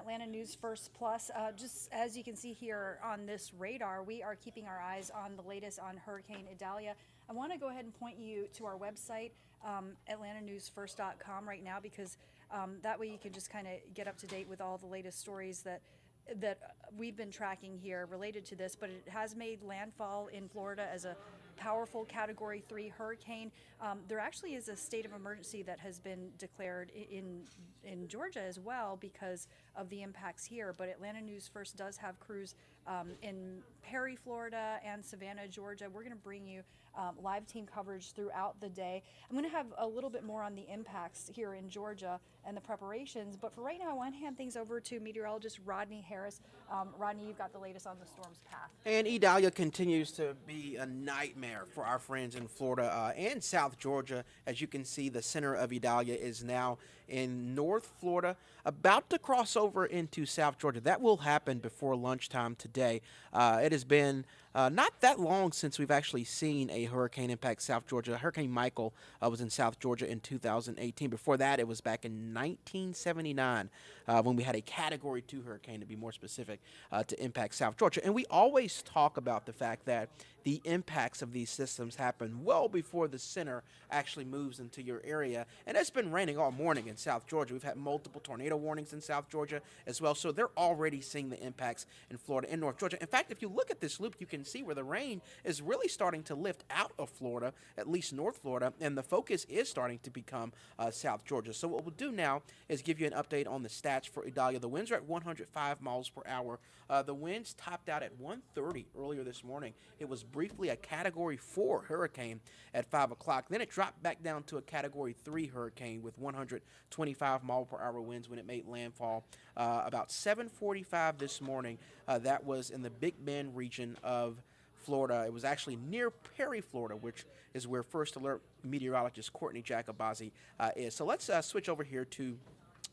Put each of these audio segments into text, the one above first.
Atlanta News First Plus. Just as you can see here on this radar, we are keeping our eyes on the latest on Hurricane Idalia. I want to go ahead and point you to our website, atlantanewsfirst.com right now, because that way you can just kind of get up to date with all the latest stories that we've been tracking here related to this. But it has made landfall in Florida as a powerful Category 3 hurricane. There actually is a state of emergency that has been declared in Georgia as well because of the impacts here. But Atlanta News First does have crews in Perry, Florida, and Savannah, Georgia. We're going to bring you live team coverage throughout the day. I'm going to have a little bit more on the impacts here in Georgia and the preparations, but for right now I want to hand things over to meteorologist Rodney Harris. Rodney, you've got the latest on the storm's path. And Idalia continues to be a nightmare for our friends in Florida and South Georgia. As you can see, the center of Idalia is now in North Florida, about to cross over into South Georgia. That will happen before lunchtime today. It has been not that long since we've actually seen a hurricane impact South Georgia. Hurricane Michael was in South Georgia in 2018. Before that, it was back in 1979 when we had a Category 2 hurricane, to be more specific, to impact South Georgia. And we always talk about the fact that the impacts of these systems happen well before the center actually moves into your area. And it's been raining all morning in South Georgia. We've had multiple tornado warnings in South Georgia as well. So they're already seeing the impacts in Florida and North Georgia. In fact, if you look at this loop, you can see where the rain is really starting to lift out of Florida, at least North Florida, and the focus is starting to become South Georgia. So what we'll do now is give you an update on the stats for Idalia. The winds are at 105 miles per hour. The winds topped out at 130 earlier this morning. It was briefly a Category 4 hurricane at 5 o'clock. Then it dropped back down to a Category 3 hurricane with 125 mile per hour winds when it made landfall about 7:45 this morning. That was in the Big Bend region of Florida. It was actually near Perry, Florida, which is where First Alert meteorologist Courtney Jacobazi is. So let's switch over here to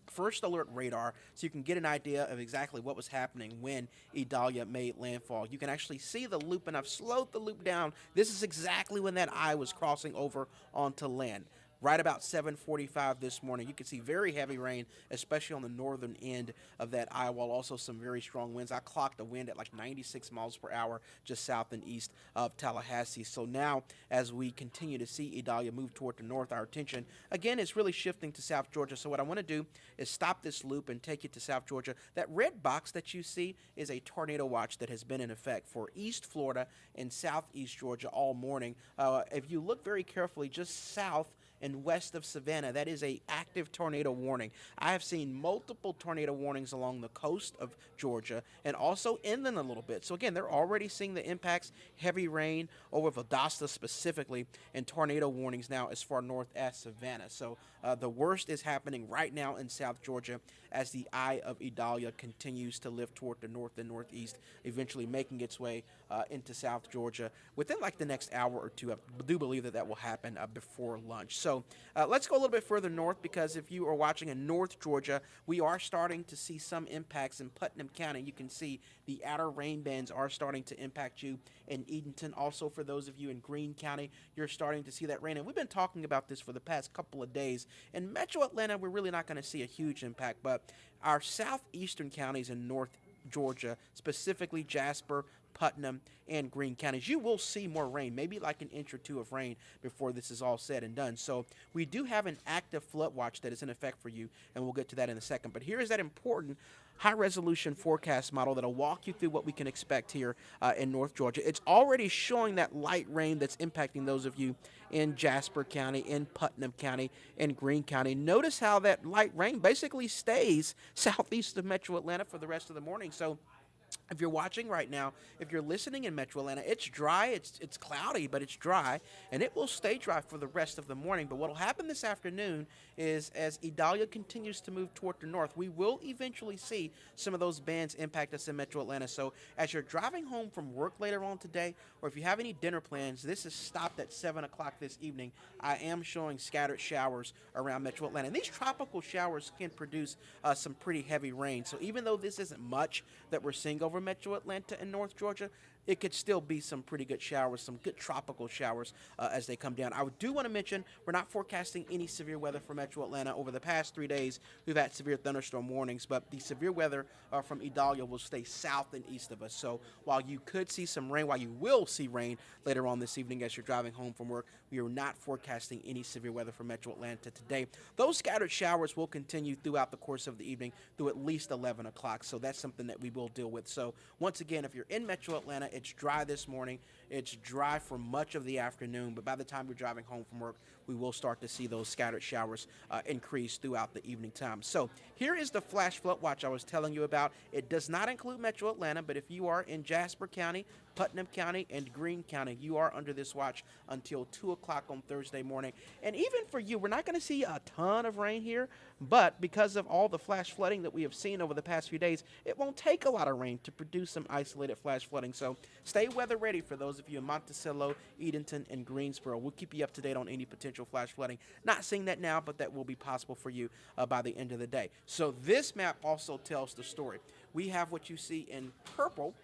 First Alert radar so you can get an idea of exactly what was happening when Idalia made landfall. You can actually see the loop, and I've slowed the loop down. This is exactly when that eye was crossing over onto land. Right about 7:45 this morning, you can see very heavy rain, especially on the northern end of that eye wall. Also some very strong winds. I clocked a wind at like 96 miles per hour just south and east of Tallahassee. So now, as we continue to see Idalia move toward the north, our attention, again, is really shifting to South Georgia. So what I want to do is stop this loop and take you to South Georgia. That red box that you see is a tornado watch that has been in effect for East Florida and Southeast Georgia all morning. If you look very carefully, just south and west of Savannah, that is a active tornado warning. I have seen multiple tornado warnings along the coast of Georgia and also inland a little bit. So again, they're already seeing the impacts, heavy rain over Valdosta specifically, and tornado warnings now as far north as Savannah. So the worst is happening right now in South Georgia as the eye of Idalia continues to lift toward the north and northeast, eventually making its way into South Georgia within like the next hour or two. I do believe that that will happen before lunch. So let's go a little bit further north, because if you are watching in North Georgia, we are starting to see some impacts in Putnam County. You can see the outer rain bands are starting to impact you in Edenton. Also, for those of you in Greene County, you're starting to see that rain. And we've been talking about this for the past couple of days. In Metro Atlanta, we're really not going to see a huge impact, but our southeastern counties in North Georgia, specifically Jasper, Putnam, and Greene counties, you will see more rain, maybe like an inch or two of rain before this is all said and done. So we do have an active flood watch that is in effect for you, and we'll get to that in a second. But here is that important high-resolution forecast model that'll walk you through what we can expect here in North Georgia. It's already showing that light rain that's impacting those of you in Jasper County, in Putnam County, in Greene County. Notice how that light rain basically stays southeast of Metro Atlanta for the rest of the morning. So if you're watching right now, if you're listening in Metro Atlanta, it's dry, it's cloudy, but it's dry, and it will stay dry for the rest of the morning. But what will happen this afternoon is, as Idalia continues to move toward the north, we will eventually see some of those bands impact us in Metro Atlanta. So as you're driving home from work later on today, or if you have any dinner plans, this is stopped at 7 o'clock this evening. I am showing scattered showers around Metro Atlanta. And these tropical showers can produce some pretty heavy rain. So even though this isn't much that we're seeing over Metro Atlanta and North Georgia, it could still be some pretty good showers, some good tropical showers as they come down. I do want to mention we're not forecasting any severe weather for Metro Atlanta. Over the past 3 days, we've had severe thunderstorm warnings, but the severe weather from Idalia will stay south and east of us. So while you could see some rain, while you will see rain later on this evening as you're driving home from work, we are not forecasting any severe weather for Metro Atlanta today. Those scattered showers will continue throughout the course of the evening through at least 11 o'clock. So that's something that we will deal with. So once again, if you're in Metro Atlanta, it's dry this morning. It's dry for much of the afternoon, but by the time you're driving home from work, we will start to see those scattered showers increase throughout the evening time. So here is the flash flood watch I was telling you about. It does not include Metro Atlanta, but if you are in Jasper County, Putnam County, and Greene County, you are under this watch until 2 o'clock on Thursday morning. And even for you, we're not going to see a ton of rain here, but because of all the flash flooding that we have seen over the past few days, it won't take a lot of rain to produce some isolated flash flooding. So stay weather ready for those of you in Monticello, Edenton, and Greensboro. We'll keep you up to date on any potential flash flooding. Not seeing that now, but that will be possible for you by the end of the day. So this map also tells the story. We have what you see in purple,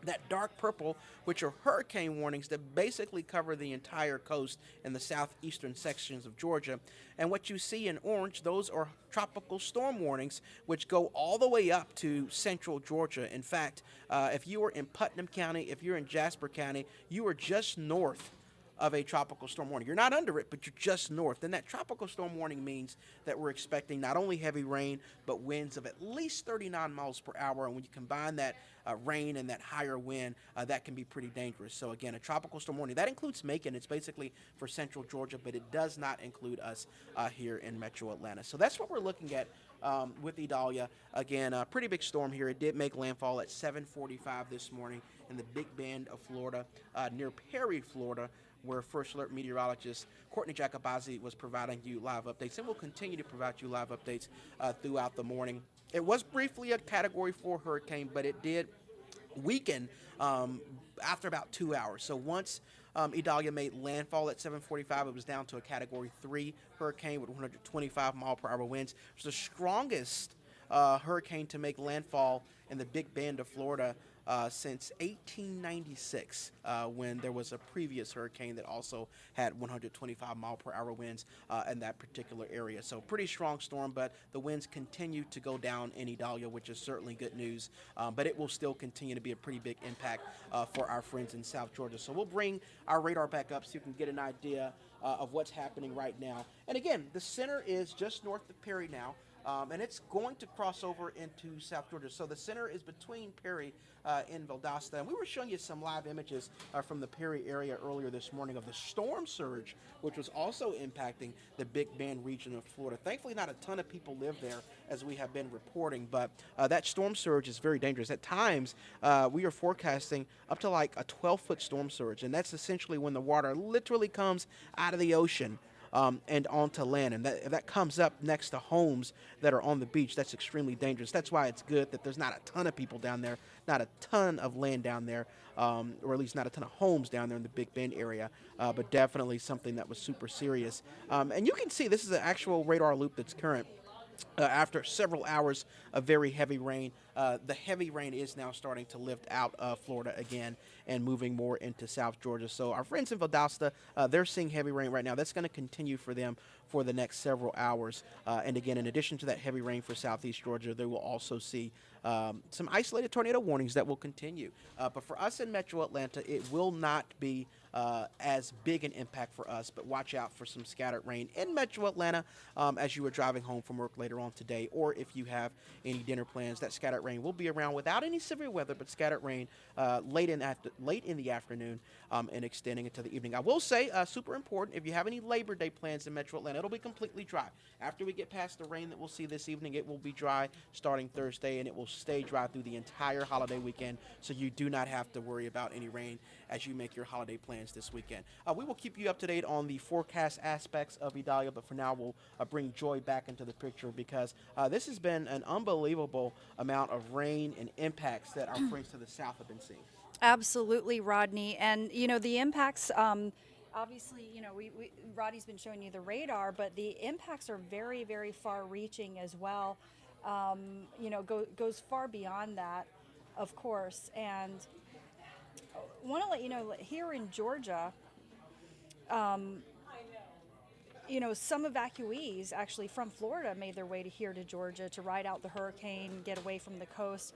that dark purple, which are hurricane warnings that basically cover the entire coast in the southeastern sections of Georgia. And what you see in orange, those are tropical storm warnings, which go all the way up to central Georgia. In fact, if you are in Putnam County, if you're in Jasper County, you are just north of a tropical storm warning. You're not under it, but you're just north. And that tropical storm warning means that we're expecting not only heavy rain, but winds of at least 39 miles per hour. And when you combine that rain and that higher wind, that can be pretty dangerous. So again, a tropical storm warning. That includes Macon. It's basically for central Georgia, but it does not include us here in Metro Atlanta. So that's what we're looking at with Idalia. Again, a pretty big storm here. It did make landfall at 7:45 this morning in the Big Bend of Florida, near Perry, Florida, where First Alert meteorologist Courtney Jacobazzi was providing you live updates, and will continue to provide you live updates throughout the morning. It was briefly a Category 4 hurricane, but it did weaken after about 2 hours. So once Idalia made landfall at 7:45, it was down to a Category 3 hurricane with 125-mile-per-hour winds. It was the strongest hurricane to make landfall in the Big Bend of Florida since 1896, when there was a previous hurricane that also had 125-mile-per-hour winds in that particular area. So pretty strong storm, but the winds continue to go down in Idalia, which is certainly good news. But it will still continue to be a pretty big impact for our friends in South Georgia. So we'll bring our radar back up so you can get an idea of what's happening right now. And again, the center is just north of Perry now. And it's going to cross over into South Georgia. So the center is between Perry and Valdosta. And we were showing you some live images from the Perry area earlier this morning of the storm surge, which was also impacting the Big Bend region of Florida. Thankfully, not a ton of people live there, as we have been reporting, but that storm surge is very dangerous. At times, we are forecasting up to like a 12-foot storm surge, and that's essentially when the water literally comes out of the ocean and onto land. And if that comes up next to homes that are on the beach, that's extremely dangerous. That's why it's good that there's not a ton of people down there, not a ton of land down there, or at least not a ton of homes down there in the Big Bend area, but definitely something that was super serious. And you can see this is an actual radar loop that's current. After several hours of very heavy rain, the heavy rain is now starting to lift out of Florida again and moving more into South Georgia. So our friends in Valdosta, they're seeing heavy rain right now. That's going to continue for them for the next several hours. And again, in addition to that heavy rain for southeast Georgia, they will also see some isolated tornado warnings that will continue. But for us in Metro Atlanta, it will not be as big an impact for us, but watch out for some scattered rain in Metro Atlanta as you are driving home from work later on today, or if you have any dinner plans. That scattered rain will be around without any severe weather, but scattered rain late in the afternoon and extending into the evening. I will say, super important, if you have any Labor Day plans in Metro Atlanta, it'll be completely dry. After we get past the rain that we'll see this evening, it will be dry starting Thursday, and it will stay dry through the entire holiday weekend, so you do not have to worry about any rain as you make your holiday plans this weekend. We will keep you up to date on the forecast aspects of Idalia, but for now we'll bring Joy back into the picture, because this has been an unbelievable amount of rain and impacts that our friends to the south have been seeing. Absolutely, Rodney. And, you know, the impacts, obviously, you know, Rodney's been showing you the radar, but the impacts are very, very far reaching as well. You know, goes far beyond that, of course. And want to let you know here in Georgia, some evacuees actually from Florida made their way to here to Georgia to ride out the hurricane, get away from the coast.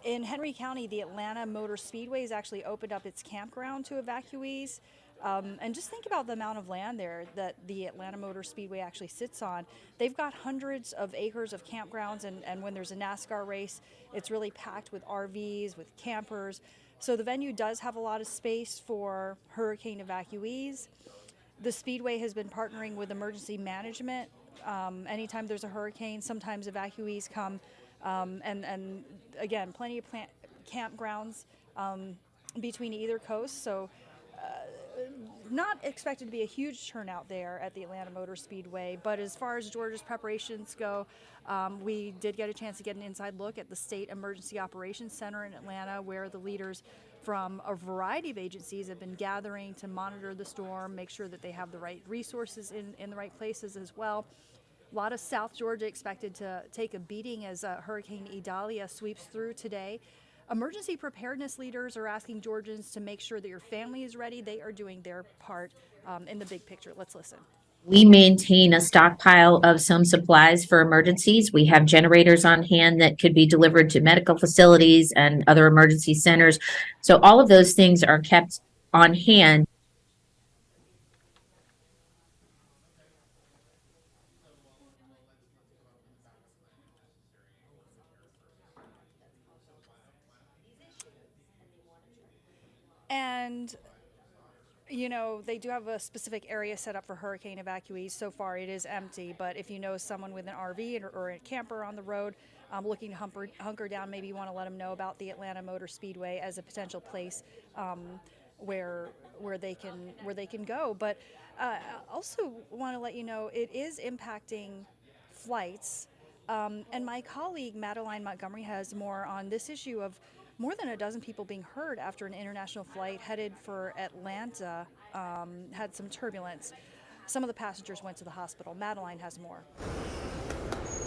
In Henry County, the Atlanta Motor Speedway has actually opened up its campground to evacuees. And just think about the amount of land there that the Atlanta Motor Speedway actually sits on. They've got hundreds of acres of campgrounds, and when there's a NASCAR race, it's really packed with RVs, with campers. So the venue does have a lot of space for hurricane evacuees. The Speedway has been partnering with emergency management. Anytime there's a hurricane, sometimes evacuees come, and again, plenty of campgrounds between either coast. So not expected to be a huge turnout there at the Atlanta Motor Speedway, but as far as Georgia's preparations go, we did get a chance to get an inside look at the State Emergency Operations Center in Atlanta, where the leaders from a variety of agencies have been gathering to monitor the storm, make sure that they have the right resources in the right places as well. A lot of South Georgia expected to take a beating as Hurricane Idalia sweeps through today. Emergency preparedness leaders are asking Georgians to make sure that your family is ready. They are doing their part in the big picture. Let's listen. We maintain a stockpile of some supplies for emergencies. We have generators on hand that could be delivered to medical facilities and other emergency centers. So all of those things are kept on hand. And they do have a specific area set up for hurricane evacuees. So far, it is empty, but if you know someone with an RV or a camper on the road looking to hunker down, maybe you want to let them know about the Atlanta Motor Speedway as a potential place where they can go. But also want to let you know it is impacting flights. And my colleague Madeline Montgomery has more on this issue of more than a dozen people being hurt after an international flight headed for Atlanta had some turbulence. Some of the passengers went to the hospital. Madeline has more.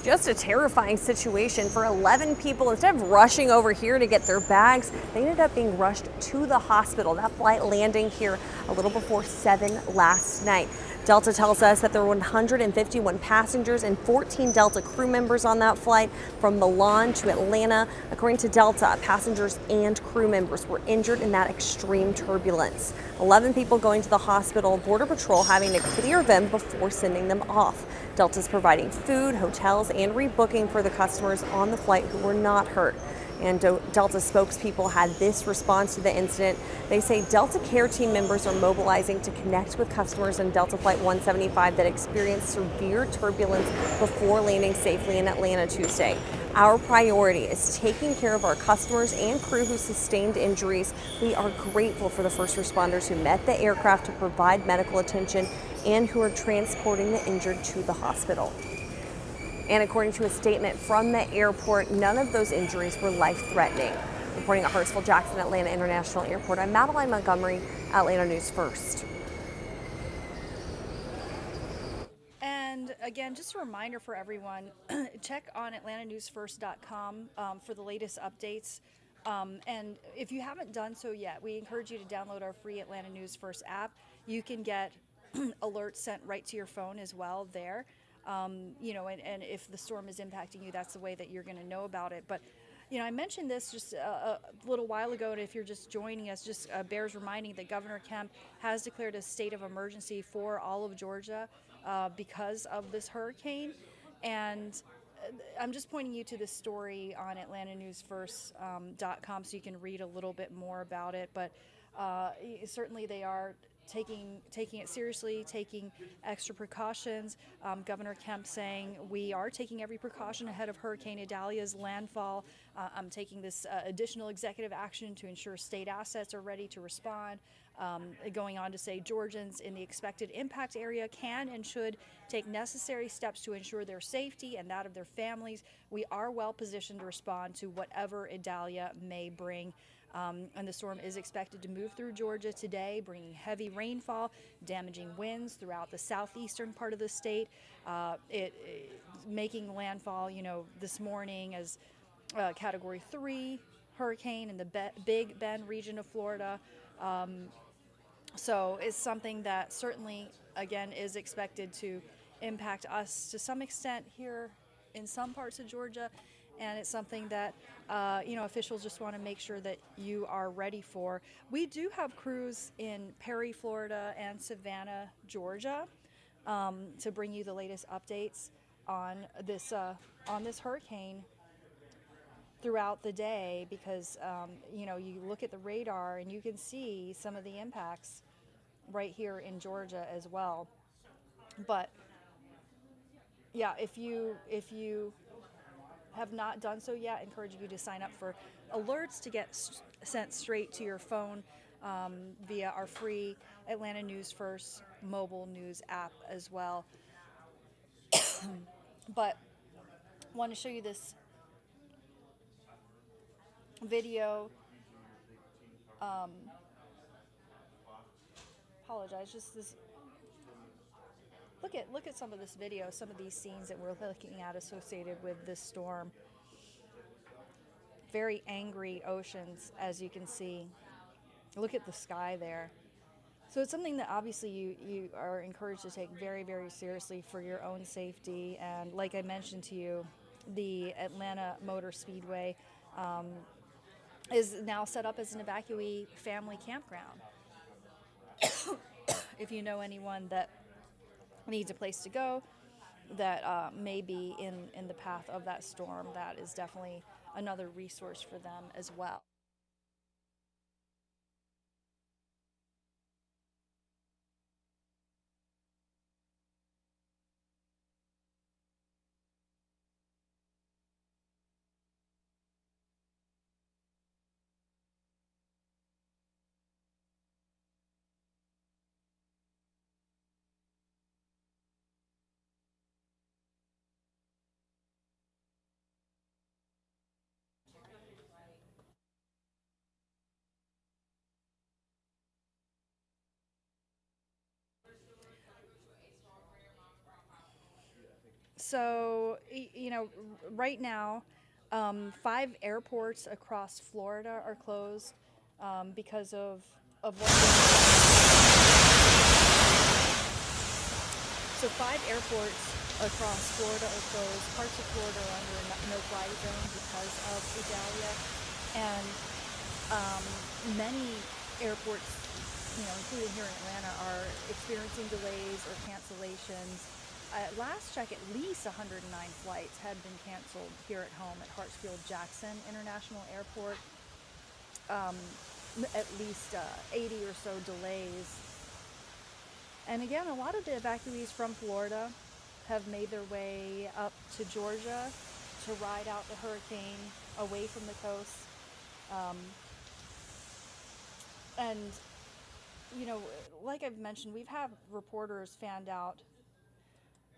Just a terrifying situation for 11 people. Instead of rushing over here to get their bags, they ended up being rushed to the hospital. That flight landing here a little before 7 last night. Delta tells us that there were 151 passengers and 14 Delta crew members on that flight from Milan to Atlanta. According to Delta, passengers and crew members were injured in that extreme turbulence. 11 people going to the hospital, Border Patrol having to clear them before sending them off. Delta's providing food, hotels, and rebooking for the customers on the flight who were not hurt. And Delta spokespeople had this response to the incident. They say Delta care team members are mobilizing to connect with customers on Delta Flight 175 that experienced severe turbulence before landing safely in Atlanta Tuesday. Our priority is taking care of our customers and crew who sustained injuries. We are grateful for the first responders who met the aircraft to provide medical attention and who are transporting the injured to the hospital. And according to a statement from the airport, none of those injuries were life-threatening. Reporting at Hartsfield-Jackson Atlanta International Airport, I'm Madeline Montgomery, Atlanta News First. And again, just a reminder for everyone, check on atlantanewsfirst.com for the latest updates. And if you haven't done so yet, we encourage you to download our free Atlanta News First app. You can get alerts sent right to your phone as well there. And if the storm is impacting you, that's the way that you're going to know about it. But, I mentioned this just a little while ago, and if you're just joining us, just bears reminding that Governor Kemp has declared a state of emergency for all of Georgia because of this hurricane. And I'm just pointing you to this story on atlantanewsfirst.com so you can read a little bit more about it. But certainly they are taking it seriously, taking extra precautions. Governor Kemp saying we are taking every precaution ahead of Hurricane Idalia's landfall. I'm taking this additional executive action to ensure state assets are ready to respond. Going on to say Georgians in the expected impact area can and should take necessary steps to ensure their safety and that of their families. We are well positioned to respond to whatever Idalia may bring. And the storm is expected to move through Georgia today, bringing heavy rainfall, damaging winds throughout the southeastern part of the state. It making landfall, this morning as Category 3 hurricane in the Big Bend region of Florida. So it's something that certainly, again, is expected to impact us to some extent here in some parts of Georgia. And it's something that, officials just want to make sure that you are ready for. We do have crews in Perry, Florida and Savannah, Georgia, to bring you the latest updates on this hurricane throughout the day, because you look at the radar and you can see some of the impacts right here in Georgia as well. But yeah, if you have not done so yet, I encourage you to sign up for alerts to get sent straight to your phone via our free Atlanta News First mobile news app as well. But I want to show you this video. Apologize, just this. Look at some of this video, some of these scenes that we're looking at associated with this storm. Very angry oceans, as you can see. Look at the sky there. So it's something that obviously you are encouraged to take very, very seriously for your own safety. And like I mentioned to you, the Atlanta Motor Speedway is now set up as an evacuee family campground. If you know anyone that needs a place to go that may be in the path of that storm, that is definitely another resource for them as well. So, right now, 5 airports across Florida are closed because of what. So 5 airports across Florida are closed. Parts of Florida are under a no-fly zone because of Idalia, and many airports, including here in Atlanta, are experiencing delays or cancellations. At last check, at least 109 flights had been canceled here at home at Hartsfield-Jackson International Airport. At least 80 or so delays. And again, a lot of the evacuees from Florida have made their way up to Georgia to ride out the hurricane away from the coast. And, like I've mentioned, we've had reporters fanned out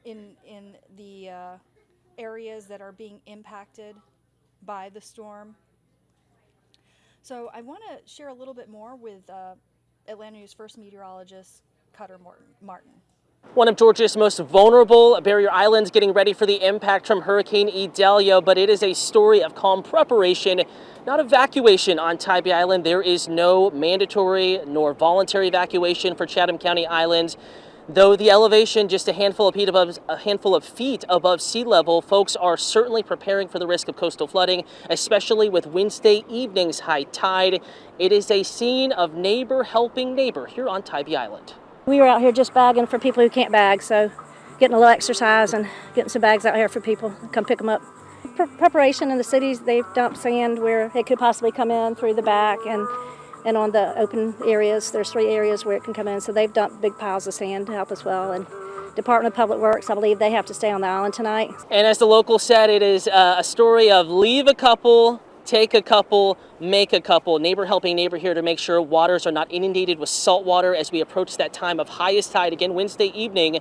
in the areas that are being impacted by the storm. So I want to share a little bit more with Atlanta News First meteorologist Cutter Martin. One of Georgia's most vulnerable barrier islands getting ready for the impact from Hurricane Idalia, but it is a story of calm preparation, not evacuation on Tybee Island. There is no mandatory nor voluntary evacuation for Chatham County Islands. Though the elevation just a handful of feet above sea level, folks are certainly preparing for the risk of coastal flooding, especially with Wednesday evening's high tide. It is a scene of neighbor helping neighbor here on Tybee Island. We were out here just bagging for people who can't bag, so getting a little exercise and getting some bags out here for people to come pick them up. Preparation in the cities, they've dumped sand where it could possibly come in through the back, and on the open areas, there's 3 areas where it can come in, so they've dumped big piles of sand to help as well. And Department of Public Works, I believe they have to stay on the island tonight. And as the local said, it is a story of leave a couple, take a couple, make a couple. Neighbor helping neighbor here to make sure waters are not inundated with salt water as we approach that time of highest tide again Wednesday evening.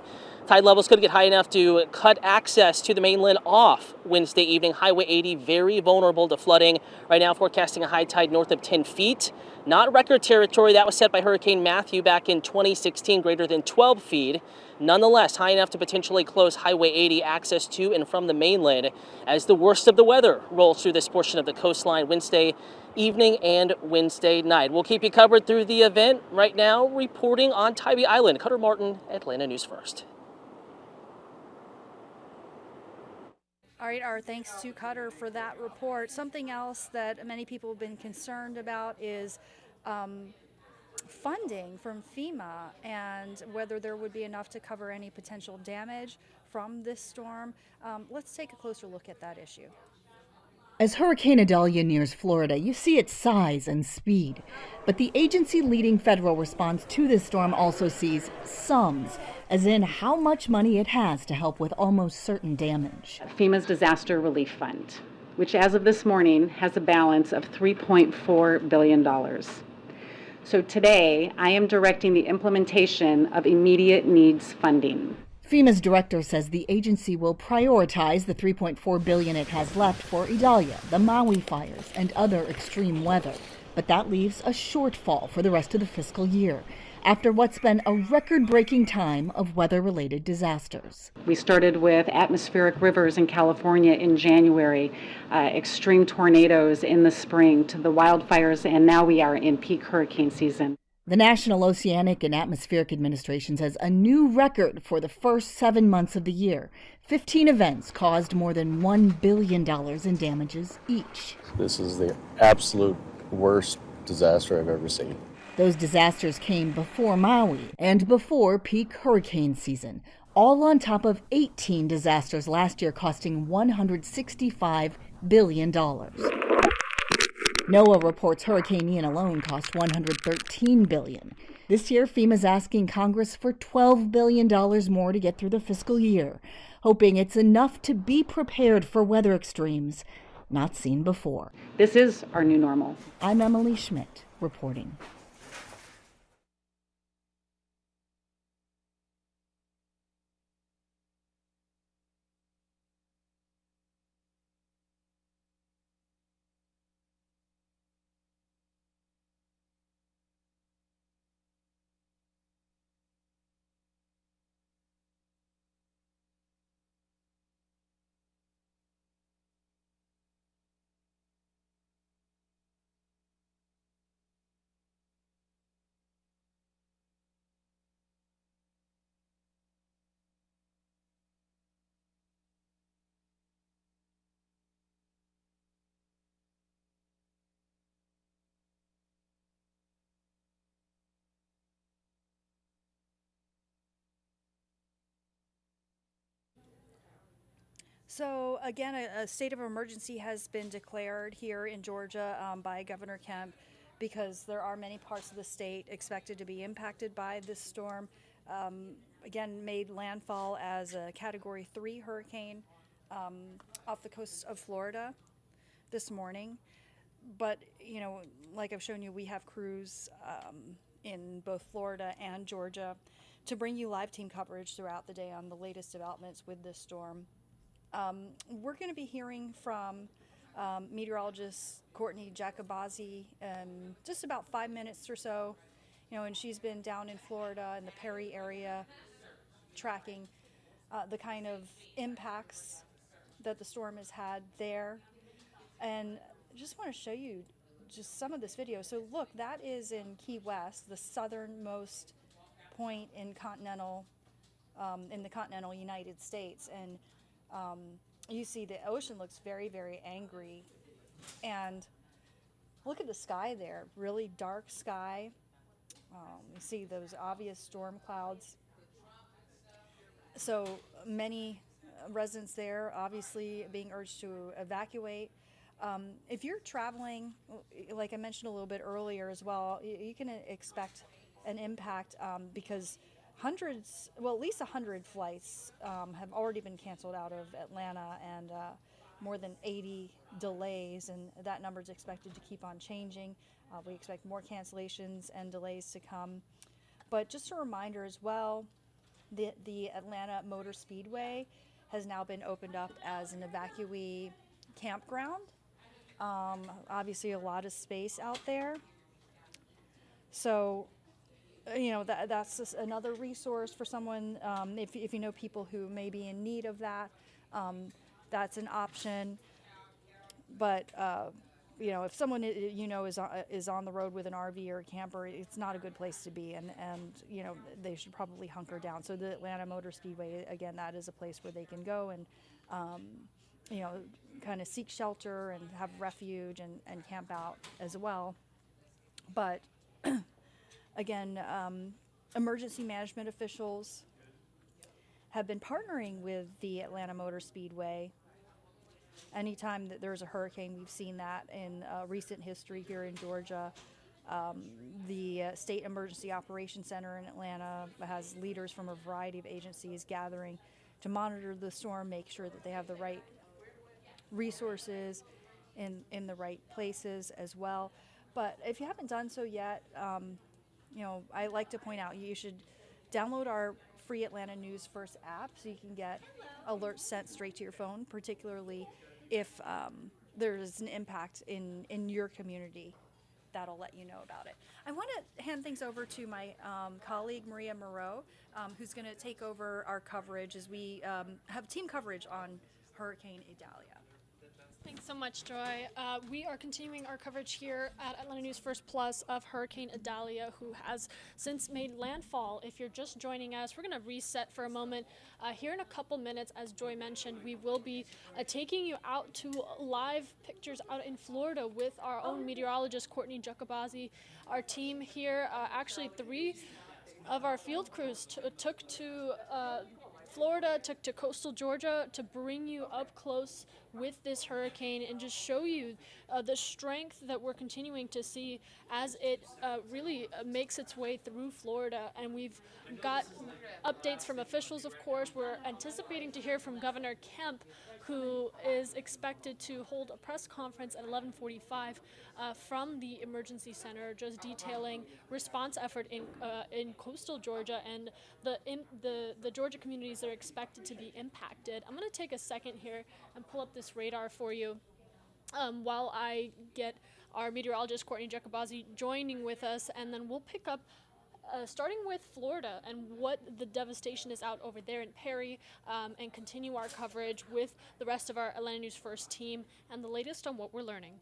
Tide levels could get high enough to cut access to the mainland off Wednesday evening. Highway 80 very vulnerable to flooding. Right now forecasting a high tide north of 10 feet. Not record territory. That was set by Hurricane Matthew back in 2016, greater than 12 feet. Nonetheless, high enough to potentially close Highway 80 access to and from the mainland as the worst of the weather rolls through this portion of the coastline Wednesday evening and Wednesday night. We'll keep you covered through the event. Right now, reporting on Tybee Island. Cutter Martin, Atlanta News First. All right, our thanks to Cutter for that report. Something else that many people have been concerned about is funding from FEMA and whether there would be enough to cover any potential damage from this storm. Let's take a closer look at that issue. As Hurricane Idalia nears Florida, you see its size and speed. But the agency leading federal response to this storm also sees sums, as in how much money it has to help with almost certain damage. FEMA's Disaster Relief Fund, which as of this morning has a balance of $3.4 billion. So today, I am directing the implementation of immediate needs funding. FEMA's director says the agency will prioritize the $3.4 billion it has left for Idalia, the Maui fires, and other extreme weather. But that leaves a shortfall for the rest of the fiscal year, after what's been a record-breaking time of weather-related disasters. We started with atmospheric rivers in California in January, extreme tornadoes in the spring, to the wildfires, and now we are in peak hurricane season. The National Oceanic and Atmospheric Administration says a new record for the first 7 months of the year. 15 events caused more than $1 billion in damages each. This is the absolute worst disaster I've ever seen. Those disasters came before Maui and before peak hurricane season, all on top of 18 disasters last year costing $165 billion. NOAA reports Hurricane Ian alone cost $113 billion. This year, FEMA's asking Congress for $12 billion more to get through the fiscal year, hoping it's enough to be prepared for weather extremes not seen before. This is our new normal. I'm Emily Schmidt, reporting. So again, a state of emergency has been declared here in Georgia by Governor Kemp because there are many parts of the state expected to be impacted by this storm. Again, made landfall as a Category 3 hurricane off the coast of Florida this morning. But, you know, like I've shown you, we have crews in both Florida and Georgia to bring you live team coverage throughout the day on the latest developments with this storm. We're going to be hearing from meteorologist Courtney Jacobazzi in just about 5 minutes or so, you know, and she's been down in Florida in the Perry area tracking the kind of impacts that the storm has had there. And I just want to show you just some of this video. So look, that is in Key West, the southernmost point in the continental United States. And you see the ocean looks very, very angry. And look at the sky there, really dark sky. You see those obvious storm clouds. So many residents there obviously being urged to evacuate. If you're traveling, like I mentioned a little bit earlier as well, you can expect an impact because hundreds, well, at least 100 flights have already been canceled out of Atlanta, and more than 80 delays, and that number is expected to keep on changing. We expect more cancellations and delays to come. But just a reminder as well, The Atlanta Motor Speedway has now been opened up as an evacuee campground. Obviously, a lot of space out there. So, that's just another resource for someone. If you know people who may be in need of that, that's an option. But if someone is on the road with an RV or a camper, it's not a good place to be, and they should probably hunker down. So the Atlanta Motor Speedway, again, that is a place where they can go and kind of seek shelter and have refuge and camp out as well. But again, emergency management officials have been partnering with the Atlanta Motor Speedway. Anytime that there's a hurricane, we've seen that in recent history here in Georgia. The State Emergency Operations Center in Atlanta has leaders from a variety of agencies gathering to monitor the storm, make sure that they have the right resources in the right places as well. But if you haven't done so yet, I like to point out you should download our free Atlanta News First app so you can get alerts sent straight to your phone, particularly if there's an impact in your community. That'll let you know about it. I want to hand things over to my colleague Maria Moreau, who's going to take over our coverage as we have team coverage on Hurricane Idalia. Thanks so much, Joy. We are continuing our coverage here at Atlanta News First Plus of Hurricane Idalia, who has since made landfall. If you're just joining us, we're going to reset for a moment. Here in a couple minutes, as Joy mentioned, we will be taking you out to live pictures out in Florida with our own meteorologist, Courtney Giacobazzi. Our team here, actually 3 of our field crews took to Florida, took to coastal Georgia to bring you up close with this hurricane and just show you the strength that we're continuing to see as it really makes its way through Florida. And we've got updates from officials, of course. We're anticipating to hear from Governor Kemp, who is expected to hold a press conference at 11:45 from the emergency center, just detailing response effort in coastal Georgia and the Georgia communities that are expected to be impacted. I'm going to take a second here and pull up this radar for you while I get our meteorologist Courtney Giacobazzi joining with us, and then we'll pick up starting with Florida and what the devastation is out over there in Perry, and continue our coverage with the rest of our Atlanta News First team and the latest on what we're learning.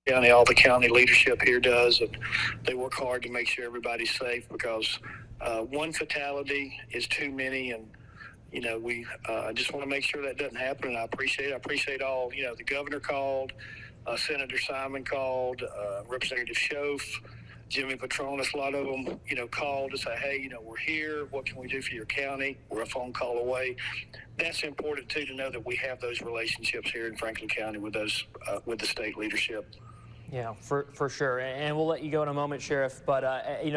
County, all the county leadership here does, and they work hard to make sure everybody's safe, because one fatality is too many, and we just want to make sure that doesn't happen. And I appreciate all, the governor called, Senator Simon called, Representative Schoaf, Jimmy Petronas, a lot of them, called to say, hey, we're here. What can we do for your county? We're a phone call away. That's important too, to know that we have those relationships here in Franklin County with those, with the state leadership. Yeah, for sure. And we'll let you go in a moment, Sheriff. But,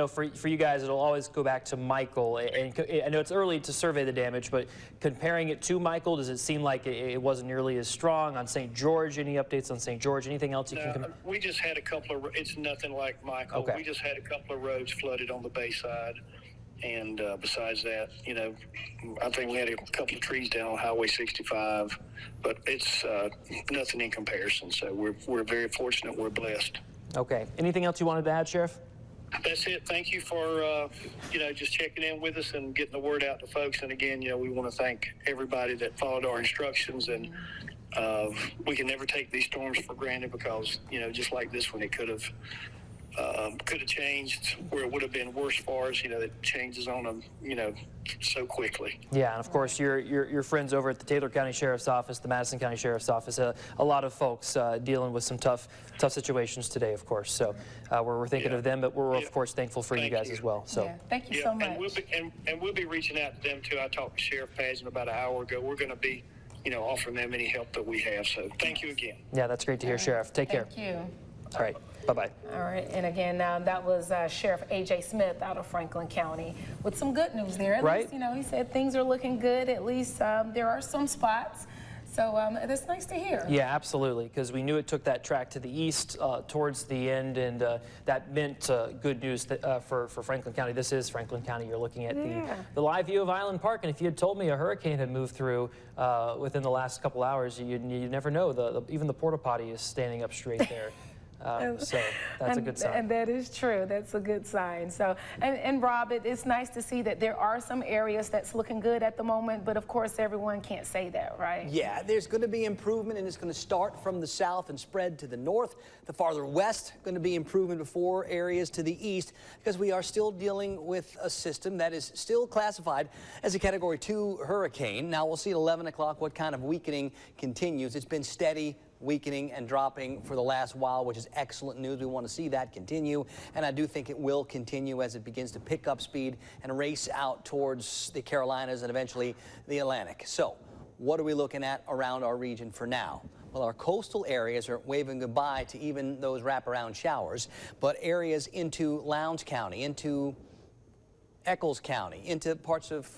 for you guys, it'll always go back to Michael. And I know it's early to survey the damage, but comparing it to Michael, does it seem like it wasn't nearly as strong? On St. George, any updates on St. George? Anything else you can compare? We just had a couple of, it's nothing like Michael. Okay. We just had a couple of roads flooded on the Bayside. And besides that, I think we had a couple of trees down on Highway 65, but it's nothing in comparison. So we're very fortunate. We're blessed. Okay. Anything else you wanted to add, Sheriff? That's it. Thank you for, just checking in with us and getting the word out to folks. And again, we want to thank everybody that followed our instructions. And we can never take these storms for granted, because, just like this one, it could have changed where it would have been worse for us. It changes on them, so quickly. Yeah, and of course your friends over at the Taylor County Sheriff's Office, the Madison County Sheriff's Office, a lot of folks dealing with some tough situations today, of course. So we're thinking of them, but we're of course thankful for you guys as well. So thank you so much. And we'll be reaching out to them too. I talked to Sheriff Pageant about an hour ago. We're going to be, offering them any help that we have. So thank you again. Yeah, that's great to hear, Sheriff. Take care. Thank you. All right. Bye-bye. All right, and again, that was Sheriff A.J. Smith out of Franklin County with some good news there. At least, he said things are looking good. At least there are some spots. So that's nice to hear. Yeah, absolutely, because we knew it took that track to the east towards the end, and that meant good news for Franklin County. This is Franklin County. You're looking at the live view of Island Park, and if you had told me a hurricane had moved through within the last couple hours, you never know. Even the porta potty is standing up straight there. So that's a good sign. And that is true. That's a good sign. So, and Rob, it's nice to see that there are some areas that's looking good at the moment, but of course everyone can't say that, right? Yeah, there's going to be improvement, and it's going to start from the south and spread to the north. The farther west, going to be improvement before areas to the east, because we are still dealing with a system that is still classified as a Category 2 hurricane. Now we'll see at 11 o'clock what kind of weakening continues. It's been steady, weakening and dropping for the last while, which is excellent news. We want to see that continue, and I do think it will continue as it begins to pick up speed and race out towards the Carolinas and eventually the Atlantic. So what are we looking at around our region for now? Well, our coastal areas are waving goodbye to even those wraparound showers, but areas into Lowndes County, into Eccles County, into parts of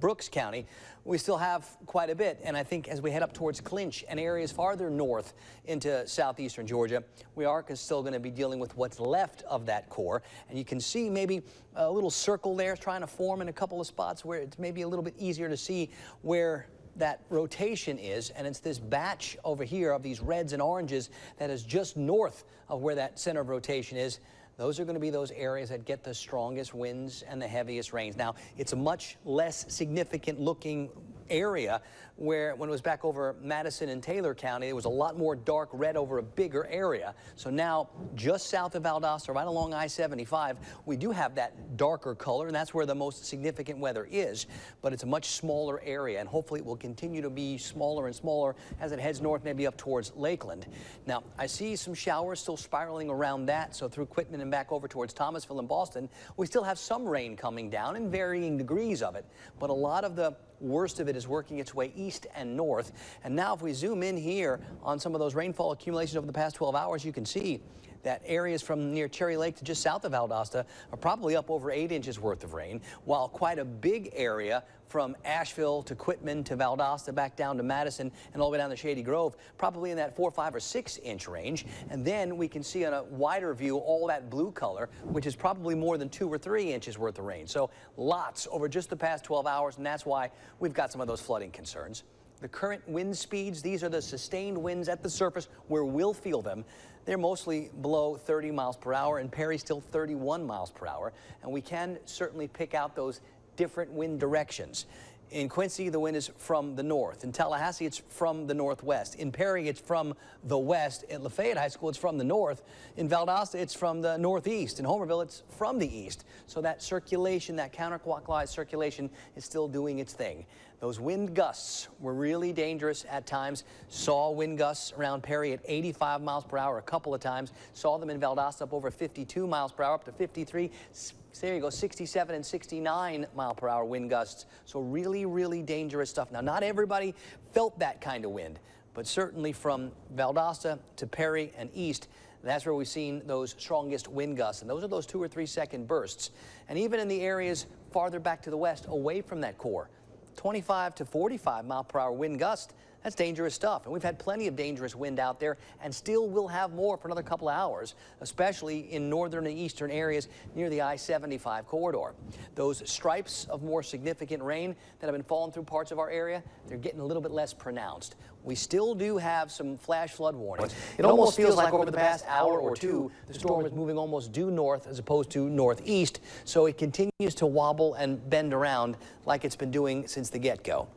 Brooks County, we still have quite a bit. And I think as we head up towards Clinch and areas farther north into southeastern Georgia, we are still going to be dealing with what's left of that core. And you can see maybe a little circle there trying to form in a couple of spots where it's maybe a little bit easier to see where that rotation is, and it's this batch over here of these reds and oranges that is just north of where that center of rotation is. Those are going to be those areas that get the strongest winds and the heaviest rains. Now, it's a much less significant looking area where when it was back over Madison and Taylor County, it was a lot more dark red over a bigger area. So now just south of Valdosta, right along I-75, we do have that darker color, and that's where the most significant weather is, but it's a much smaller area, and hopefully it will continue to be smaller and smaller as it heads north, maybe up towards Lakeland. Now, I see some showers still spiraling around that, so through Quitman and back over towards Thomasville and Boston, we still have some rain coming down in varying degrees of it, but a lot of the worst of it is working its way east and north. And now if we zoom in here on some of those rainfall accumulations over the past 12 hours, you can see that areas from near Cherry Lake to just south of Valdosta are probably up over 8 inches worth of rain, while quite a big area from Asheville to Quitman to Valdosta back down to Madison and all the way down to Shady Grove, probably in that 4, 5, or 6 inch range. And then we can see on a wider view all that blue color, which is probably more than 2 or 3 inches worth of rain. So lots over just the past 12 hours, and that's why we've got some of those flooding concerns. The current wind speeds, these are the sustained winds at the surface where we'll feel them. They're mostly below 30 miles per hour, and Perry still 31 miles per hour. And we can certainly pick out those different wind directions. In Quincy, the wind is from the north. In Tallahassee, it's from the northwest. In Perry, it's from the west. At Lafayette High School, it's from the north. In Valdosta, it's from the northeast. In Homerville, it's from the east. So that circulation, that counterclockwise circulation, is still doing its thing. Those wind gusts were really dangerous at times. Saw wind gusts around Perry at 85 miles per hour a couple of times. Saw them in Valdosta up over 52 miles per hour, up to 53. There you go, 67 and 69 mile per hour wind gusts. So really, really dangerous stuff. Now, not everybody felt that kind of wind, but certainly from Valdosta to Perry and east, that's where we've seen those strongest wind gusts. And those are those 2 or 3 second bursts. And even in the areas farther back to the west, away from that core, 25 to 45 mile per hour wind gust. That's dangerous stuff. And we've had plenty of dangerous wind out there and still will have more for another couple of hours, especially in northern and eastern areas near the I-75 corridor. Those stripes of more significant rain that have been falling through parts of our area, they're getting a little bit less pronounced. We still do have some flash flood warnings. It almost feels like over the past hour or two, the storm is moving almost due north as opposed to northeast, so it continues to wobble and bend around like it's been doing since the get-go.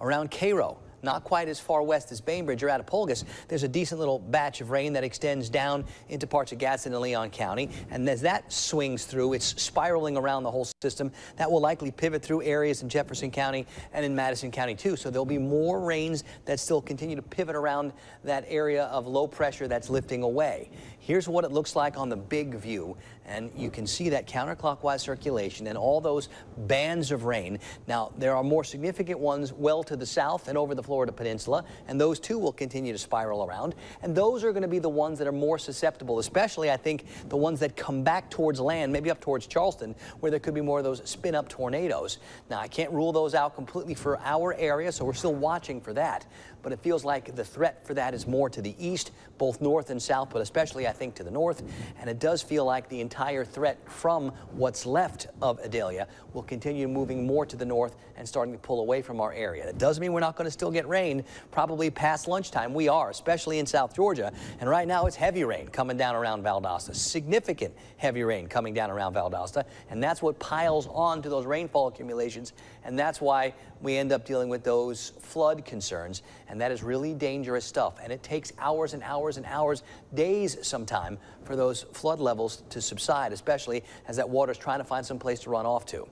Around Cairo, not quite as far west as Bainbridge or Attapulgis, there's a decent little batch of rain that extends down into parts of Gadsden and Leon County. And as that swings through, it's spiraling around the whole system. That will likely pivot through areas in Jefferson County and in Madison County, too. So there'll be more rains that still continue to pivot around that area of low pressure that's lifting away. Here's what it looks like on the big view. And you can see that counterclockwise circulation and all those bands of rain. Now, there are more significant ones well to the south and over the Florida Peninsula, and those too will continue to spiral around. And those are going to be the ones that are more susceptible, especially, I think, the ones that come back towards land, maybe up towards Charleston, where there could be more of those spin-up tornadoes. Now, I can't rule those out completely for our area, so we're still watching for that. But it feels like the threat for that is more to the east, both north and south, but especially, I think, to the north. And it does feel like the entire threat from what's left of Idalia will continue moving more to the north and starting to pull away from our area. That does mean we're not going to still get rain probably past lunchtime. We are, especially in South Georgia. And right now it's heavy rain coming down around Valdosta, significant heavy rain coming down around Valdosta. And that's what piles on to those rainfall accumulations. And that's why we end up dealing with those flood concerns. And that is really dangerous stuff. And it takes hours and hours and hours, days sometime, for those flood levels to subside, especially as that water is trying to find some place to run off to.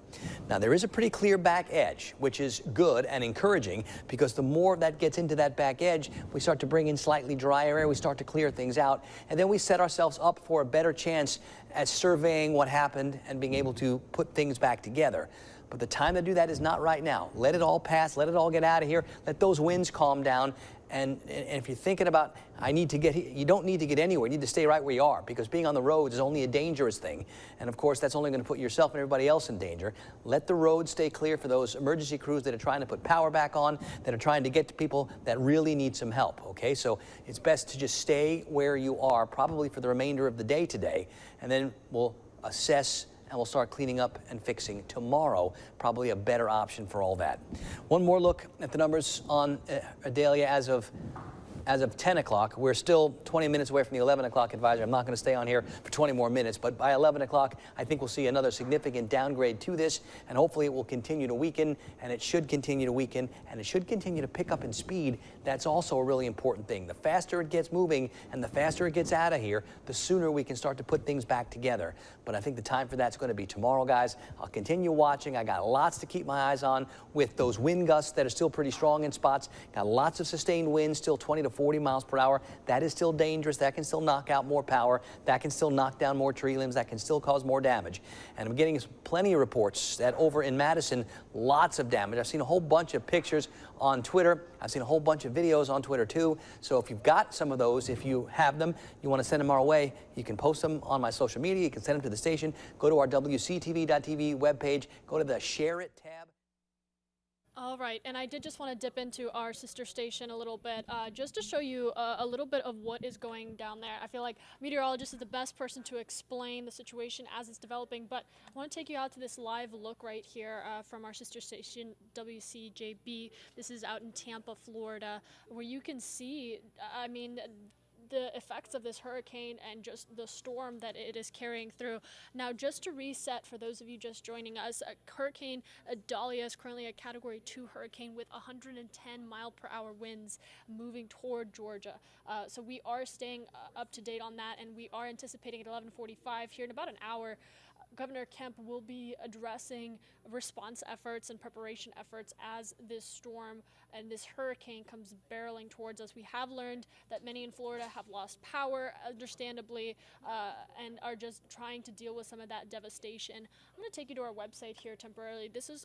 Now, there is a pretty clear back edge, which is good and encouraging, because the more that gets into that back edge, we start to bring in slightly drier air, we start to clear things out, and then we set ourselves up for a better chance at surveying what happened and being able to put things back together. But the time to do that is not right now. Let it all pass. Let it all get out of here. Let those winds calm down. And if you're thinking about, you don't need to get anywhere. You need to stay right where you are, because being on the roads is only a dangerous thing. And of course, that's only going to put yourself and everybody else in danger. Let the roads stay clear for those emergency crews that are trying to put power back on, that are trying to get to people that really need some help. Okay, so it's best to just stay where you are, probably for the remainder of the day today, and then we'll assess and we'll start cleaning up and fixing tomorrow. Probably a better option for all that. One more look at the numbers on Idalia as of 10 o'clock. We're still 20 minutes away from the 11 o'clock advisory. I'm not going to stay on here for 20 more minutes, but by 11 o'clock, I think we'll see another significant downgrade to this, and hopefully it will continue to weaken, and it should continue to weaken, and it should continue to pick up in speed. That's also a really important thing. The faster it gets moving and the faster it gets out of here, the sooner we can start to put things back together. But I think the time for that's going to be tomorrow, guys. I'll continue watching. I got lots to keep my eyes on with those wind gusts that are still pretty strong in spots. Got lots of sustained winds, still 20 to 40 miles per hour. That is still dangerous. That can still knock out more power. That can still knock down more tree limbs. That can still cause more damage. And I'm getting plenty of reports that over in Madison, lots of damage. I've seen a whole bunch of pictures on Twitter. I've seen a whole bunch of videos on Twitter too. So if you've got some of those, if you have them, you want to send them our way, you can post them on my social media. You can send them to the station. Go to our WCTV.tv webpage. Go to the Share It tab. All right, and I did just want to dip into our sister station a little bit, just to show you a little bit of what is going down there. I feel like a meteorologist is the best person to explain the situation as it's developing, but I want to take you out to this live look right here from our sister station, WCJB. This is out in Tampa, Florida, where you can see, I mean, the effects of this hurricane and just the storm that it is carrying through. Now, just to reset for those of you just joining us, Hurricane Idalia is currently a Category 2 hurricane with 110 mile-per-hour winds moving toward Georgia. So we are staying up to date on that, and we are anticipating at 11:45 here in about an hour, Governor Kemp will be addressing response efforts and preparation efforts as this storm and this hurricane comes barreling towards us. We have learned that many in Florida have lost power, understandably, and are just trying to deal with some of that devastation. I'm going to take you to our website here temporarily. This is,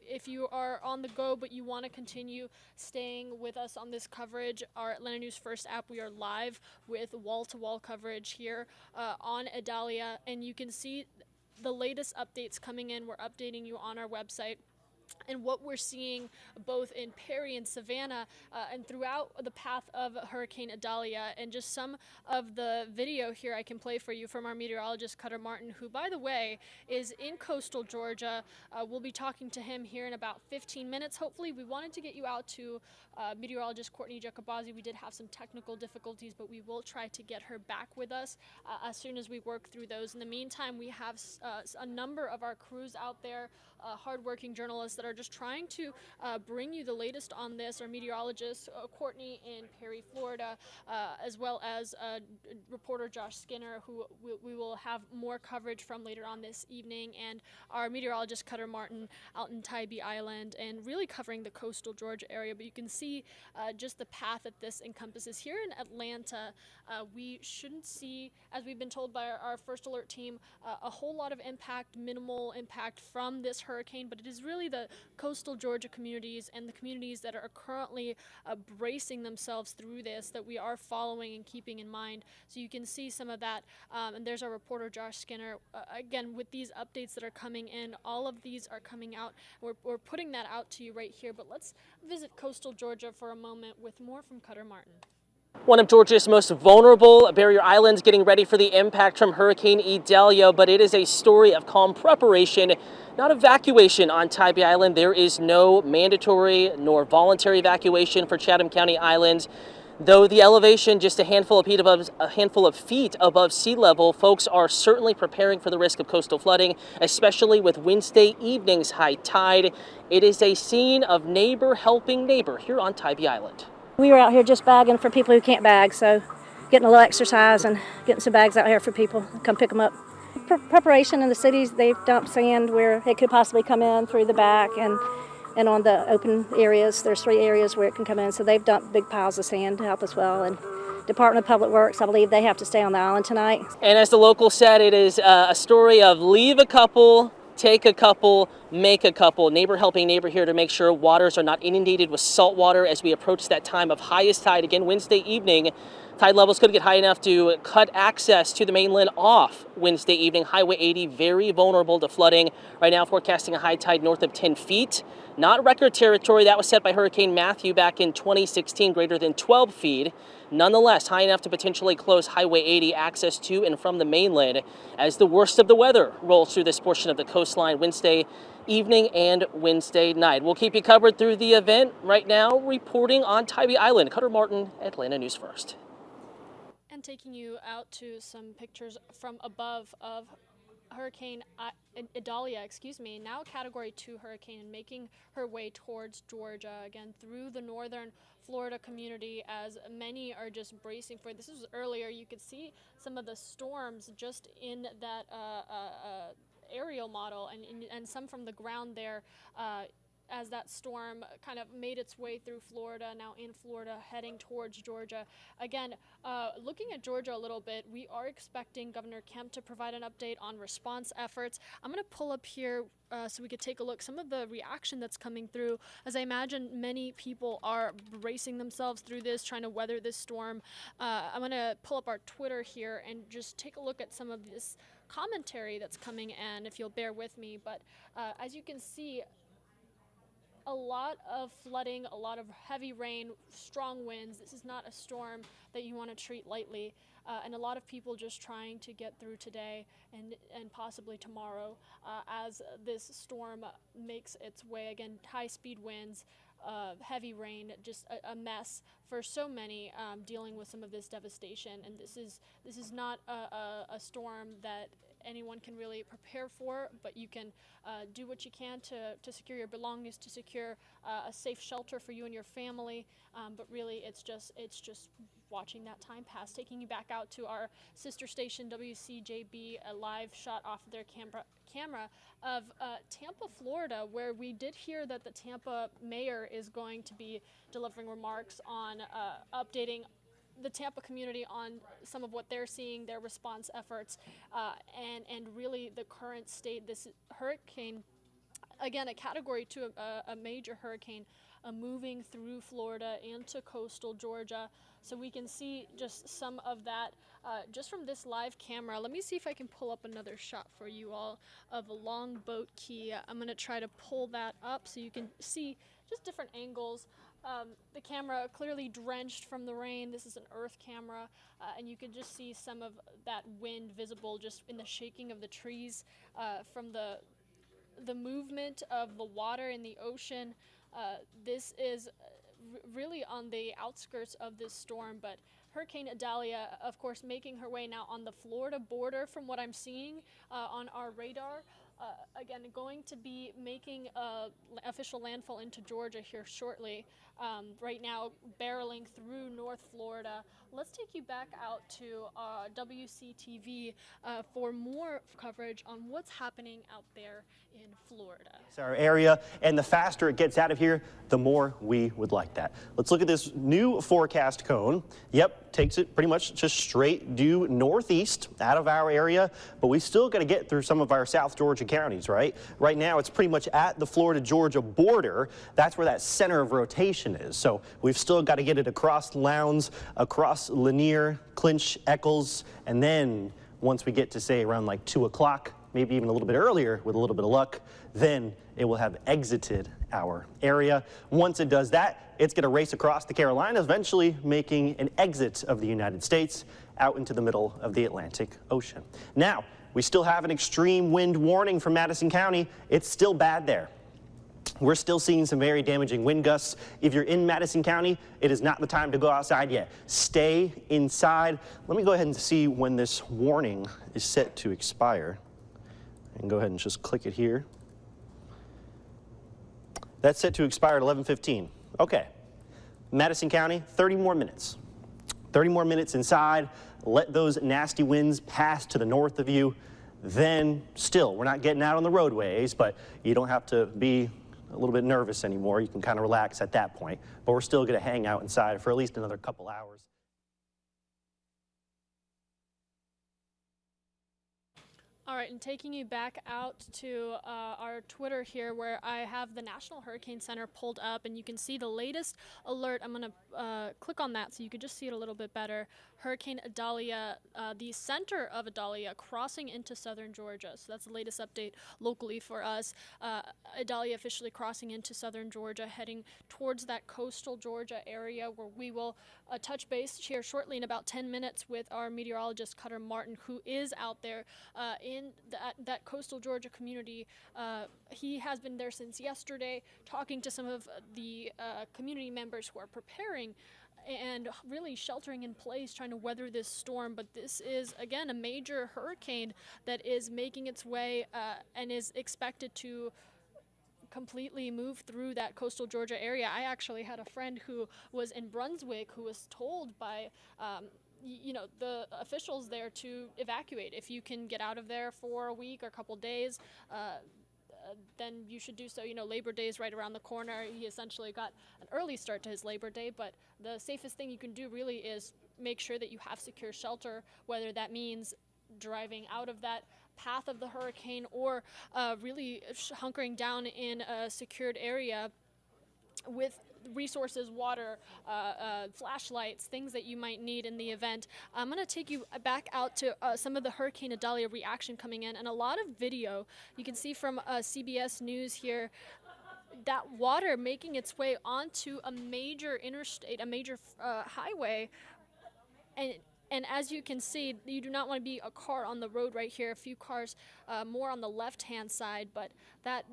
if you are on the go but you want to continue staying with us on this coverage, our Atlanta News First app, we are live with wall-to-wall coverage here on Idalia, and you can see the latest updates coming in. We're updating you on our website. And what we're seeing both in Perry and Savannah and throughout the path of Hurricane Idalia, and just some of the video here I can play for you from our meteorologist Cutter Martin, who, by the way, is in coastal Georgia. We'll be talking to him here in about 15 minutes. Hopefully, we wanted to get you out to meteorologist Courtney Jacobazi. We did have some technical difficulties, but we will try to get her back with us as soon as we work through those. In the meantime, we have a number of our crews out there, hardworking journalists that are just trying to bring you the latest on this. Our meteorologist Courtney in Perry, Florida, as well as reporter Josh Skinner, who we will have more coverage from later on this evening, and our meteorologist Cutter Martin out in Tybee Island, and really covering the coastal Georgia area. But you can see just the path that this encompasses. Here in Atlanta, we shouldn't see, as we've been told by our first alert team, a whole lot of impact, minimal impact from this hurricane, but it is really the coastal Georgia communities and the communities that are currently bracing themselves through this that we are following and keeping in mind. So you can see some of that, and there's our reporter Josh Skinner. Again, with these updates that are coming in, all of these are coming out. We're putting that out to you right here, but let's visit coastal Georgia for a moment with more from Cutter Martin. One of Georgia's most vulnerable barrier islands getting ready for the impact from Hurricane Idalia, but it is a story of calm preparation, not evacuation on Tybee Island. There is no mandatory nor voluntary evacuation for Chatham County Islands. Though the elevation just a handful of feet above sea level, folks are certainly preparing for the risk of coastal flooding, especially with Wednesday evening's high tide. It is a scene of neighbor helping neighbor here on Tybee Island. We were out here just bagging for people who can't bag, so getting a little exercise and getting some bags out here for people to come pick them up. Preparation in the cities, they've dumped sand where it could possibly come in through the back, and on the open areas, there's 3 areas where it can come in, so they've dumped big piles of sand to help as well. And Department of Public Works, I believe they have to stay on the island tonight. And as the local said, it is a story of leave a couple, take a couple, make a couple. Neighbor helping neighbor here to make sure waters are not inundated with salt water as we approach that time of highest tide. Again, Wednesday evening, tide levels could get high enough to cut access to the mainland off Wednesday evening. Highway 80 very vulnerable to flooding. Right now forecasting a high tide north of 10 feet. Not record territory. That was set by Hurricane Matthew back in 2016, greater than 12 feet. Nonetheless, high enough to potentially close Highway 80 access to and from the mainland as the worst of the weather rolls through this portion of the coastline Wednesday evening and Wednesday night. We'll keep you covered through the event. Right now, reporting on Tybee Island, Cutter Martin, Atlanta News First. And taking you out to some pictures from above of Hurricane Idalia, now Category 2 hurricane, and making her way towards Georgia, again through the northern Florida community, as many are just bracing for it. This was earlier. You could see some of the storms just in that aerial model, and some from the ground there, as that storm kind of made its way through Florida, now in Florida, heading towards Georgia. Again, looking at Georgia a little bit, we are expecting Governor Kemp to provide an update on response efforts. I'm going to pull up here so we could take a look some of the reaction that's coming through, as I imagine many people are bracing themselves through this, trying to weather this storm. I'm going to pull up our Twitter here and just take a look at some of this commentary that's coming in, if you'll bear with me. But as you can see, a lot of flooding, a lot of heavy rain, strong winds. This is not a storm that you want to treat lightly. and a lot of people just trying to get through today and possibly tomorrow as this storm makes its way. Again, high-speed winds, heavy rain, just a mess for so many dealing with some of this devastation. And this is not a storm that anyone can really prepare for, but you can do what you can to secure your belongings, to secure a safe shelter for you and your family. But really, it's just watching that time pass, taking you back out to our sister station WCJB, a live shot off of their camera of Tampa, Florida, where we did hear that the Tampa mayor is going to be delivering remarks on updating the Tampa community on some of what they're seeing, their response efforts, and really the current state. This hurricane, again, a category 2, a major hurricane, moving through Florida into coastal Georgia. So we can see just some of that just from this live camera. Let me see if I can pull up another shot for you all of a Longboat Key. I'm going to try to pull that up so you can see just different angles. The camera clearly drenched from the rain. This is an earth camera, and you can just see some of that wind visible just in the shaking of the trees from the movement of the water in the ocean. This is really on the outskirts of this storm, but Hurricane Idalia, of course, making her way now on the Florida border from what I'm seeing on our radar. Again, going to be making official landfall into Georgia here shortly. Right now, barreling through North Florida. Let's take you back out to WCTV for more coverage on what's happening out there in Florida. It's our area, and the faster it gets out of here, the more we would like that. Let's look at this new forecast cone. Yep, takes it pretty much just straight due northeast out of our area, but we still got to get through some of our South Georgia counties, right? Right now, it's pretty much at the Florida-Georgia border. That's where that center of rotation is. So we've still got to get it across Lowndes, across Lanier, Clinch, Eccles, and then once we get to, say, around like 2 o'clock, maybe even a little bit earlier with a little bit of luck, then it will have exited our area. Once it does that, it's going to race across the Carolinas, eventually making an exit of the United States out into the middle of the Atlantic Ocean. Now, we still have an extreme wind warning from Madison County. It's still bad there. We're still seeing some very damaging wind gusts. If you're in Madison County, it is not the time to go outside yet. Stay inside. Let me go ahead and see when this warning is set to expire. And go ahead and just click it here. That's set to expire at 11:15. Okay. Madison County, 30 more minutes. 30 more minutes inside. Let those nasty winds pass to the north of you. Then still, we're not getting out on the roadways, but you don't have to be a little bit nervous anymore. You can kind of relax at that point. But we're still going to hang out inside for at least another couple hours. All right, and taking you back out to our Twitter here, where I have the National Hurricane Center pulled up, and you can see the latest alert. I'm going to click on that so you can just see it a little bit better. Hurricane Idalia, the center of Idalia, crossing into southern Georgia. So that's the latest update locally for us. Idalia officially crossing into southern Georgia, heading towards that coastal Georgia area, where we will touch base here shortly in about 10 minutes with our meteorologist, Cutter Martin, who is out there in that coastal Georgia community. He has been there since yesterday, talking to some of the community members who are preparing and really sheltering in place, trying to weather this storm. But this is, again, a major hurricane that is making its way and is expected to completely move through that coastal Georgia area. I actually had a friend who was in Brunswick who was told by the officials there to evacuate. If you can get out of there for a week or a couple days, then you should do so. Labor Day is right around the corner. He essentially got an early start to his Labor Day, but the safest thing you can do really is make sure that you have secure shelter, whether that means driving out of that path of the hurricane or really hunkering down in a secured area with resources, water, flashlights, things that you might need in the event. I'm going to take you back out to some of the Hurricane Idalia reaction coming in, and a lot of video you can see from CBS News here. That water making its way onto a major interstate, a major highway, and And as you can see, you do not want to be a car on the road right here. A few cars more on the left-hand side, but that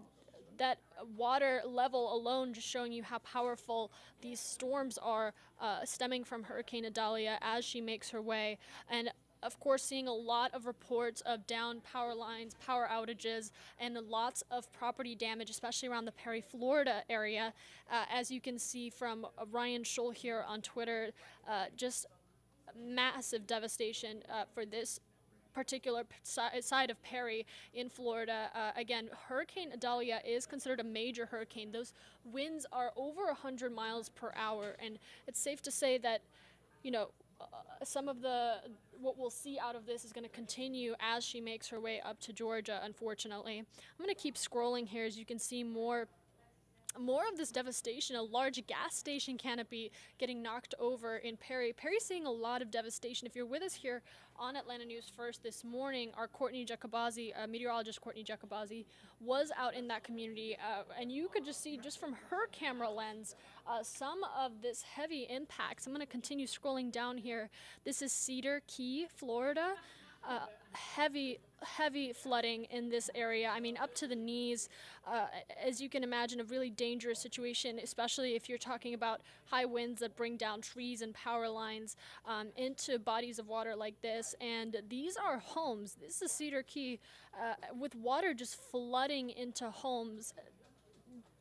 water level alone just showing you how powerful these storms are stemming from Hurricane Idalia as she makes her way. And of course, seeing a lot of reports of down power lines, power outages, and lots of property damage, especially around the Perry, Florida area. As you can see from Ryan Scholl here on Twitter, just massive devastation for this particular side of Perry in Florida. Again, Hurricane Idalia is considered a major hurricane. Those winds are over 100 miles per hour, and it's safe to say that, you know, some of what we'll see out of this is going to continue as she makes her way up to Georgia, unfortunately. I'm going to keep scrolling here as you can see more of this devastation. A large gas station canopy getting knocked over in Perry. Perry's seeing a lot of devastation. If you're with us here on Atlanta News First this morning, our meteorologist Courtney Jacobazi, was out in that community, and you could just see, just from her camera lens, some of this heavy impacts. I'm going to continue scrolling down here. This is Cedar Key, Florida. Heavy flooding in this area. I mean, up to the knees. As you can imagine, a really dangerous situation, especially if you're talking about high winds that bring down trees and power lines into bodies of water like this. And these are homes. This is Cedar Key with water just flooding into homes.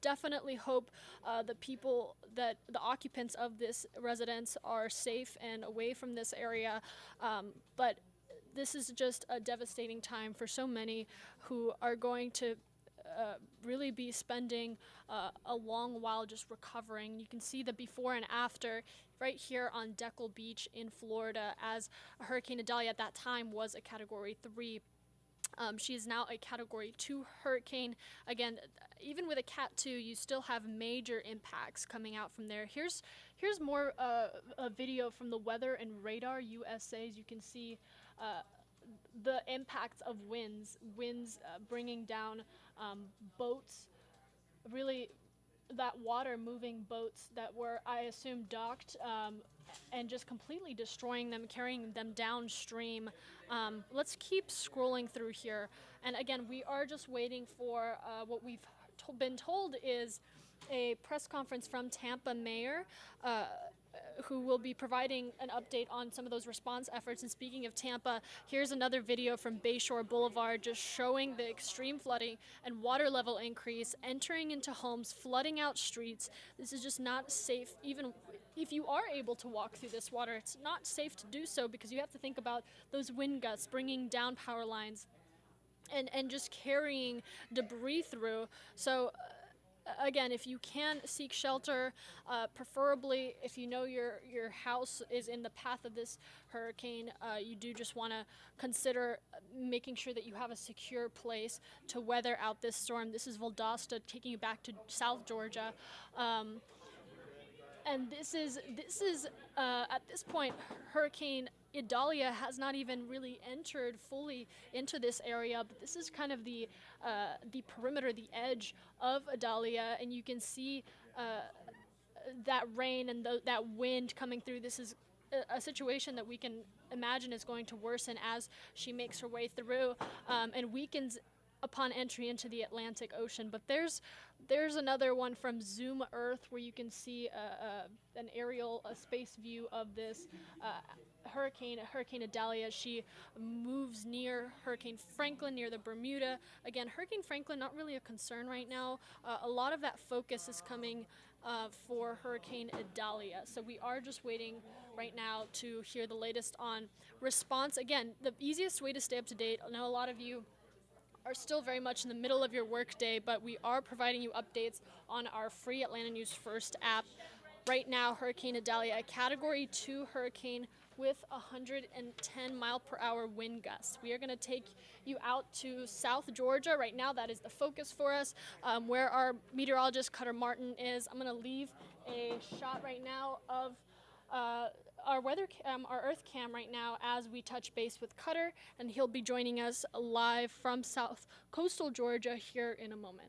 Definitely hope the occupants of this residence are safe and away from this area. But this is just a devastating time for so many who are going to really be spending a long while just recovering. You can see the before and after right here on Deckle Beach in Florida, as Hurricane Idalia at that time was a Category 3. She is now a Category 2 hurricane. Again, even with a Cat 2, you still have major impacts coming out from there. Here's more a video from the Weather and Radar USA. As you can see the impacts of winds bringing down boats, really that water moving boats that were, I assume, docked and just completely destroying them, carrying them downstream. Let's keep scrolling through here. And again, we are just waiting for what we've been told is a press conference from Tampa Mayor, who will be providing an update on some of those response efforts. And speaking of Tampa, here's another video from Bayshore Boulevard just showing the extreme flooding and water level increase, entering into homes, flooding out streets. This is just not safe. Even if you are able to walk through this water, it's not safe to do so because you have to think about those wind gusts bringing down power lines and just carrying debris through. So again, if you can seek shelter, preferably if you know your house is in the path of this hurricane, you do just want to consider making sure that you have a secure place to weather out this storm. This is Valdosta taking you back to South Georgia. And this is at this point, Hurricane Idalia has not even really entered fully into this area, but this is kind of the perimeter, the edge of Idalia, and you can see that rain and that wind coming through. This is a situation that we can imagine is going to worsen as she makes her way through and weakens upon entry into the Atlantic Ocean. But there's another one from Zoom Earth where you can see an aerial space view of this Hurricane Idalia. She moves near Hurricane Franklin, near the Bermuda. Again, Hurricane Franklin, not really a concern right now. A lot of that focus is coming for Hurricane Idalia. So we are just waiting right now to hear the latest on response. Again, the easiest way to stay up to date, I know a lot of you are still very much in the middle of your workday, but we are providing you updates on our free Atlanta News First app. Right now, Hurricane Idalia, a Category 2 hurricane with 110 mile per hour wind gusts. We are going to take you out to South Georgia. Right now, that is the focus for us, where our meteorologist Cutter Martin is. I'm going to leave a shot right now of our weather cam, our Earth cam right now as we touch base with Cutter, and he'll be joining us live from South Coastal Georgia here in a moment.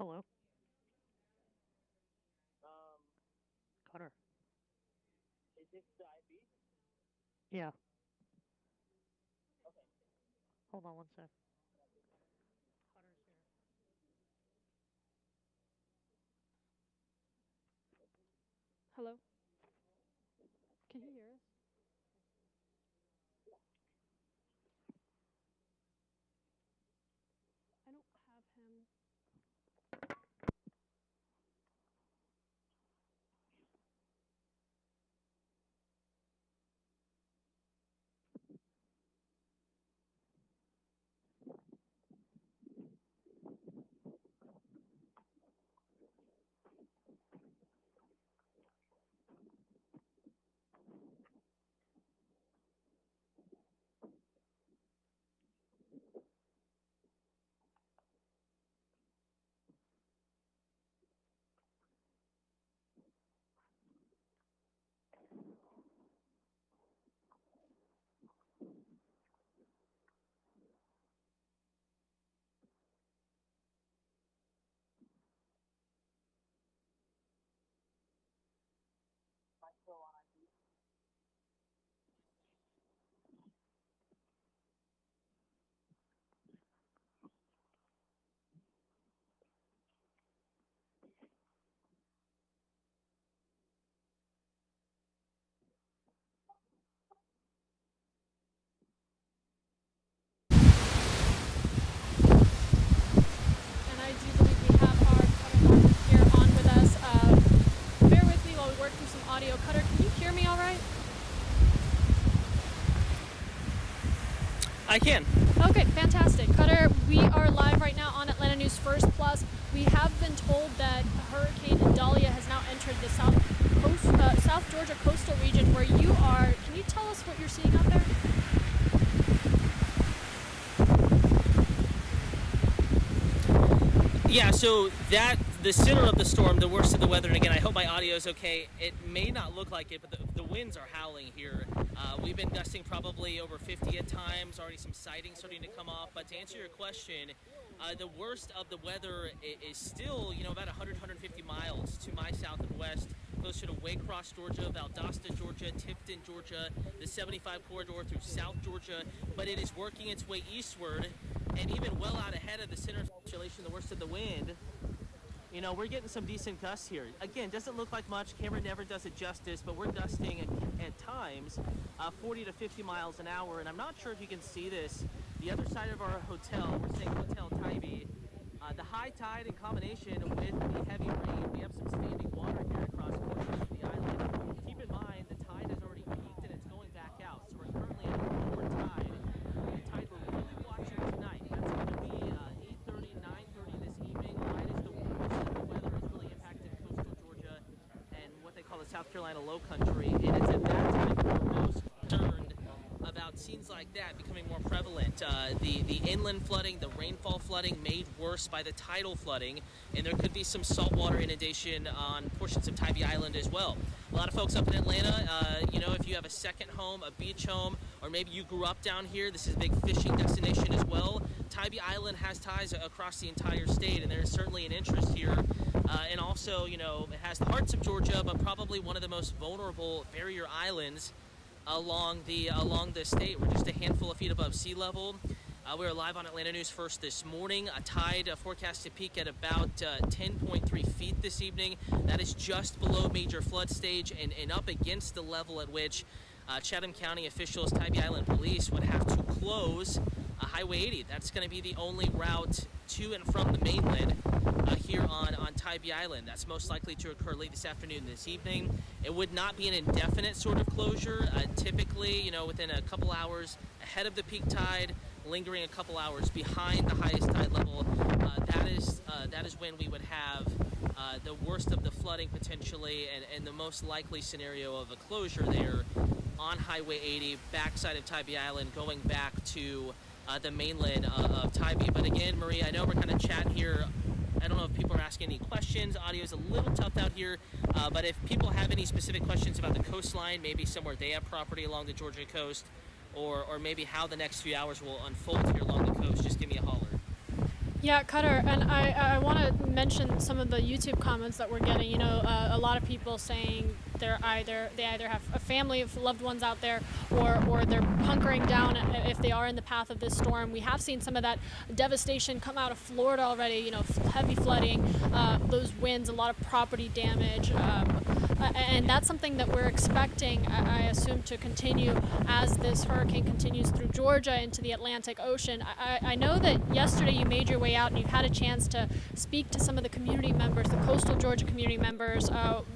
Hello. Cutter. Is this Tybee? Yeah. Okay. Hold on one sec. Cutter's here. Hello? Can you hear us? I don't have him. And I do believe we have our Cutter here on with us. Bear with me while we work through some audio. Cutter, can you hear me all right? I can. Okay, fantastic. Cutter, we are live right now on Atlanta News First Plus. We have been told that Hurricane Idalia has now entered the South Georgia coastal region where you are. Can you tell us what you're seeing out there? Yeah, so the center of the storm, the worst of the weather, and again, I hope my audio is okay. It may not look like it, but the winds are howling here. We've been gusting probably over 50 at times, already some sightings starting to come off. But to answer your question, the worst of the weather is still, about 100, 150 miles to my south and west, closer to Waycross, Georgia, Valdosta, Georgia, Tipton, Georgia, the 75 corridor through South Georgia, but it is working its way eastward, and even well out ahead of the center of circulation, the worst of the wind. We're getting some decent gusts here. Again, doesn't look like much. Camera never does it justice, but we're gusting at times 40 to 50 miles an hour. And I'm not sure if you can see this. The other side of our hotel, we're staying Hotel Tybee. The high tide in combination with the heavy rain, we have some standing water here across portions of the island. Keep in mind, the tide has already peaked and it's going back out. So we're currently at a lower tide. The tide we're really watching tonight, that's going to be 8:30, 9:30 this evening. Right as the weather is really impacting coastal Georgia and what they call the South Carolina Low Country. And it's at that time that we're most concerned about scenes like that becoming more prevalent. The inland flooding, the rainfall flooding made worse by the tidal flooding, and there could be some saltwater inundation on portions of Tybee Island as well. A lot of folks up in Atlanta, if you have a second home, a beach home, or maybe you grew up down here, this is a big fishing destination as well. Tybee Island has ties across the entire state, and there's certainly an interest here. And also, it has the hearts of Georgia, but probably one of the most vulnerable barrier islands along the state. We're just a handful of feet above sea level. We were live on Atlanta News First this morning. A tide forecast to peak at about 10.3 feet this evening. That is just below major flood stage and up against the level at which Chatham County officials, Tybee Island Police, would have to close Highway 80. That's going to be the only route to and from the mainland here on Tybee Island. That's most likely to occur late this afternoon, this evening. It would not be an indefinite sort of closure. Typically, within a couple hours ahead of the peak tide, lingering a couple hours behind the highest tide level, that is when we would have the worst of the flooding potentially, and the most likely scenario of a closure there on Highway 80, backside of Tybee Island, going back to the mainland of Tybee. But again, Marie, I know we're kind of chatting here. I don't know if people are asking any questions. Audio is a little tough out here, but if people have any specific questions about the coastline, maybe somewhere they have property along the Georgia coast, or maybe how the next few hours will unfold here along the coast, just give me a holler. Yeah, Cutter, and I want to mention some of the YouTube comments that we're getting. You know, a lot of people saying they either have a family of loved ones out there, or they're hunkering down if they are in the path of this storm. We have seen some of that devastation come out of Florida already. You know, heavy flooding, those winds, a lot of property damage. And that's something that we're expecting, I assume, to continue as this hurricane continues through Georgia into the Atlantic Ocean. I know that yesterday you made your way out and you had a chance to speak to some of the community members, the coastal Georgia community members.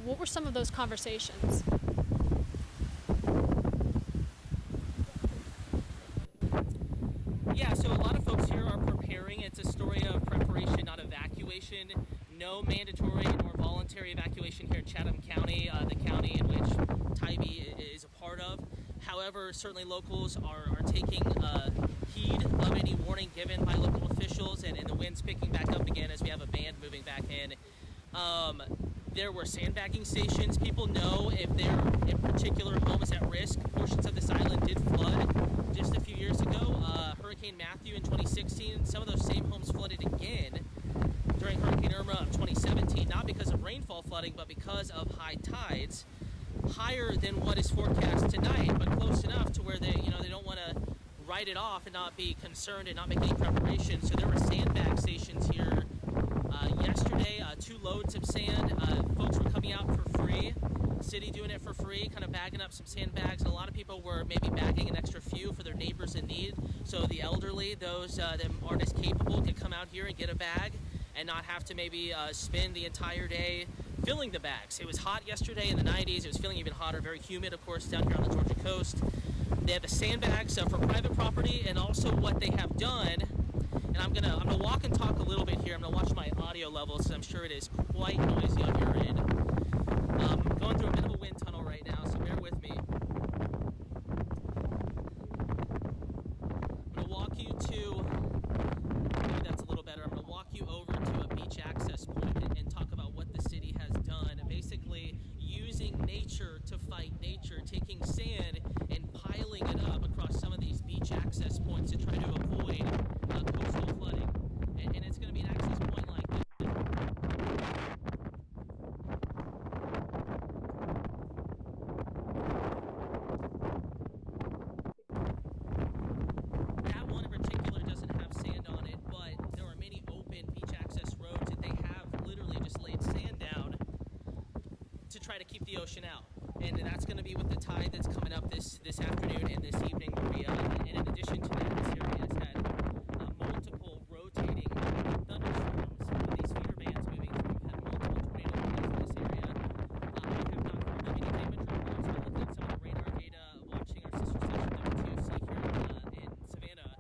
What were some of those conversations? Yeah, so a lot of folks here are preparing. It's a story of preparation, not evacuation. No mandatory nor voluntary evacuation here in Chatham County, the county in which Tybee is a part of. However, certainly locals are taking heed of any warning given by local officials, and the wind's picking back up again as we have a band moving back in. There were sandbagging stations. People know if their particular home is at risk. Portions of this island did flood just a few years ago. Hurricane Matthew in 2016, some of those same homes flooded again during Hurricane Irma of 2017, not because of rainfall flooding, but because of high tides, higher than what is forecast tonight, but close enough to where they don't want to write it off and not be concerned and not make any preparation. So there were sandbag stations here yesterday, 2 loads of sand. Folks were coming out for free, city doing it for free, kind of bagging up some sandbags, and a lot of people were maybe bagging an extra few for their neighbors in need. So the elderly, those that aren't as capable, could come out here and get a bag and not have to maybe spend the entire day filling the bags. It was hot yesterday in the 90s. It was feeling even hotter, very humid, of course, down here on the Georgia coast. They have the sandbags for private property, and also what they have done, and I'm gonna walk and talk a little bit here. I'm gonna watch my audio levels, because I'm sure it is quite noisy on your end. Going through a bit of a wind tunnel right now, so bear with me. I'm gonna walk you to, maybe that's a little better. I'm gonna walk you over to a beach access point and talk about what the city has done. Basically, using nature to fight nature, taking sand and piling it up across some of these beach access points to try to avoid coastal flooding. And it's going to be an access point like this. That one in particular doesn't have sand on it, but there are many open beach access roads that they have literally just laid sand down to try to keep the ocean out. And that's going to be with the tide that's coming up this afternoon and this evening, Maria. And in addition to that, this area has had multiple rotating thunderstorms with these feeder bands moving through. We've had multiple tornado warnings in this area. I have not heard of any damage reports, but looking at some of the radar data, watching our sister station WTOC here in Savannah,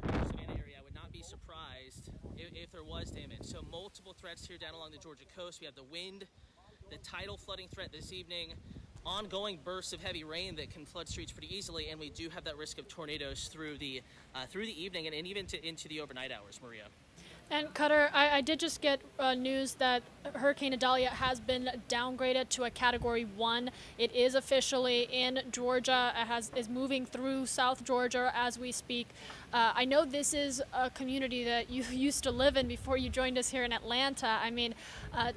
greater Savannah area, I would not be surprised if there was damage. So multiple threats here down along the Georgia coast. We have the wind, the tidal flooding threat this evening, ongoing bursts of heavy rain that can flood streets pretty easily, and we do have that risk of tornadoes through the evening and even into the overnight hours, Maria. And Cutter, I did just get news that Hurricane Idalia has been downgraded to a Category 1. It is officially in Georgia. It is moving through South Georgia as we speak. I know this is a community that you used to live in before you joined us here in Atlanta. I mean,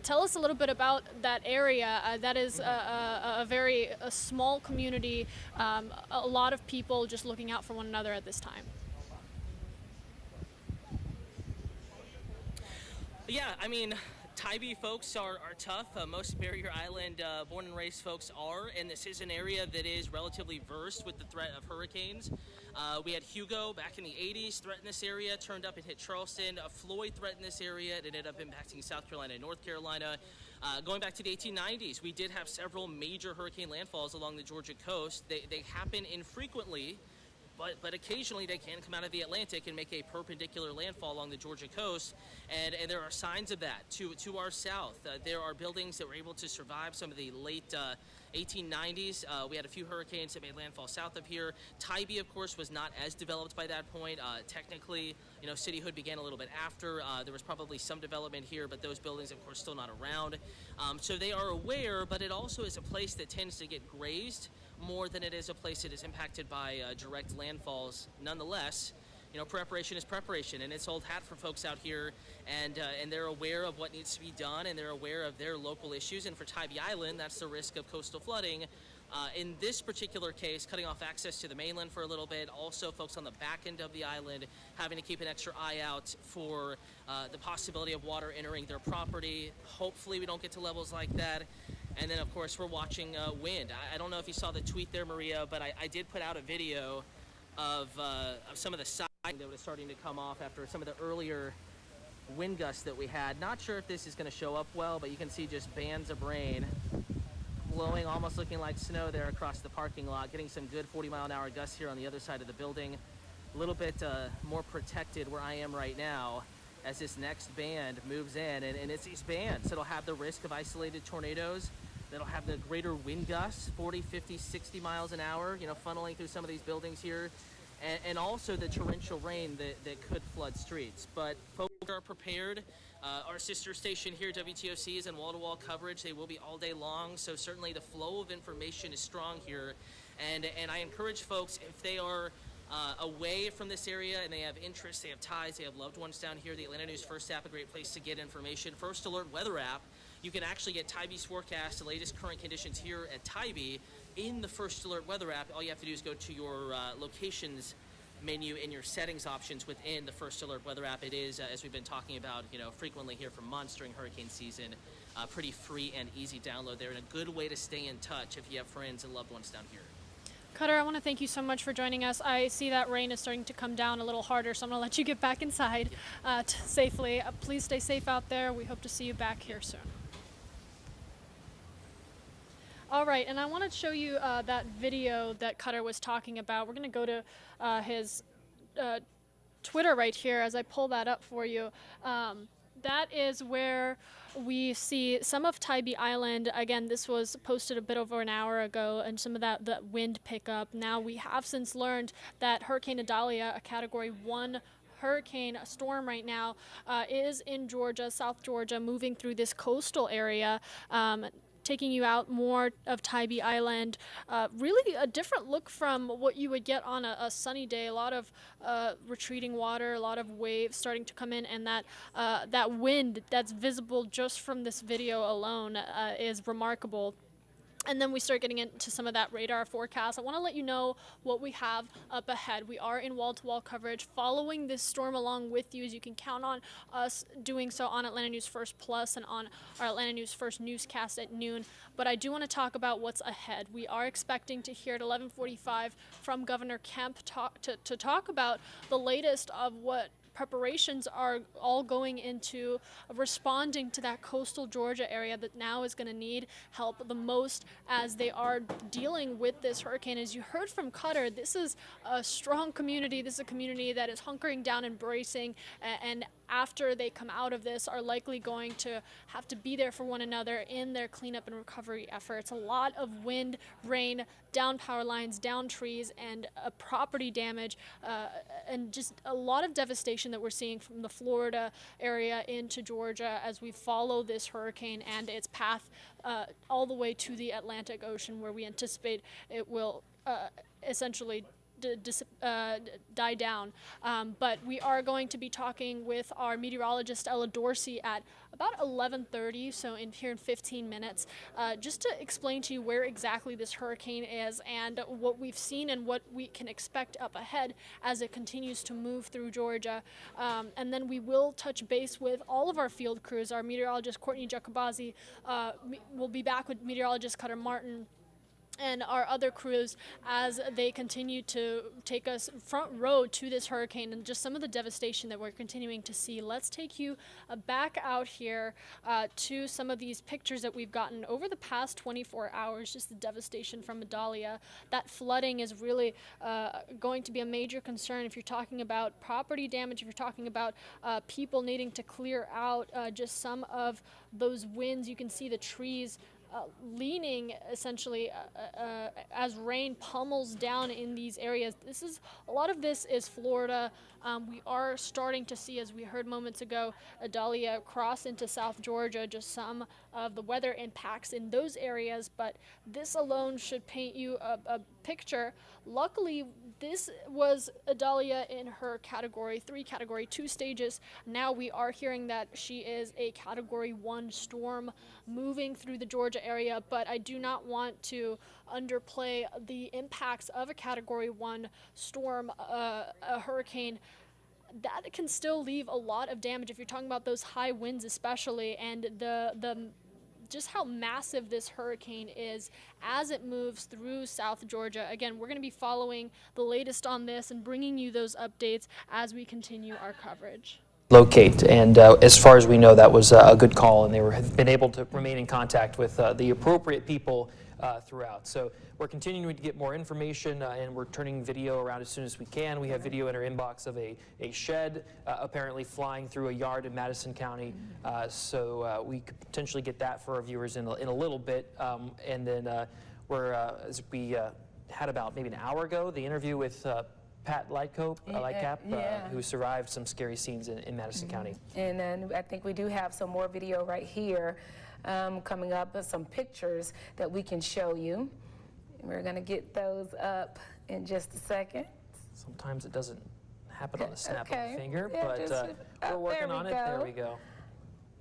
tell us a little bit about that area. That is a very small community, a lot of people just looking out for one another at this time. Yeah, I mean, Tybee folks are tough. Most Barrier Island born and raised folks are, and this is an area that is relatively versed with the threat of hurricanes. We had Hugo back in the 80s threaten this area, turned up and hit Charleston. Floyd threatened this area. It ended up impacting South Carolina and North Carolina. Going back to the 1890s, we did have several major hurricane landfalls along the Georgia coast. They happen infrequently, but occasionally they can come out of the Atlantic and make a perpendicular landfall along the Georgia coast, and there are signs of that. To our south, there are buildings that were able to survive some of the late 1890s. We had a few hurricanes that made landfall south of here. Tybee, of course, was not as developed by that point. Technically, cityhood began a little bit after. There was probably some development here, but those buildings, of course, still not around. So they are aware, but it also is a place that tends to get grazed more than it is a place that is impacted by direct landfalls. Nonetheless, preparation is preparation, and it's old hat for folks out here, and they're aware of what needs to be done, and they're aware of their local issues. And for Tybee Island, that's the risk of coastal flooding. In this particular case, cutting off access to the mainland for a little bit. Also, folks on the back end of the island having to keep an extra eye out for the possibility of water entering their property. Hopefully we don't get to levels like that. And then, of course, we're watching wind. I don't know if you saw the tweet there, Maria, but I did put out a video of some of the siding that was starting to come off after some of the earlier wind gusts that we had. Not sure if this is going to show up well, but you can see just bands of rain blowing, almost looking like snow there across the parking lot, getting some good 40-mile-an-hour gusts here on the other side of the building. A little bit more protected where I am right now as this next band moves in, and it's these bands that'll have the risk of isolated tornadoes, that'll have the greater wind gusts, 40, 50, 60 miles an hour, funneling through some of these buildings here, and also the torrential rain that could flood streets. But folks are prepared. Our sister station here, WTOC, is in wall-to-wall coverage. They will be all day long, so certainly the flow of information is strong here. And I encourage folks, if they are away from this area and they have interests, they have ties, they have loved ones down here, the Atlanta News First app, a great place to get information. First Alert weather app, you can actually get Tybee's forecast, the latest current conditions here at Tybee in the First Alert weather app. All you have to do is go to your locations menu in your settings options within the First Alert weather app. It is, as we've been talking about, frequently here for months during hurricane season, pretty free and easy download there, and a good way to stay in touch if you have friends and loved ones down here. Cutter, I want to thank you so much for joining us. I see that rain is starting to come down a little harder, so I'm going to let you get back inside safely. Please stay safe out there. We hope to see you back here soon. All right, and I want to show you that video that Cutter was talking about. We're going to go to his Twitter right here as I pull that up for you. That is where we see some of Tybee Island. Again, this was posted a bit over an hour ago, and some of that wind pickup. Now, we have since learned that Hurricane Idalia, a Category 1 hurricane storm right now, is in Georgia, South Georgia, moving through this coastal area, taking you out more of Tybee Island. Really a different look from what you would get on a sunny day. A lot of retreating water, a lot of waves starting to come in, and that wind that's visible just from this video alone is remarkable. And then we start getting into some of that radar forecast. I want to let you know what we have up ahead. We are in wall-to-wall coverage following this storm along with you, as you can count on us doing so on Atlanta News First Plus and on our Atlanta News First newscast at noon. But I do want to talk about what's ahead. We are expecting to hear at 11:45 from Governor Kemp to talk about the latest of what preparations are all going into responding to that coastal Georgia area that now is going to need help the most as they are dealing with this hurricane. As you heard from Cutter, this is a strong community. This is a community that is hunkering down and bracing, and after they come out of this are likely going to have to be there for one another in their cleanup and recovery efforts. A lot of wind, rain, down power lines, down trees, and property damage, and just a lot of devastation that we're seeing from the Florida area into Georgia as we follow this hurricane and its path all the way to the Atlantic Ocean, where we anticipate it will essentially die down. But we are going to be talking with our meteorologist Ella Dorsey at about 11:30, so here in 15 minutes, just to explain to you where exactly this hurricane is and what we've seen and what we can expect up ahead as it continues to move through Georgia. And then we will touch base with all of our field crews. Our meteorologist Courtney Jacobazi will be back with meteorologist Cutter Martin and our other crews as they continue to take us front row to this hurricane and just some of the devastation that we're continuing to see. Let's take you back out here to some of these pictures that we've gotten over the past 24 hours, just the devastation from Idalia. That flooding is really going to be a major concern if you're talking about property damage, if you're talking about people needing to clear out just some of those winds. You can see the trees leaning essentially as rain pummels down in these areas. A lot of this is Florida. We are starting to see, as we heard moments ago, Idalia cross into South Georgia, just some of the weather impacts in those areas, but this alone should paint you a picture. Luckily, this was Idalia in her category 3, category 2 stages. Now we are hearing that she is a category 1 storm moving through the Georgia area, but I do not want to underplay the impacts of a category 1 storm, a hurricane. That can still leave a lot of damage if you're talking about those high winds especially, and the just how massive this hurricane is as it moves through South Georgia. Again, we're going to be following the latest on this and bringing you those updates as we continue our coverage. Locate, and as far as we know, that was a good call, and they have been able to remain in contact with the appropriate people throughout. So we're continuing to get more information, and we're turning video around as soon as we can. We have video in our inbox of a shed apparently flying through a yard in Madison County, so we could potentially get that for our viewers in a little bit. And then as we had about maybe an hour ago, the interview with Pat Lightcap, who survived some scary scenes in Madison County. And then I think we do have some more video right here coming up, some pictures that we can show you. We're going to get those up in just a second. Sometimes it doesn't happen on the snap of Okay. a finger, Yeah, but we're working on it. There we go.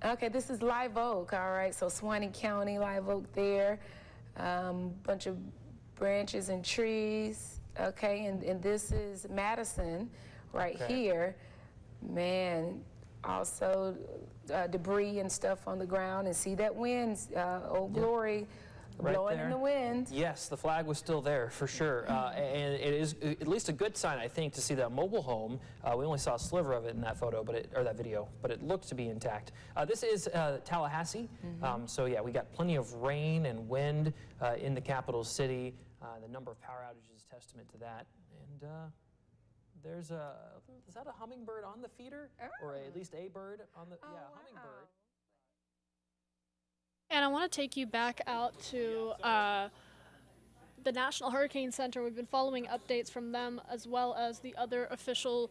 Okay, this is Live Oak, all right, so Suwannee County, Live Oak there, bunch of branches and trees, okay, and this is Madison right here. Man, also debris and stuff on the ground, and see that wind, Old Glory, Right blowing there. in the wind. Yes, the flag was still there for sure, and it is at least a good sign, I think, to see that mobile home. We only saw a sliver of it in that photo, or that video, but it looked to be intact. This is Tallahassee, so yeah, we got plenty of rain and wind in the capital city. The number of power outages is testament to that, and there's is that a hummingbird on the feeder, or at least a bird on the hummingbird. And I want to take you back out to the National Hurricane Center. We've been following updates from them as well as the other official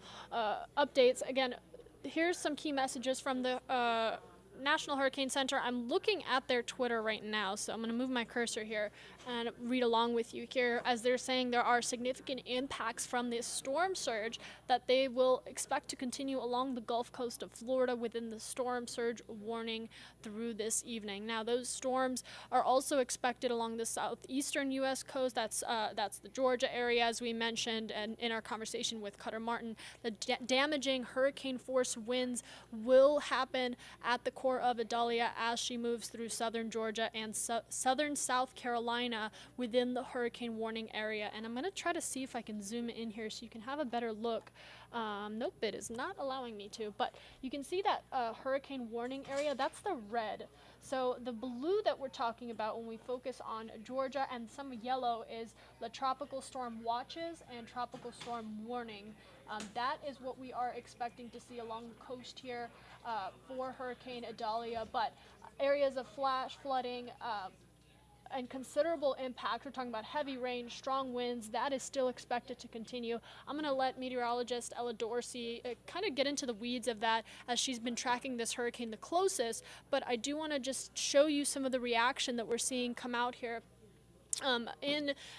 updates. Again, here's some key messages from the National Hurricane Center. I'm looking at their Twitter right now, so I'm going to move my cursor here and read along with you here as they're saying there are significant impacts from this storm surge that they will expect to continue along the Gulf Coast of Florida within the storm surge warning through this evening. Now, those storms are also expected along the southeastern U.S. coast. That's the Georgia area, as we mentioned, and in our conversation with Cutter Martin, the damaging hurricane force winds will happen at the core of Idalia as she moves through southern Georgia and southern South Carolina within the hurricane warning area. And I'm going to try to see if I can zoom in here so you can have a better look. Nope, it is not allowing me to, but you can see that hurricane warning area. That's the red. So the blue that we're talking about when we focus on Georgia, and some yellow is the tropical storm watches and tropical storm warning. That is what we are expecting to see along the coast here for Hurricane Idalia, but areas of flash flooding and considerable impact. We're talking about heavy rain, strong winds. That is still expected to continue. I'm going to let meteorologist Ella Dorsey kind of get into the weeds of that as she's been tracking this hurricane the closest, but I do want to just show you some of the reaction that we're seeing come out here.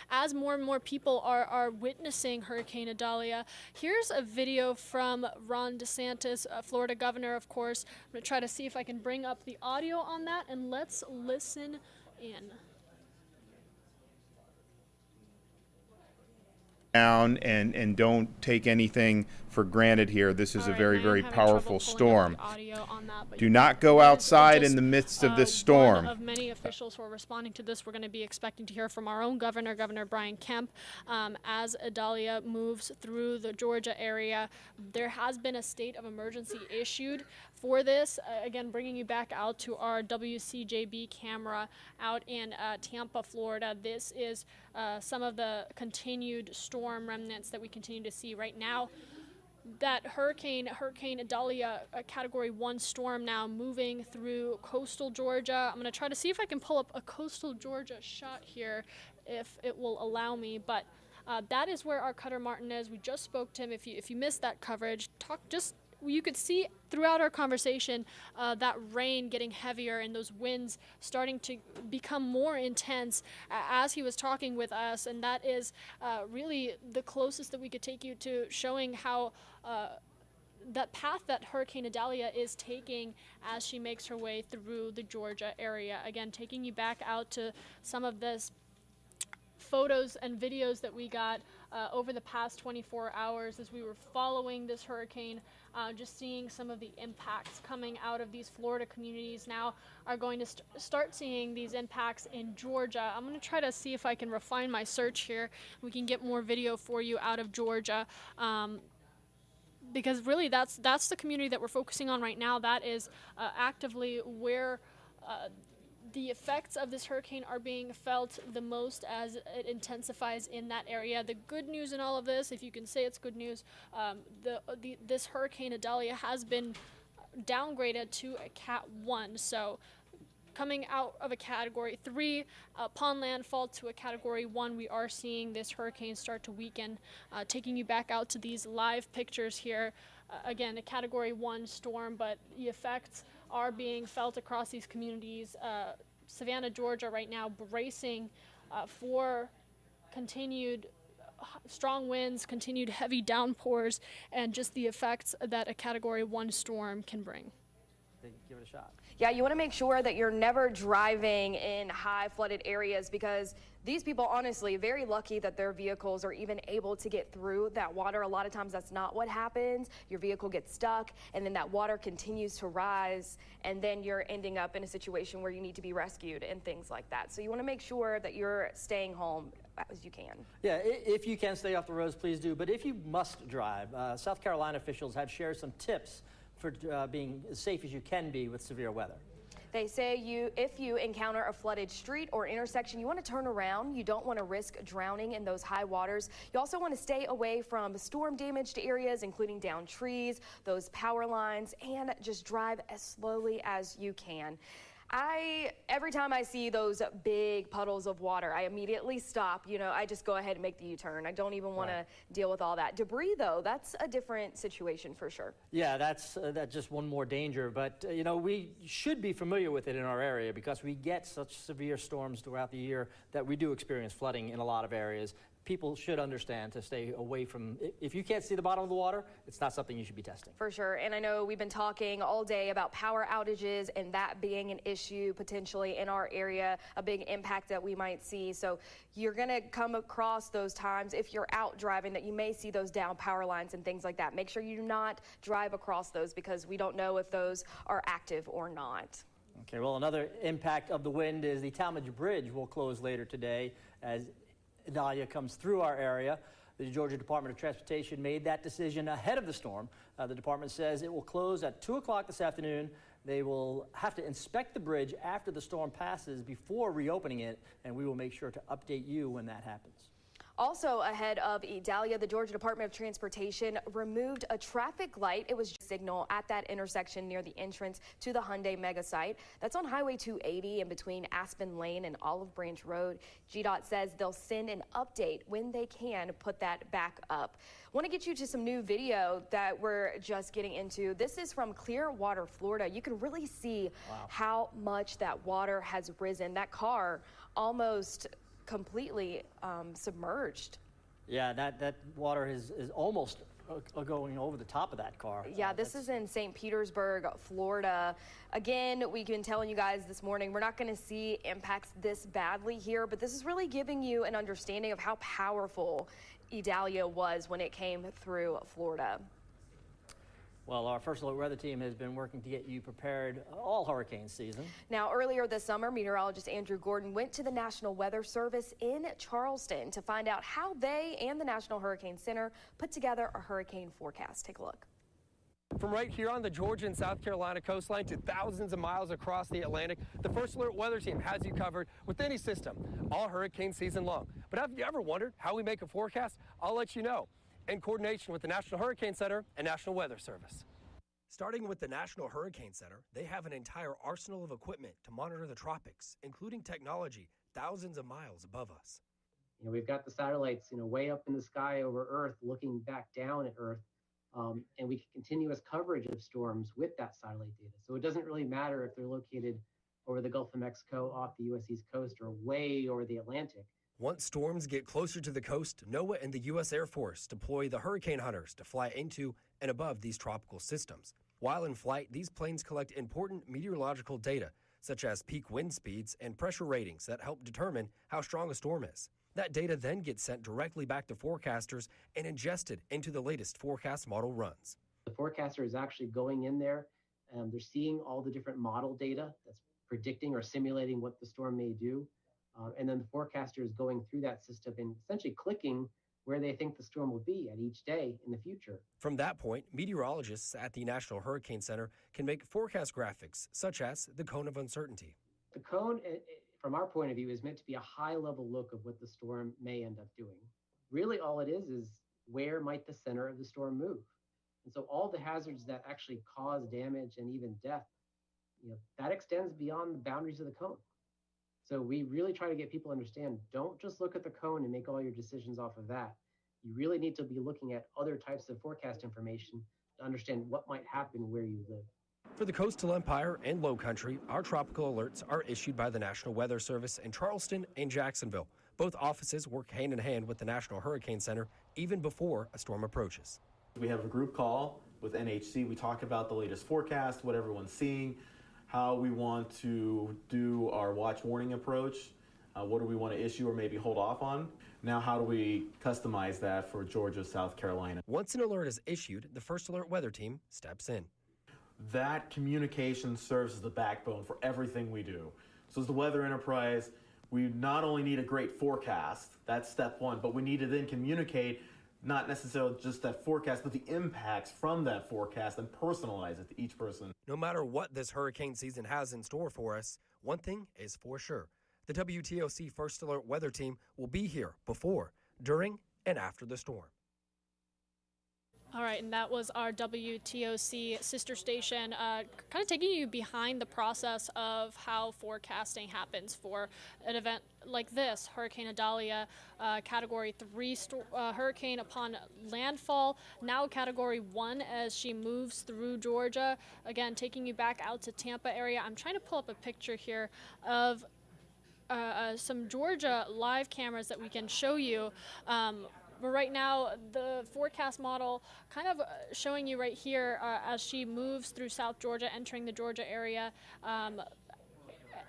As more and more people are witnessing Hurricane Idalia. Here's a video from Ron DeSantis, Florida governor, of course. I'm going to try to see if I can bring up the audio on that, and let's listen in. Down and don't take anything for granted here. This is a very, very powerful storm. Do not go outside in the midst of this storm. One of many officials who are responding to this, we're going to be expecting to hear from our own governor, Governor Brian Kemp, as Idalia moves through the Georgia area. There has been a state of emergency issued for this. Again, bringing you back out to our WCJB camera out in Tampa, Florida. This is some of the continued storm remnants that we continue to see right now. That Hurricane Idalia, a Category 1 storm now moving through coastal Georgia. I'm going to try to see if I can pull up a coastal Georgia shot here, if it will allow me. But that is where our Cutter Martin is. We just spoke to him. If you missed that coverage, you could see throughout our conversation that rain getting heavier and those winds starting to become more intense as he was talking with us, and that is really the closest that we could take you to showing how that path that Hurricane Idalia is taking as she makes her way through the Georgia area. Again, taking you back out to some of this photos and videos that we got over the past 24 hours as we were following this hurricane, just seeing some of the impacts coming out of these Florida communities now are going to start seeing these impacts in Georgia. I'm going to try to see if I can refine my search here. We can get more video for you out of Georgia. Because really that's the community that we're focusing on right now. That is actively where the effects of this hurricane are being felt the most as it intensifies in that area. The good news in all of this, if you can say it's good news, this Hurricane Idalia has been downgraded to a Cat 1. So coming out of a Category 3, upon landfall to a Category 1, we are seeing this hurricane start to weaken. Taking you back out to these live pictures here. Again, a Category 1 storm, but the effects are being felt across these communities. Savannah, Georgia right now bracing for continued strong winds, continued heavy downpours, and just the effects that a Category 1 storm can bring. Give it a shot. Yeah, you want to make sure that you're never driving in high flooded areas, because these people, honestly, very lucky that their vehicles are even able to get through that water. A lot of times that's not what happens. Your vehicle gets stuck and then that water continues to rise, and then you're ending up in a situation where you need to be rescued and things like that. So you want to make sure that you're staying home as you can. Yeah, if you can stay off the roads, please do. But if you must drive, South Carolina officials have shared some tips for being as safe as you can be with severe weather. They say if you encounter a flooded street or intersection, you want to turn around. You don't want to risk drowning in those high waters. You also want to stay away from storm damaged areas, including down trees, those power lines, and just drive as slowly as you can. Every time I see those big puddles of water, I immediately stop. I just go ahead and make the U-turn. I don't even want to deal with all that debris, though. That's a different situation for sure. Yeah, that's just one more danger. But we should be familiar with it in our area, because we get such severe storms throughout the year that we do experience flooding in a lot of areas. People should understand to stay away from, if you can't see the bottom of the water, it's not something you should be testing. For sure. And I know we've been talking all day about power outages and that being an issue potentially in our area, a big impact that we might see. So you're going to come across those times if you're out driving that you may see those down power lines and things like that. Make sure you do not drive across those, because we don't know if those are active or not. Okay, well, another impact of the wind is the Talmadge Bridge will close later today as Idalia comes through our area. The Georgia Department of Transportation made that decision ahead of the storm. The department says it will close at 2 o'clock this afternoon. They will have to inspect the bridge after the storm passes before reopening it, and we will make sure to update you when that happens. Also ahead of Idalia, the Georgia Department of Transportation removed a traffic light. It was signal at that intersection near the entrance to the Hyundai mega site. That's on Highway 280 in between Aspen Lane and Olive Branch Road. GDOT says they'll send an update when they can put that back up. Want to get you to some new video that we're just getting into. This is from Clearwater, Florida. You can really see how much that water has risen. That car almost completely submerged. Yeah, that water is almost going over the top of that car. Yeah, this is in St. Petersburg, Florida. Again, we've been telling you guys this morning, we're not going to see impacts this badly here, but this is really giving you an understanding of how powerful Idalia was when it came through Florida. Well, our First Alert Weather team has been working to get you prepared all hurricane season. Now, earlier this summer, meteorologist Andrew Gordon went to the National Weather Service in Charleston to find out how they and the National Hurricane Center put together a hurricane forecast. Take a look. From right here on the Georgia and South Carolina coastline to thousands of miles across the Atlantic, the First Alert Weather Team has you covered with any system, all hurricane season long. But have you ever wondered how we make a forecast? I'll let you know, in coordination with the National Hurricane Center and National Weather Service. Starting with the National Hurricane Center, they have an entire arsenal of equipment to monitor the tropics, including technology thousands of miles above us. We've got the satellites, way up in the sky over Earth, looking back down at Earth and we get continuous coverage of storms with that satellite data. So it doesn't really matter if they're located over the Gulf of Mexico, off the U.S. East Coast, or way over the Atlantic. Once storms get closer to the coast, NOAA and the U.S. Air Force deploy the hurricane hunters to fly into and above these tropical systems. While in flight, these planes collect important meteorological data, such as peak wind speeds and pressure ratings that help determine how strong a storm is. That data then gets sent directly back to forecasters and ingested into the latest forecast model runs. The forecaster is actually going in there, and they're seeing all the different model data that's predicting or simulating what the storm may do. And then the forecaster is going through that system and essentially clicking where they think the storm will be at each day in the future. From that point, meteorologists at the National Hurricane Center can make forecast graphics, such as the cone of uncertainty. The cone, from our point of view, is meant to be a high-level look of what the storm may end up doing. Really, all it is where might the center of the storm move? And so all the hazards that actually cause damage and even death, that extends beyond the boundaries of the cone. So we really try to get people to understand, don't just look at the cone and make all your decisions off of that. You really need to be looking at other types of forecast information to understand what might happen where you live. For the coastal empire and low country, our tropical alerts are issued by the National Weather Service in Charleston and Jacksonville. Both offices work hand in hand with the National Hurricane Center even before a storm approaches. We have a group call with NHC. We talk about the latest forecast, what everyone's seeing, how we want to do our watch warning approach, what do we want to issue or maybe hold off on. Now, how do we customize that for Georgia, South Carolina? Once an alert is issued, the First Alert Weather Team steps in. That communication serves as the backbone for everything we do. So as the weather enterprise, we not only need a great forecast, that's step one, but we need to then communicate not necessarily just that forecast, but the impacts from that forecast and personalize it to each person. No matter what this hurricane season has in store for us, one thing is for sure. The WTOC First Alert Weather Team will be here before, during, and after the storm. All right, and that was our WTOC sister station, kind of taking you behind the process of how forecasting happens for an event like this. Hurricane Idalia, Category 3 hurricane upon landfall, now Category 1 as she moves through Georgia. Again, taking you back out to Tampa area. I'm trying to pull up a picture here of some Georgia live cameras that we can show you. But right now, the forecast model kind of showing you right here as she moves through South Georgia, entering the Georgia area.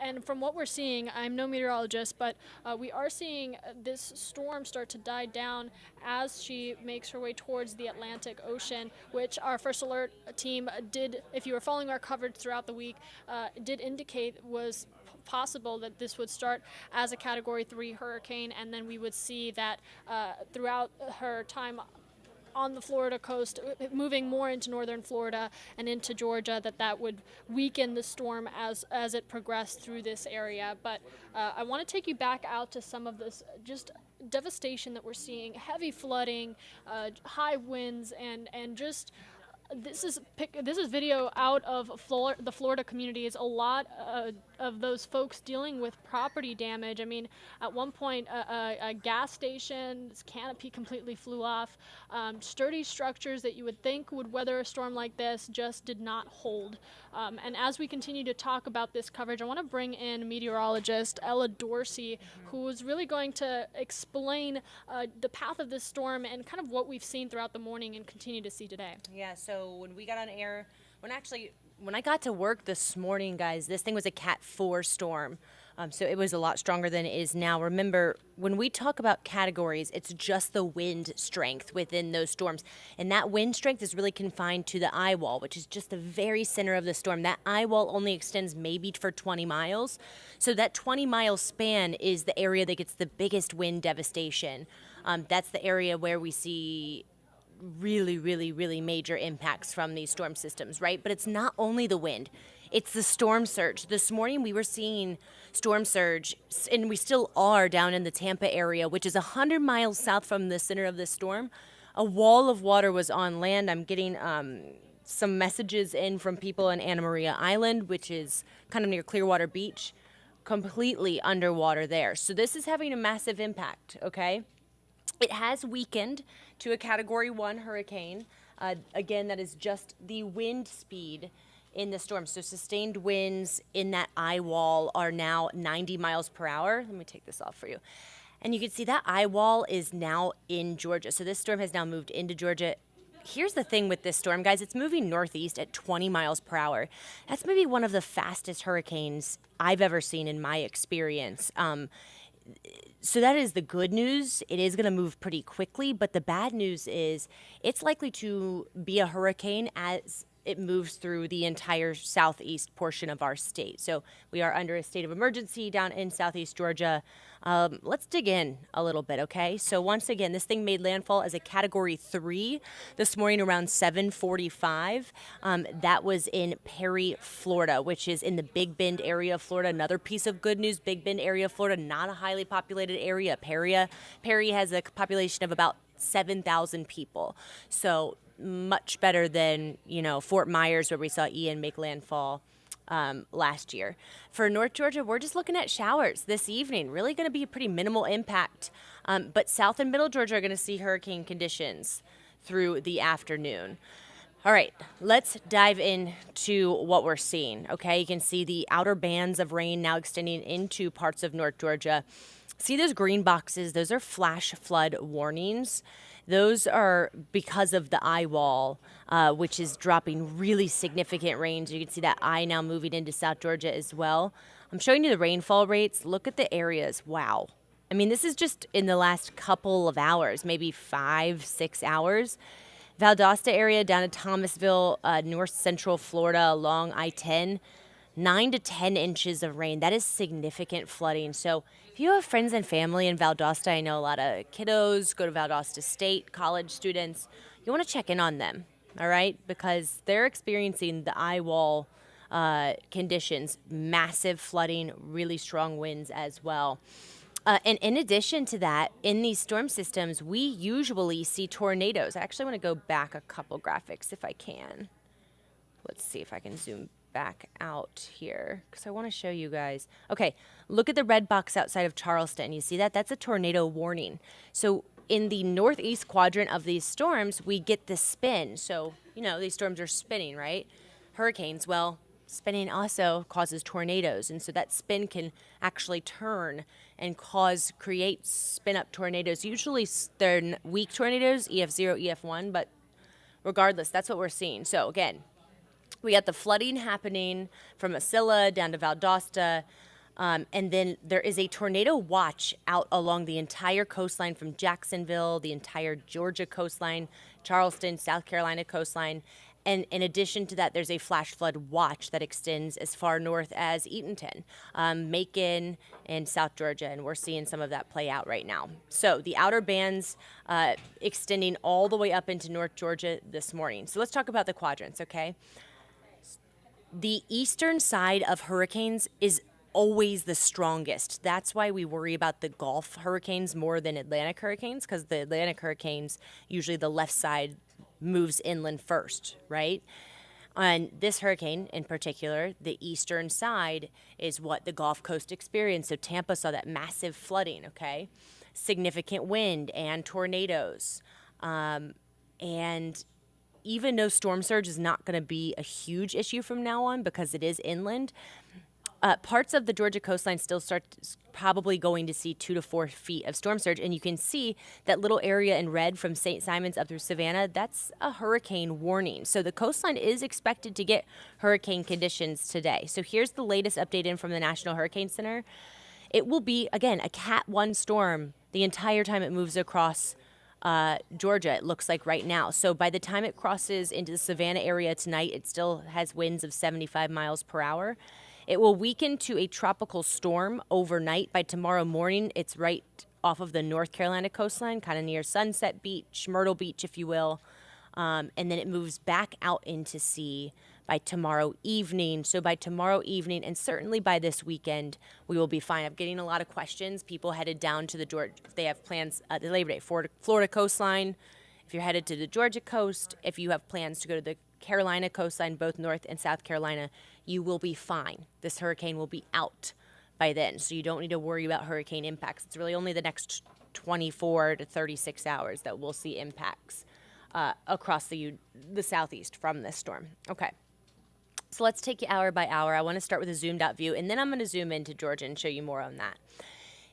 And from what we're seeing, I'm no meteorologist, but we are seeing this storm start to die down as she makes her way towards the Atlantic Ocean, which our First Alert team did, if you were following our coverage throughout the week, did indicate was possible that this would start as a Category 3 hurricane, and then we would see that throughout her time on the Florida coast, moving more into northern Florida and into Georgia, that would weaken the storm as it progressed through this area. But I want to take you back out to some of this just devastation that we're seeing, heavy flooding, high winds, and just this is video out of the Florida communities. A lot of those folks dealing with property damage. I mean, at one point, a gas station's canopy completely flew off. Sturdy structures that you would think would weather a storm like this just did not hold. And as we continue to talk about this coverage, I want to bring in meteorologist Ella Dorsey, who is really going to explain the path of this storm and kind of what we've seen throughout the morning and continue to see today. Yeah, so when we got on air, when I got to work this morning, guys, this thing was a Cat 4 storm. So it was a lot stronger than it is now. Remember, when we talk about categories, it's just the wind strength within those storms. And that wind strength is really confined to the eye wall, which is just the very center of the storm. That eye wall only extends maybe for 20 miles. So that 20-mile span is the area that gets the biggest wind devastation. That's the area where we see really, really, really major impacts from these storm systems, right? But it's not only the wind. It's the storm surge. This morning we were seeing storm surge, and we still are down in the Tampa area, which is 100 miles south from the center of the storm. A wall of water was on land. I'm getting some messages in from people on Anna Maria Island, which is kind of near Clearwater Beach, completely underwater there. So this is having a massive impact, okay? It has weakened to a Category 1 hurricane. Again, that is just the wind speed in the storm. So sustained winds in that eye wall are now 90 miles per hour. Let me take this off for you. And you can see that eye wall is now in Georgia. So this storm has now moved into Georgia. Here's the thing with this storm, guys. It's moving northeast at 20 miles per hour. That's maybe one of the fastest hurricanes I've ever seen in my experience. So that is the good news. It is going to move pretty quickly, but the bad news is it's likely to be a hurricane as it moves through the entire southeast portion of our state. So we are under a state of emergency down in southeast Georgia. Let's dig in a little bit, okay? So once again, this thing made landfall as a Category 3 this morning around 7:45. That was in Perry, Florida, which is in the Big Bend area of Florida. Another piece of good news, Big Bend area of Florida, not a highly populated area. Perry has a population of about 7,000 people. So much better than, Fort Myers, where we saw Ian make landfall last year. For North Georgia, we're just looking at showers this evening. Really going to be a pretty minimal impact. But South and Middle Georgia are going to see hurricane conditions through the afternoon. All right, let's dive into what we're seeing, okay? You can see the outer bands of rain now extending into parts of North Georgia. See those green boxes? Those are flash flood warnings. Those are because of the eye wall, which is dropping really significant rains. You can see that eye now moving into South Georgia as well. I'm showing you the rainfall rates. Look at the areas. Wow. I mean, this is just in the last couple of hours, maybe 5-6 hours. Valdosta area down to Thomasville, north central Florida along I-10, 9 to 10 inches of rain. That is significant flooding. So if you have friends and family in Valdosta, I know a lot of kiddos go to Valdosta State, college students, you want to check in on them, all right? Because they're experiencing the eye wall conditions, massive flooding, really strong winds as well. And in addition to that, in these storm systems, we usually see tornadoes. I actually want to go back a couple graphics if I can. Let's see if I can zoom back out here because I want to show you guys. Okay, look at the red box outside of Charleston. You see that? That's a tornado warning. So in the northeast quadrant of these storms, we get the spin. So, these storms are spinning, right? Hurricanes, well, spinning also causes tornadoes. And so that spin can actually turn and create spin-up tornadoes. Usually they're weak tornadoes, EF0, EF1, but regardless, that's what we're seeing. So again, we got the flooding happening from Wasilla down to Valdosta, and then there is a tornado watch out along the entire coastline from Jacksonville, the entire Georgia coastline, Charleston, South Carolina coastline. And in addition to that, there's a flash flood watch that extends as far north as Eatonton, Macon, and South Georgia, and we're seeing some of that play out right now. So the outer bands extending all the way up into North Georgia this morning. So let's talk about the quadrants, okay? The eastern side of hurricanes is always the strongest. That's why we worry about the Gulf hurricanes more than Atlantic hurricanes, because the Atlantic hurricanes, usually the left side moves inland first, right? And this hurricane in particular, the eastern side is what the Gulf Coast experienced. So Tampa saw that massive flooding, okay? Significant wind and tornadoes. And even though storm surge is not going to be a huge issue from now on because it is inland, parts of the Georgia coastline still probably going to see 2 to 4 feet of storm surge. And you can see that little area in red from St. Simons up through Savannah, that's a hurricane warning. So the coastline is expected to get hurricane conditions today. So here's the latest update in from the National Hurricane Center. It will be, again, a Cat 1 storm the entire time it moves across Georgia, it looks like right now. So by the time it crosses into the Savannah area tonight, it still has winds of 75 miles per hour. It will weaken to a tropical storm overnight. By tomorrow morning, it's right off of the North Carolina coastline, kind of near Sunset Beach, Myrtle Beach, if you will. And then it moves back out into sea by tomorrow evening. So by tomorrow evening, and certainly by this weekend, we will be fine. I'm getting a lot of questions. People headed down to the Georgia, if they have plans, the Labor Day, Florida coastline. If you're headed to the Georgia coast, if you have plans to go to the Carolina coastline, both North and South Carolina, you will be fine. This hurricane will be out by then, so you don't need to worry about hurricane impacts. It's really only the next 24 to 36 hours that we'll see impacts across the southeast from this storm. Okay. So let's take you hour by hour. I want to start with a zoomed out view, and then I'm going to zoom into Georgia and show you more on that.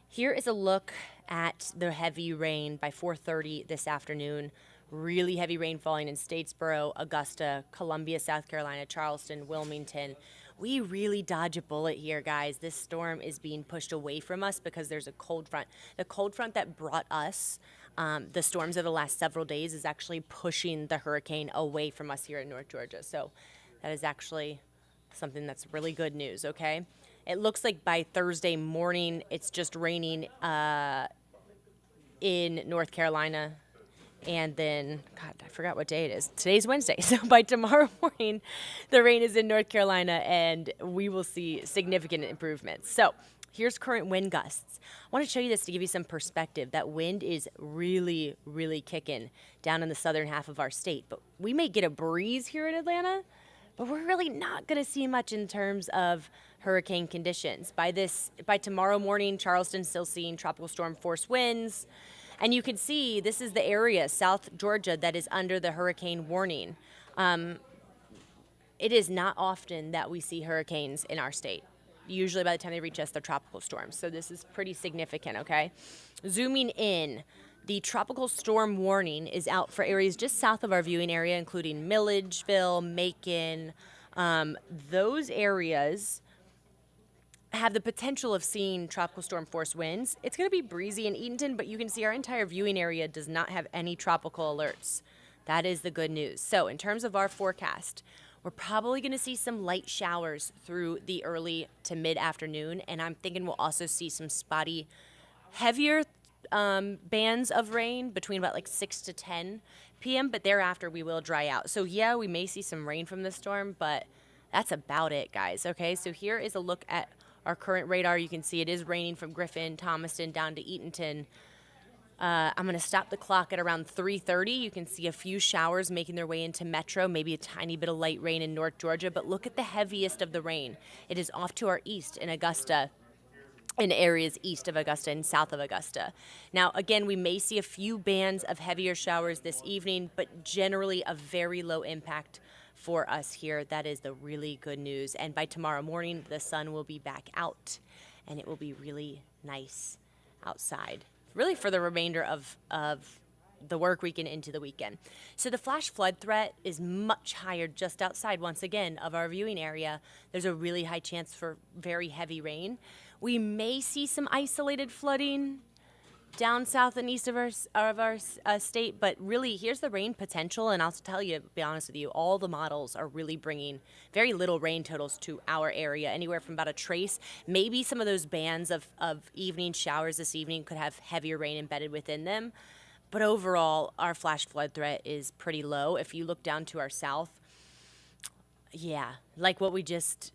Here is a look at the heavy rain by 4:30 this afternoon. Really heavy rain falling in Statesboro, Augusta, Columbia, South Carolina, Charleston, Wilmington. We really dodge a bullet here, guys. This storm is being pushed away from us because there's a cold front. The cold front that brought us the storms of the last several days is actually pushing the hurricane away from us here in North Georgia. So that is actually something that's really good news, okay? It looks like by Thursday morning, it's just raining in North Carolina. And then, God, I forgot what day it is. Today's Wednesday. So by tomorrow morning, the rain is in North Carolina, and we will see significant improvements. So here's current wind gusts. I want to show you this to give you some perspective. That wind is really, really kicking down in the southern half of our state. But we may get a breeze here in Atlanta, but we're really not going to see much in terms of hurricane conditions. By tomorrow morning, Charleston's still seeing tropical storm force winds. And you can see this is the area, South Georgia, that is under the hurricane warning. It is not often that we see hurricanes in our state. Usually by the time they reach us, they're tropical storms. So this is pretty significant, okay? Zooming in, the tropical storm warning is out for areas just south of our viewing area, including Milledgeville, Macon. Those areas have the potential of seeing tropical storm force winds. It's going to be breezy in Eatonton, but you can see our entire viewing area does not have any tropical alerts. That is the good news. So in terms of our forecast, we're probably going to see some light showers through the early to mid-afternoon, and I'm thinking we'll also see some spotty, heavier bands of rain between about like 6 to 10 p.m., but thereafter we will dry out. So yeah, we may see some rain from this storm, but that's about it, guys. Okay, so here is a look at our current radar. You can see it is raining from Griffin, Thomaston, down to Eatonton. I'm going to stop the clock at around 3:30. You can see a few showers making their way into Metro, maybe a tiny bit of light rain in North Georgia, but look at the heaviest of the rain. It is off to our east in Augusta, in areas east of Augusta and south of Augusta. Now, again, we may see a few bands of heavier showers this evening, but generally a very low impact for us here. That is the really good news. And by tomorrow morning, the sun will be back out, and it will be really nice outside, really for the remainder of the work week and into the weekend. So the flash flood threat is much higher just outside, once again, of our viewing area. There's a really high chance for very heavy rain. We may see some isolated flooding down south and east of our state, but really here's the rain potential, and I'll tell you, to be honest with you, all the models are really bringing very little rain totals to our area, anywhere from about a trace. Maybe some of those bands of evening showers this evening could have heavier rain embedded within them, but overall our flash flood threat is pretty low. If you look down to our south, yeah, like what we just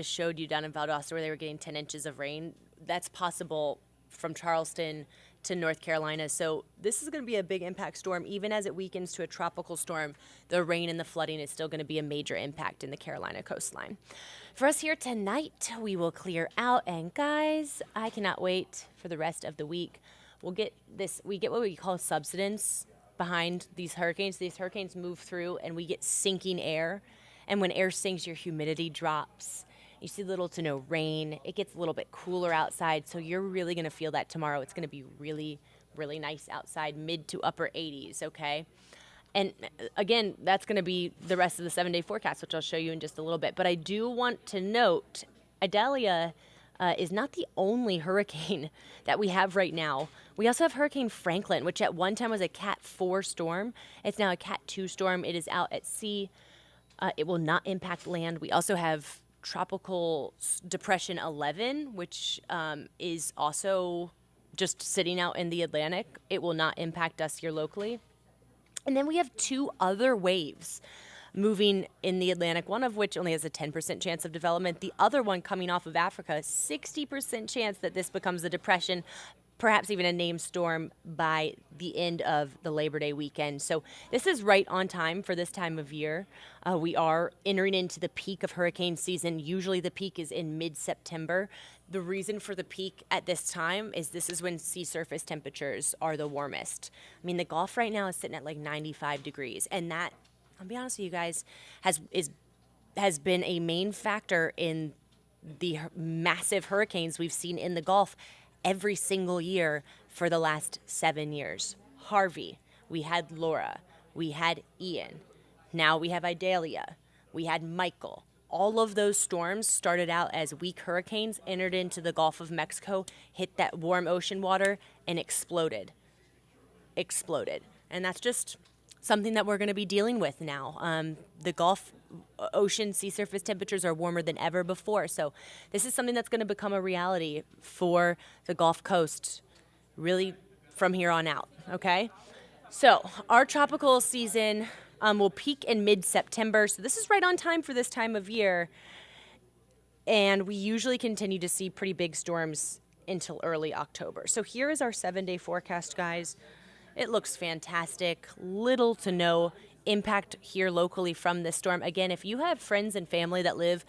showed you down in Valdosta, where they were getting 10 inches of rain, that's possible from Charleston to North Carolina. So this is going to be a big impact storm. Even as it weakens to a tropical storm, the rain and the flooding is still going to be a major impact in the Carolina coastline. For us here tonight, we will clear out. And guys, I cannot wait for the rest of the week. We get what we call subsidence behind these hurricanes. These hurricanes move through and we get sinking air. And when air sinks, your humidity drops. You see little to no rain. It gets a little bit cooler outside, so you're really going to feel that tomorrow. It's going to be really, really nice outside, mid to upper 80s, okay? And again, that's going to be the rest of the 7-day forecast, which I'll show you in just a little bit. But I do want to note, Idalia is not the only hurricane that we have right now. We also have Hurricane Franklin, which at one time was a Cat 4 storm. It's now a Cat 2 storm. It is out at sea. It will not impact land. We also have Tropical Depression 11, which is also just sitting out in the Atlantic. It will not impact us here locally. And then we have two other waves moving in the Atlantic, one of which only has a 10% chance of development. The other one coming off of Africa, 60% chance that this becomes a depression. perhaps even a named storm by the end of the Labor Day weekend. So this is right on time for this time of year. We are entering into the peak of hurricane season. Usually the peak is in mid-September. The reason for the peak at this time is this is when sea surface temperatures are the warmest. I mean, the Gulf right now is sitting at like 95 degrees, and that, I'll be honest with you guys, has been a main factor in the massive hurricanes we've seen in the Gulf every single year for the last 7 years. Harvey, we had Laura, we had Ian, now we have Idalia, we had Michael. All of those storms started out as weak hurricanes, entered into the Gulf of Mexico, hit that warm ocean water, and exploded. And that's just something that we're going to be dealing with now. The Gulf Ocean sea surface temperatures are warmer than ever before. So this is something that's going to become a reality for the Gulf Coast really from here on out, okay? So our tropical season will peak in mid-September. So this is right on time for this time of year. And we usually continue to see pretty big storms until early October. So here is our 7-day forecast, guys. It looks fantastic. Little to no impact here locally from this storm. Again, if you have friends and family that live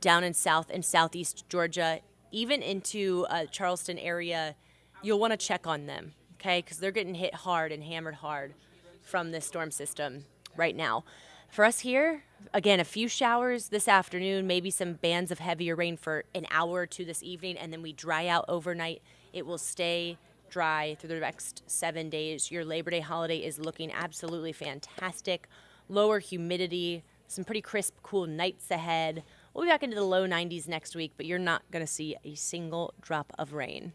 down in South and Southeast Georgia, even into Charleston area, you'll want to check on them, okay? Because they're getting hit hard and hammered hard from this storm system right now. For us here, again, a few showers this afternoon, maybe some bands of heavier rain for an hour or two this evening, and then we dry out overnight. It will stay dry through the next 7 days. Your Labor Day holiday is looking absolutely fantastic. Lower humidity, some pretty crisp, cool nights ahead. We'll be back into the low 90s next week, but you're not going to see a single drop of rain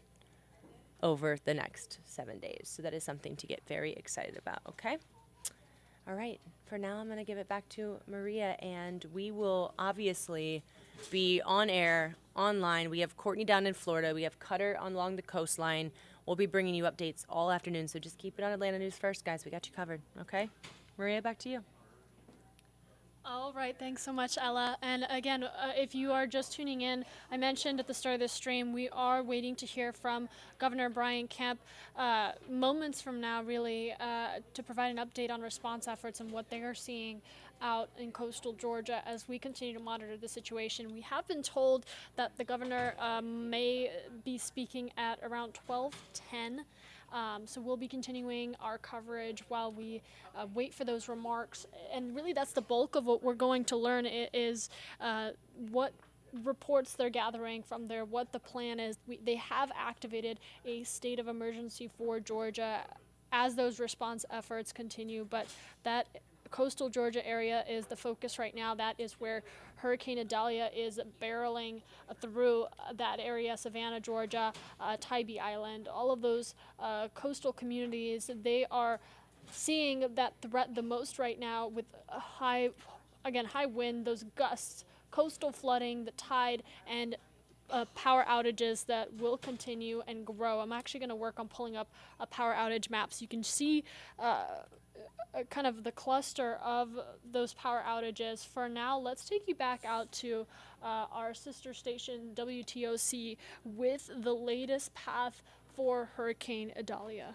over the next 7 days. So that is something to get very excited about, okay? All right, for now I'm going to give it back to Maria, and we will obviously be on air, online. We have Courtney down in Florida. We have Cutter along the coastline. We'll be bringing you updates all afternoon, so just keep it on Atlanta News First, guys. We got you covered, okay? Maria, back to you. All right, thanks so much, Ella. And again, if you are just tuning in, I mentioned at the start of this stream, we are waiting to hear from Governor Brian Kemp moments from now, really, to provide an update on response efforts and what they are seeing out in coastal Georgia as we continue to monitor the situation. We have been told that the governor may be speaking at around 12:10. So we'll be continuing our coverage while we wait for those remarks. And really that's the bulk of what we're going to learn is what reports they're gathering from there, what the plan is. They have activated a state of emergency for Georgia as those response efforts continue, but that coastal Georgia area is the focus right now. That is where Hurricane Idalia is barreling through that area, Savannah, Georgia, Tybee Island, all of those coastal communities. They are seeing that threat the most right now with high wind, those gusts, coastal flooding, the tide, and power outages that will continue and grow. I'm actually going to work on pulling up a power outage map so you can see kind of the cluster of those power outages. For now, let's take you back out to our sister station WTOC with the latest path for Hurricane Idalia.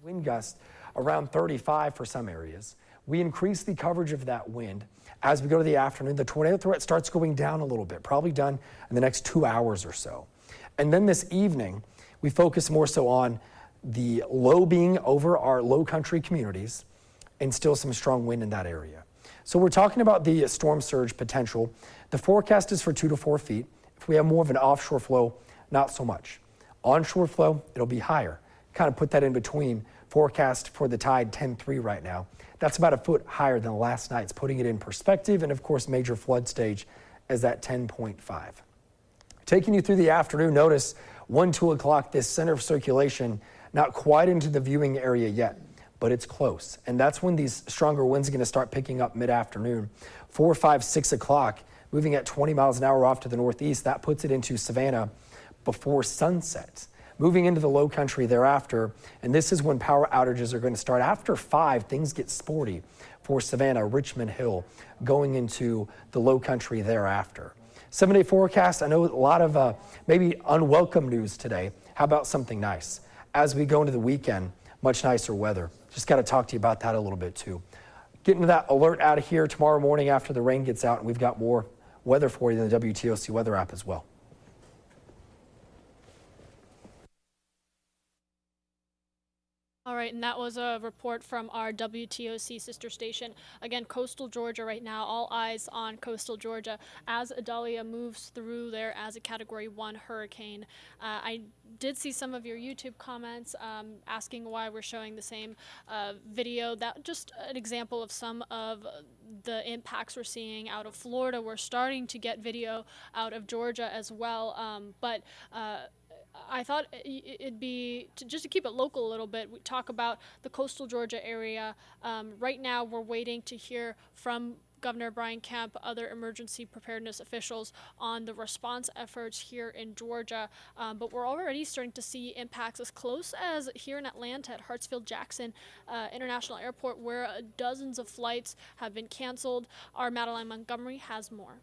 Wind gusts around 35 for some areas. We increase the coverage of that wind. As we go to the afternoon, the tornado threat starts going down a little bit, probably done in the next 2 hours or so. And then this evening, we focus more so on the low being over our low country communities and still some strong wind in that area. So we're talking about the storm surge potential. The forecast is for 2 to 4 feet. If we have more of an offshore flow, not so much. Onshore flow, it'll be higher. Kind of put that in between. Forecast for the tide 10.3 right now. That's about a foot higher than last night's, putting it in perspective. And of course, major flood stage is at 10.5. Taking you through the afternoon, notice 2 o'clock, this center of circulation not quite into the viewing area yet, but it's close. And that's when these stronger winds are going to start picking up mid-afternoon. 4, 5, 6 o'clock, moving at 20 miles an hour off to the northeast. That puts it into Savannah before sunset. Moving into the low country thereafter, and this is when power outages are going to start. After 5, things get sporty for Savannah, Richmond Hill, going into the low country thereafter. 7-day forecast. I know a lot of maybe unwelcome news today. How about something nice? As we go into the weekend, much nicer weather. Just got to talk to you about that a little bit too. Getting to that alert out of here tomorrow morning after the rain gets out, and we've got more weather for you in the WTOC weather app as well. All right, and that was a report from our WTOC sister station. Again, coastal Georgia right now, all eyes on coastal Georgia as Idalia moves through there as a Category 1 hurricane. I did see some of your YouTube comments asking why we're showing the same video. That just an example of some of the impacts we're seeing out of Florida. We're starting to get video out of Georgia as well, but I thought it'd be, just to keep it local a little bit, we talk about the coastal Georgia area. Right now, we're waiting to hear from Governor Brian Kemp, other emergency preparedness officials on the response efforts here in Georgia. But we're already starting to see impacts as close as here in Atlanta at Hartsfield-Jackson International Airport, where dozens of flights have been canceled. Our Madeline Montgomery has more.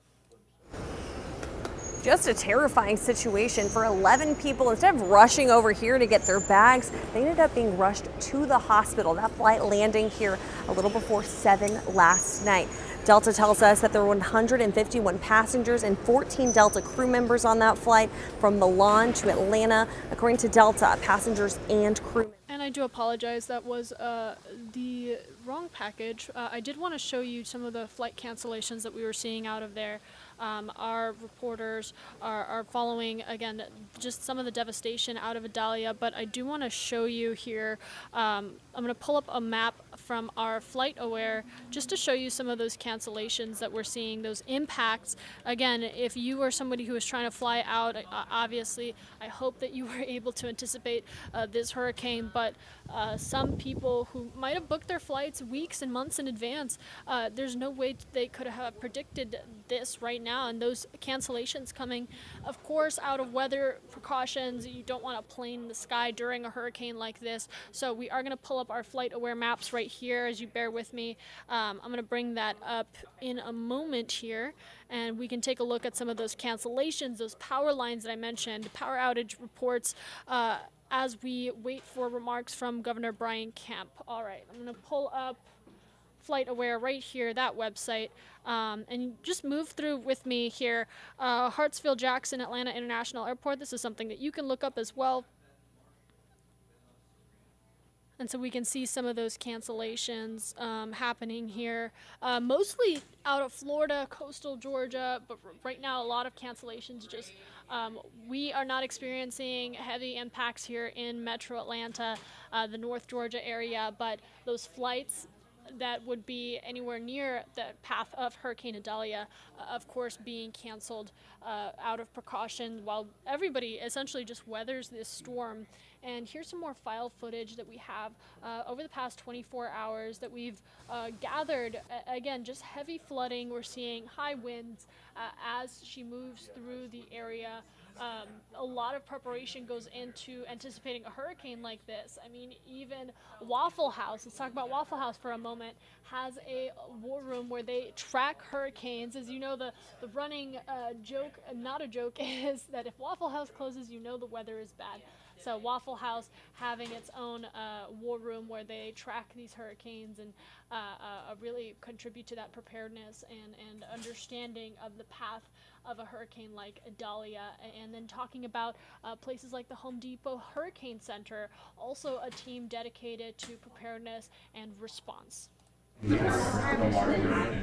Just a terrifying situation for 11 people. Instead of rushing over here to get their bags, they ended up being rushed to the hospital. That flight landing here a little before 7 last night. Delta tells us that there were 151 passengers and 14 Delta crew members on that flight from Milan to Atlanta. According to Delta, passengers and crew. And I do apologize, that was the wrong package. I did want to show you some of the flight cancellations that we were seeing out of there. Our reporters are following, again, just some of the devastation out of Idalia, but I do want to show you here. I'm going to pull up a map from our Flight Aware just to show you some of those cancellations that we're seeing, those impacts. Again, if you are somebody who is trying to fly out, obviously, I hope that you were able to anticipate this hurricane, but some people who might have booked their flights weeks and months in advance, there's no way they could have predicted this right now, and those cancellations coming, of course, out of weather precautions. You don't want a plane in the sky during a hurricane like this, so we are going to pull up our Flight Aware maps right here as you bear with me. I'm going to bring that up in a moment here, and we can take a look at some of those cancellations, those power lines that I mentioned, power outage reports, as we wait for remarks from Governor Brian Kemp. All right, I'm going to pull up Flight Aware right here, that website, and just move through with me here. Hartsfield-Jackson Atlanta International Airport, this is something that you can look up as well. And so we can see some of those cancellations happening here, mostly out of Florida, coastal Georgia, but right now a lot of cancellations. Just we are not experiencing heavy impacts here in Metro Atlanta, the North Georgia area, but those flights that would be anywhere near the path of Hurricane Idalia, of course, being canceled out of precaution while everybody essentially just weathers this storm. And here's some more file footage that we have over the past 24 hours that we've gathered. Again, just heavy flooding. We're seeing high winds as she moves through the area. A lot of preparation goes into anticipating a hurricane like this. I mean, even Waffle House, let's talk about Waffle House for a moment, has a war room where they track hurricanes. As you know, the running joke, not a joke, is that if Waffle House closes, you know the weather is bad. So Waffle House having its own war room where they track these hurricanes and really contribute to that preparedness and understanding of the path of a hurricane like Idalia. And then talking about places like the Home Depot Hurricane Center, also a team dedicated to preparedness and response.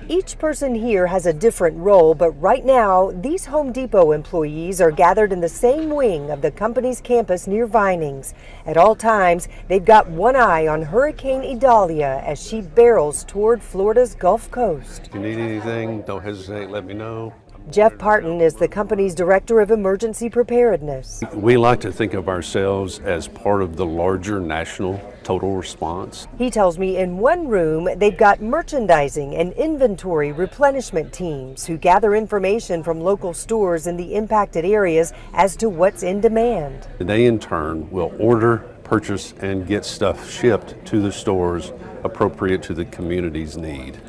Each person here has a different role, but right now, these Home Depot employees are gathered in the same wing of the company's campus near Vinings. At all times, they've got one eye on Hurricane Idalia as she barrels toward Florida's Gulf Coast. If you need anything, don't hesitate, let me know. Jeff Parton is the company's director of emergency preparedness. We like to think of ourselves as part of the larger national total response. He tells me in one room they've got merchandising and inventory replenishment teams who gather information from local stores in the impacted areas as to what's in demand. They in turn will order, purchase, and get stuff shipped to the stores appropriate to the community's need.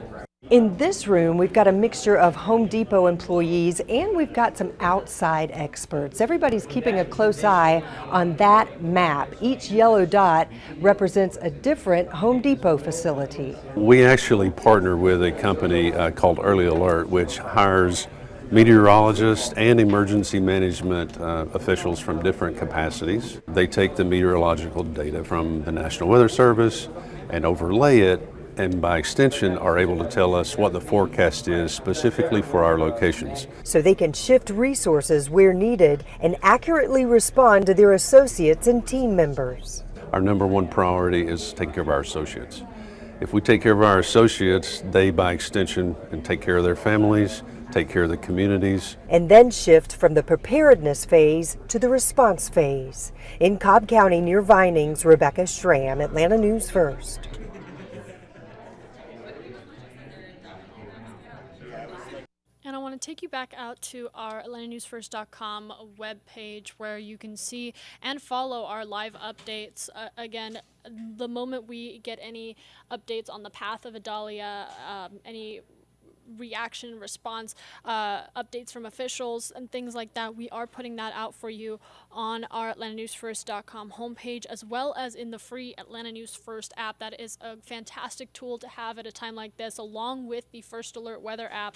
In this room, we've got a mixture of Home Depot employees and we've got some outside experts. Everybody's keeping a close eye on that map. Each yellow dot represents a different Home Depot facility. We actually partner with a company called Early Alert, which hires meteorologists and emergency management officials from different capacities. They take the meteorological data from the National Weather Service and overlay it, and by extension are able to tell us what the forecast is specifically for our locations. So they can shift resources where needed and accurately respond to their associates and team members. Our number one priority is taking care of our associates. If we take care of our associates, they by extension can take care of their families, take care of the communities. And then shift from the preparedness phase to the response phase. In Cobb County near Vinings, Rebecca Schramm, Atlanta News First. And I want to take you back out to our AtlantaNewsFirst.com webpage where you can see and follow our live updates. Again, the moment we get any updates on the path of Idalia, any reaction, response, updates from officials and things like that, we are putting that out for you on our AtlantaNewsFirst.com homepage, as well as in the free Atlanta News First app. That is a fantastic tool to have at a time like this, along with the First Alert Weather app,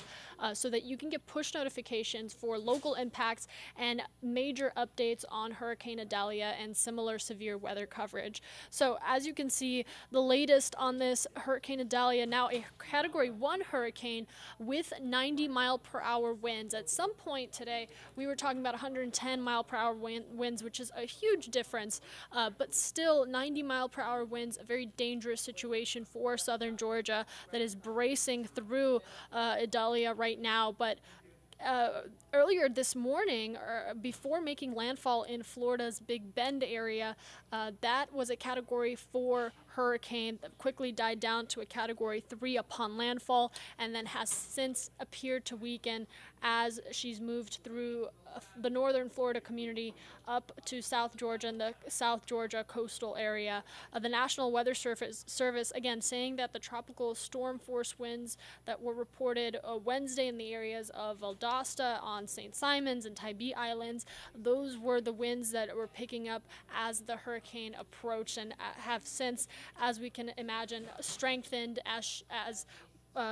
so that you can get push notifications for local impacts and major updates on Hurricane Idalia and similar severe weather coverage. So as you can see, the latest on this Hurricane Idalia, now a Category 1 hurricane with 90-mile-per-hour winds. At some point today, we were talking about 110-mile-per-hour winds, which is a huge difference, but still 90-mile-per-hour winds, a very dangerous situation for southern Georgia that is bracing through Idalia right now. But earlier this morning, before making landfall in Florida's Big Bend area, that was a Category 4 hurricane that quickly died down to a Category 3 upon landfall, and then has since appeared to weaken as she's moved through the northern Florida community up to South Georgia and the South Georgia coastal area. The National Weather Service, again, saying that the tropical storm force winds that were reported Wednesday in the areas of Valdosta, on St. Simons and Tybee Islands, those were the winds that were picking up as the hurricane approached, and have since, as we can imagine, strengthened as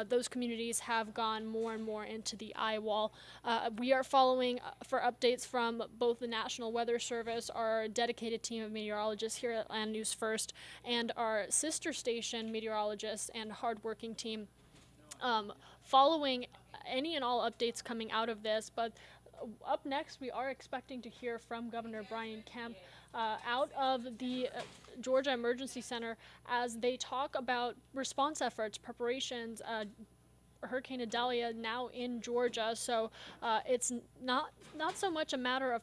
those communities have gone more and more into the eye wall. We are following for updates from both the National Weather Service, our dedicated team of meteorologists here at Atlanta News First, and our sister station meteorologists and hardworking team, following any and all updates coming out of this. But up next, we are expecting to hear from Governor Brian Kemp out of the Georgia Emergency Center as they talk about response efforts, preparations, Hurricane Idalia now in Georgia. So it's not so much a matter of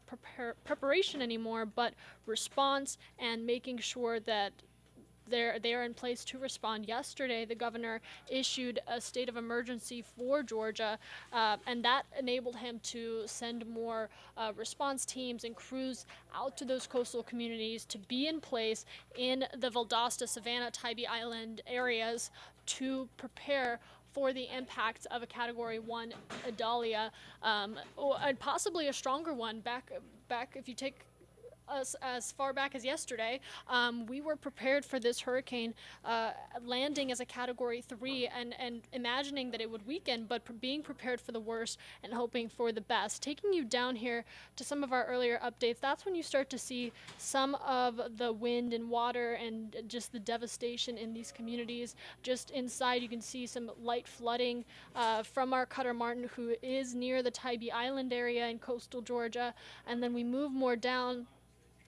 preparation anymore, but response and making sure that they are in place to respond. Yesterday, the governor issued a state of emergency for Georgia, and that enabled him to send more response teams and crews out to those coastal communities to be in place in the Valdosta, Savannah, Tybee Island areas to prepare for the impacts of a Category 1 Idalia, and possibly a stronger one. Back if you take us as far back as yesterday, we were prepared for this hurricane landing as a Category 3 and imagining that it would weaken, but being prepared for the worst and hoping for the best. Taking you down here to some of our earlier updates, that's when you start to see some of the wind and water and just the devastation in these communities. Just inside, you can see some light flooding from our Cutter Martin, who is near the Tybee Island area in coastal Georgia. And then we move more down,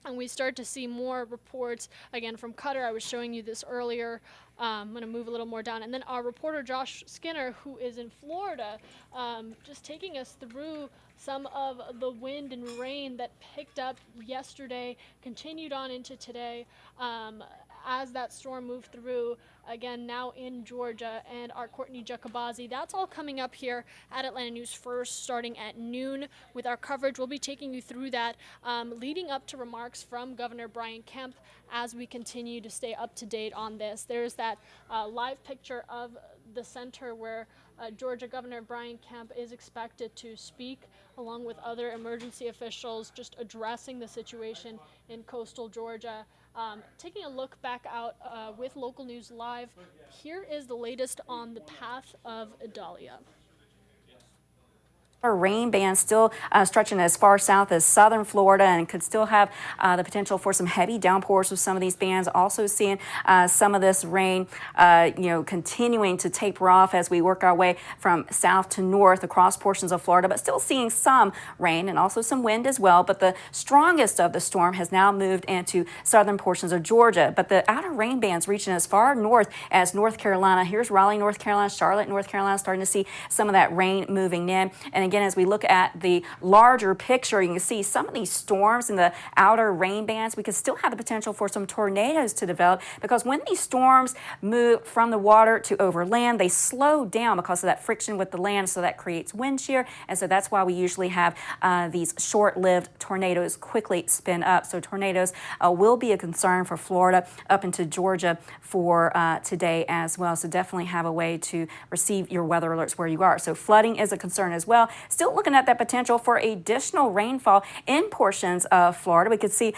and we start to see more reports, again, from Cutter. I was showing you this earlier. I'm going to move a little more down. And then our reporter, Josh Skinner, who is in Florida, just taking us through some of the wind and rain that picked up yesterday, continued on into today, as that storm moved through, again, now in Georgia. And our Courtney Jacobazi, that's all coming up here at Atlanta News First, starting at noon with our coverage. We'll be taking you through that, leading up to remarks from Governor Brian Kemp as we continue to stay up to date on this. There's that live picture of the center where Georgia Governor Brian Kemp is expected to speak, along with other emergency officials, just addressing the situation in coastal Georgia. Taking a look back out with Local News Live, here is the latest on the path of Idalia. Rain band still stretching as far south as southern Florida, and could still have the potential for some heavy downpours with some of these bands. Also seeing some of this rain, continuing to taper off as we work our way from south to north across portions of Florida, but still seeing some rain and also some wind as well. But the strongest of the storm has now moved into southern portions of Georgia. But the outer rain bands reaching as far north as North Carolina. Here's Raleigh, North Carolina, Charlotte, North Carolina, starting to see some of that rain moving in. And again, as we look at the larger picture, you can see some of these storms in the outer rain bands. We could still have the potential for some tornadoes to develop, because when these storms move from the water to over land, they slow down because of that friction with the land, so that creates wind shear. And so that's why we usually have these short-lived tornadoes quickly spin up. So tornadoes will be a concern for Florida up into Georgia for today as well. So definitely have a way to receive your weather alerts where you are. So flooding is a concern as well. Still looking at that potential for additional rainfall in portions of Florida. We could see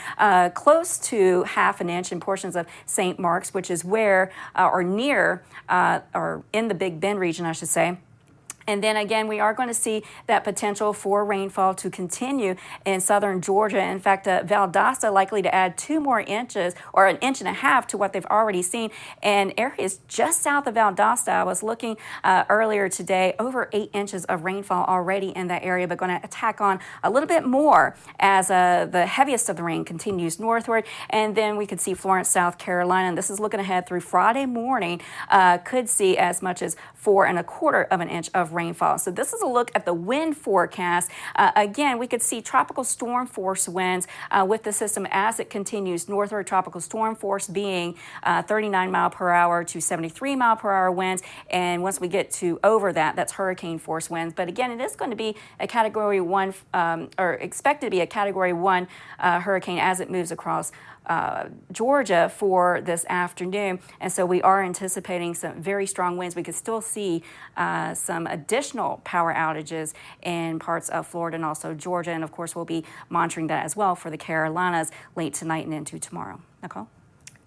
close to ½ an inch in portions of St. Mark's, which is where, or near, or in the Big Bend region, I should say. And then again, we are going to see that potential for rainfall to continue in southern Georgia. In fact, Valdosta likely to add 2 more inches, or 1.5 inches to what they've already seen. And areas just south of Valdosta, I was looking earlier today, over 8 inches of rainfall already in that area, but going to attack on a little bit more as the heaviest of the rain continues northward. And then we could see Florence, South Carolina, and this is looking ahead through Friday morning, could see as much as 4 1/4 inches of rainfall. So this is a look at the wind forecast. Again, we could see tropical storm force winds with the system as it continues northward. Tropical storm force being 39 mile per hour to 73 mile per hour winds. And once we get to over that, that's hurricane force winds. But again, it is going to be a Category 1, or expected to be a Category 1 hurricane as it moves across Georgia for this afternoon. And so we are anticipating some very strong winds. We could still see some additional power outages in parts of Florida and also Georgia. And of course, we'll be monitoring that as well for the Carolinas late tonight and into tomorrow. Nicole?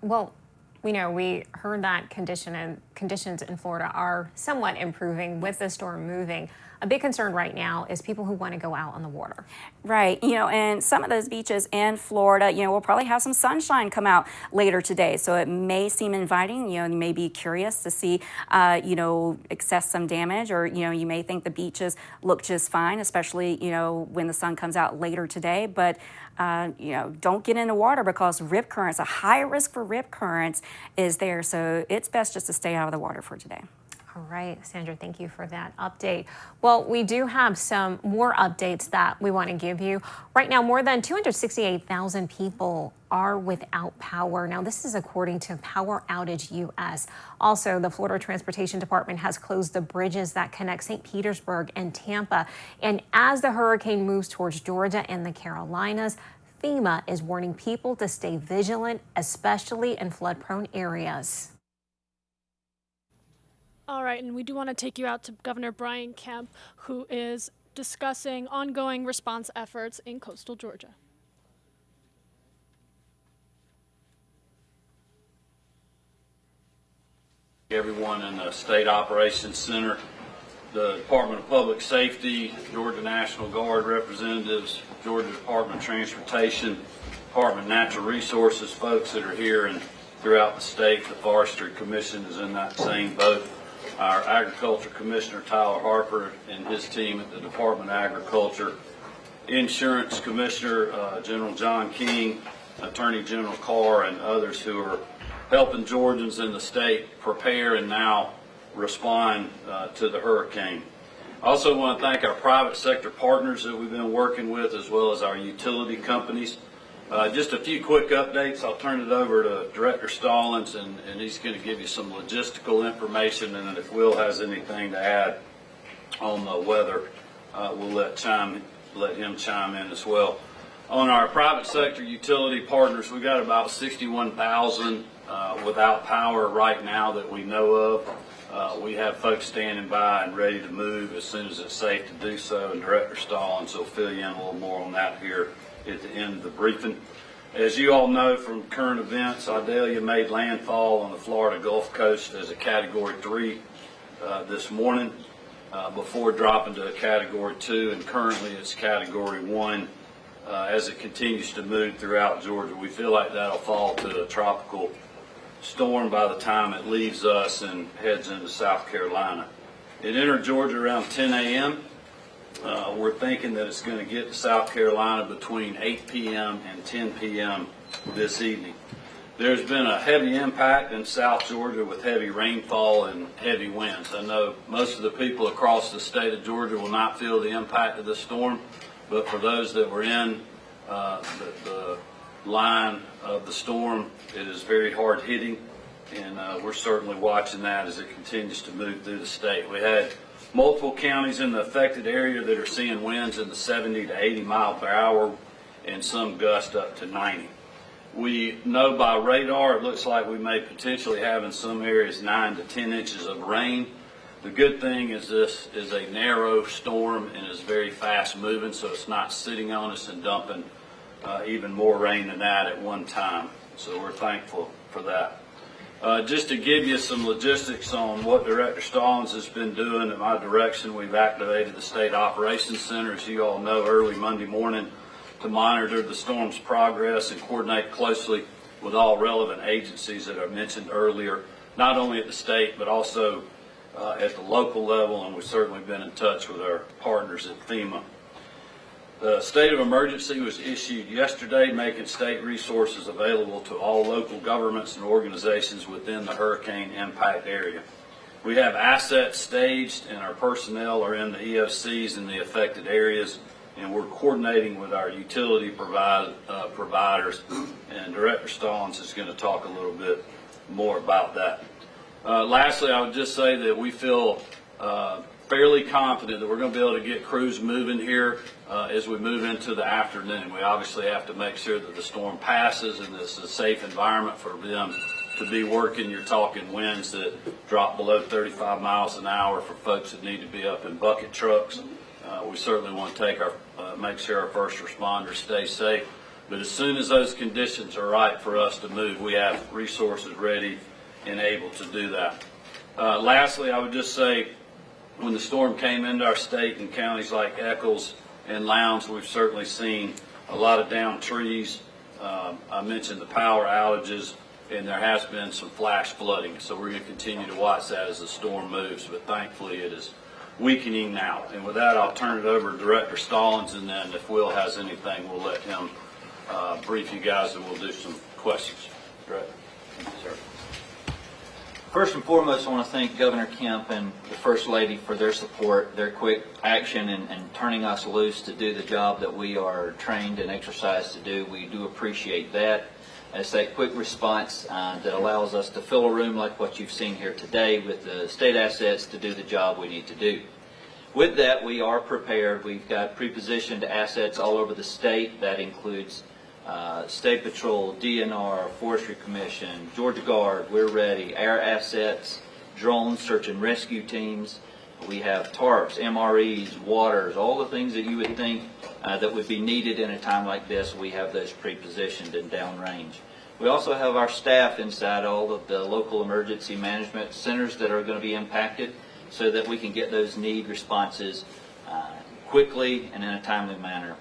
Well, we heard that conditions in Florida are somewhat improving with the storm moving. A big concern right now is people who want to go out on the water. Right. And some of those beaches in Florida, we'll probably have some sunshine come out later today. So it may seem inviting. You may be curious to see, access some damage, or, you may think the beaches look just fine, especially, when the sun comes out later today. But, don't get in the water, because rip currents, a high risk for rip currents is there. So it's best just to stay out of the water for today. All right, Sandra, thank you for that update. Well, we do have some more updates that we want to give you. Right now, more than 268,000 people are without power. Now, this is according to Power Outage US. Also, the Florida Transportation Department has closed the bridges that connect St. Petersburg and Tampa. And as the hurricane moves towards Georgia and the Carolinas, FEMA is warning people to stay vigilant, especially in flood-prone areas. All right, and we do want to take you out to Governor Brian Kemp, who is discussing ongoing response efforts in coastal Georgia. Everyone in the State Operations Center, the Department of Public Safety, Georgia National Guard representatives, Georgia Department of Transportation, Department of Natural Resources, folks that are here and throughout the state. The Forestry Commission is in that same boat. Our Agriculture Commissioner, Tyler Harper, and his team at the Department of Agriculture, Insurance Commissioner, General John King, Attorney General Carr, and others who are helping Georgians in the state prepare and now respond to the hurricane. I also want to thank our private sector partners that we've been working with, as well as our utility companies. Just a few quick updates. I'll turn it over to Director Stallings, and he's going to give you some logistical information, and if Will has anything to add on the weather, we'll let him chime in as well. On our private sector utility partners, we've got about 61,000 without power right now that we know of. We have folks standing by and ready to move as soon as it's safe to do so, and Director Stallings will fill you in a little more on that here at the end of the briefing. As you all know from current events, Idalia made landfall on the Florida Gulf Coast as a Category 3 this morning before dropping to a Category 2, and currently it's Category 1 as it continues to move throughout Georgia. We feel like that'll fall to a tropical storm by the time it leaves us and heads into South Carolina. It entered Georgia around 10 a.m. We're thinking that it's going to get to South Carolina between 8 p.m. and 10 p.m. this evening. There's been a heavy impact in South Georgia with heavy rainfall and heavy winds. I know most of the people across the state of Georgia will not feel the impact of the storm, but for those that were in the line of the storm, it is very hard hitting, and we're certainly watching that as it continues to move through the state. We had multiple counties in the affected area that are seeing winds in the 70 to 80 mile per hour and some gust up to 90. We know by radar it looks like we may potentially have in some areas 9 to 10 inches of rain. The good thing is this is a narrow storm and is very fast moving, so it's not sitting on us and dumping even more rain than that at one time. So we're thankful for that. Just to give you some logistics on what Director Stallings has been doing in my direction, we've activated the State Operations Center, as you all know, early Monday morning to monitor the storm's progress and coordinate closely with all relevant agencies that I mentioned earlier, not only at the state but also at the local level, and we've certainly been in touch with our partners at FEMA. The state of emergency was issued yesterday, making state resources available to all local governments and organizations within the hurricane impact area. We have assets staged and our personnel are in the EOCs in the affected areas, and we're coordinating with our utility providers, and Director Stallings is going to talk a little bit more about that. Lastly, I would just say that we feel fairly confident that we're going to be able to get crews moving here as we move into the afternoon. We obviously have to make sure that the storm passes and this is a safe environment for them to be working. You're talking winds that drop below 35 miles an hour for folks that need to be up in bucket trucks. We certainly want to take make sure our first responders stay safe. But as soon as those conditions are right for us to move, we have resources ready and able to do that. Lastly, I would just say when the storm came into our state in counties like Eccles and Lowndes, we've certainly seen a lot of downed trees. I mentioned the power outages, and there has been some flash flooding. So we're going to continue to watch that as the storm moves, but thankfully it is weakening now. And with that, I'll turn it over to Director Stallings, and then if Will has anything, we'll let him brief you guys, and we'll do some questions. Director. Thank you, sir. First and foremost, I want to thank Governor Kemp and the First Lady for their support, their quick action, and turning us loose to do the job that we are trained and exercised to do. We do appreciate that. It's that quick response that allows us to fill a room like what you've seen here today with the state assets to do the job we need to do. With that, we are prepared. We've got pre-positioned assets all over the state. That includes State Patrol, DNR, Forestry Commission, Georgia Guard. We're ready. Air assets, drones, search and rescue teams. We have tarps, MREs, waters, all the things that you would think that would be needed in a time like this. We have those pre-positioned and downrange. We also have our staff inside all of the local emergency management centers that are going to be impacted so that we can get those need responses quickly and in a timely manner.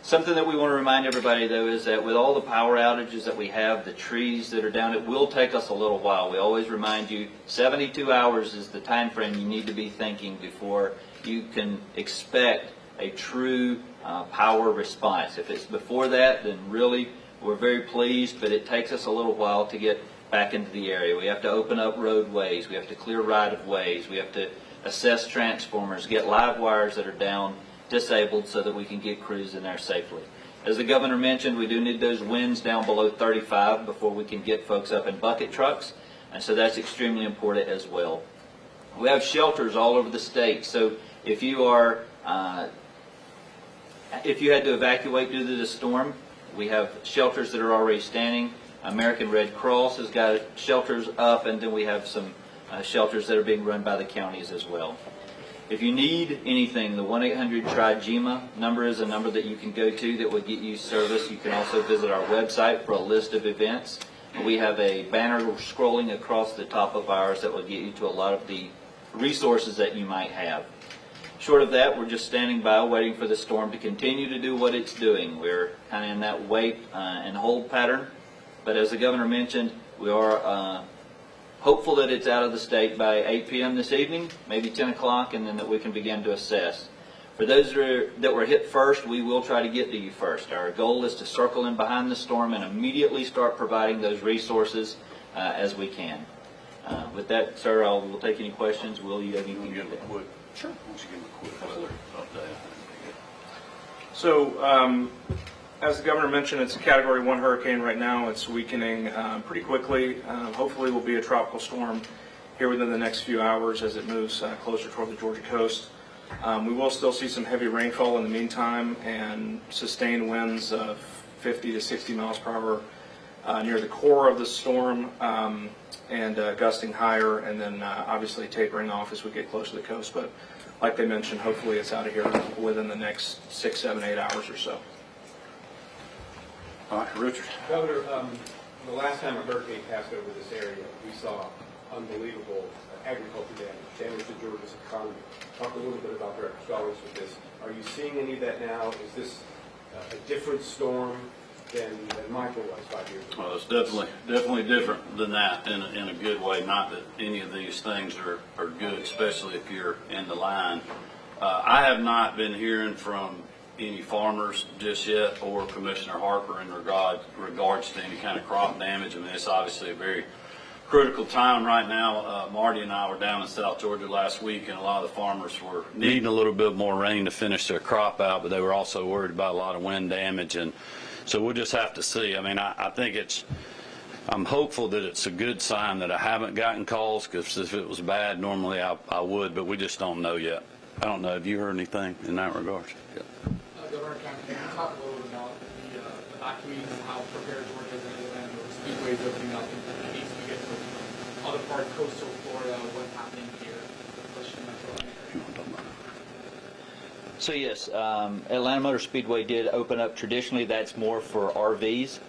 Something that we want to remind everybody, though, is that with all the power outages that we have, the trees that are down, it will take us a little while. We always remind you 72 hours is the time frame you need to be thinking before you can expect a true power response. If it's before that, then really we're very pleased, but it takes us a little while to get back into the area. We have to open up roadways. We have to clear right-of-ways. We have to assess transformers, get live wires that are down, disabled, so that we can get crews in there safely. As the governor mentioned, we do need those winds down below 35 before we can get folks up in bucket trucks, and so that's extremely important as well. We have shelters all over the state, so if you are if you had to evacuate due to the storm, we have shelters that are already standing. American Red Cross has got shelters up, and then we have some shelters that are being run by the counties as well. If you need anything, the 1-800-TRI-GEMA number is a number that you can go to that will get you service. You can also visit our website for a list of events. We have a banner scrolling across the top of ours that will get you to a lot of the resources that you might have. Short of that, we're just standing by waiting for the storm to continue to do what it's doing. We're kind of in that wait and hold pattern. But as the governor mentioned, we are hopeful that it's out of the state by 8 p.m. this evening, maybe 10 o'clock, and then that we can begin to assess. For those that were hit first, we will try to get to you first. Our goal is to circle in behind the storm and immediately start providing those resources as we can. With that, sir, we'll take any questions. Will you have anything to add? Sure. Why don't you give a quick weather update? So, as the governor mentioned, it's a Category 1 hurricane right now. It's weakening pretty quickly. Hopefully, will be a tropical storm here within the next few hours as it moves closer toward the Georgia coast. We will still see some heavy rainfall in the meantime and sustained winds of 50 to 60 miles per hour near the core of the storm and gusting higher, and then obviously tapering off as we get close to the coast. But like they mentioned, hopefully it's out of here within the next 6, 7, 8 hours or so. All right, Richard. Governor, the last time a hurricane passed over this area, we saw unbelievable agriculture damage to Georgia's economy. Talk a little bit about Director Stallings with this. Are you seeing any of that now? Is this a different storm than Michael was 5 years ago? Well, it's definitely different than that in a good way. Not that any of these things are good, especially if you're in the line. I have not been hearing from any farmers just yet, or Commissioner Harper in regards to any kind of crop damage. I mean, it's obviously a very critical time right now. Marty and I were down in South Georgia last week, and a lot of the farmers were needing a little bit more rain to finish their crop out, but they were also worried about a lot of wind damage, and so we'll just have to see. I mean, I think I'm hopeful that it's a good sign that I haven't gotten calls, because if it was bad, normally I would, but we just don't know yet. I don't know. Have you heard anything in that regard? Yeah. Governor, can you talk a little bit about the evacuees and how prepared Georgia is in the speedways opening up in case we get to other parts, coastal Florida, what's happening here? So yes, Atlanta Motor Speedway did open up. Traditionally, that's more for RVs,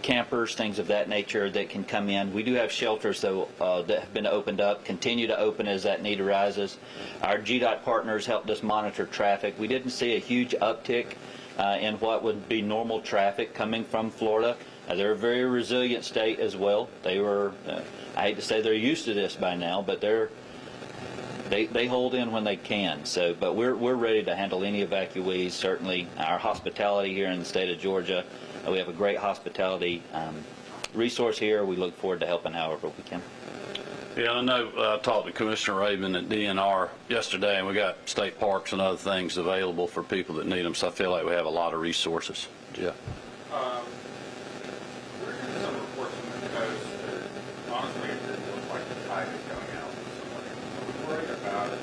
campers, things of that nature that can come in. We do have shelters though that have been opened up, continue to open as that need arises. Our GDOT partners helped us monitor traffic. We didn't see a huge uptick in what would be normal traffic coming from Florida. They're a very resilient state as well. They were, I hate to say they're used to this by now, but they hold in when they can. So, but we're ready to handle any evacuees. Certainly, our hospitality here in the state of Georgia, we have a great hospitality resource here. We look forward to helping however we can. Yeah, I know. I talked to Commissioner Rabin at DNR yesterday, and we got state parks and other things available for people that need them. So I feel like we have a lot of resources. Yeah. We're hearing some reports from the coast that honestly it looks like the tide is going out. Are we worried about it?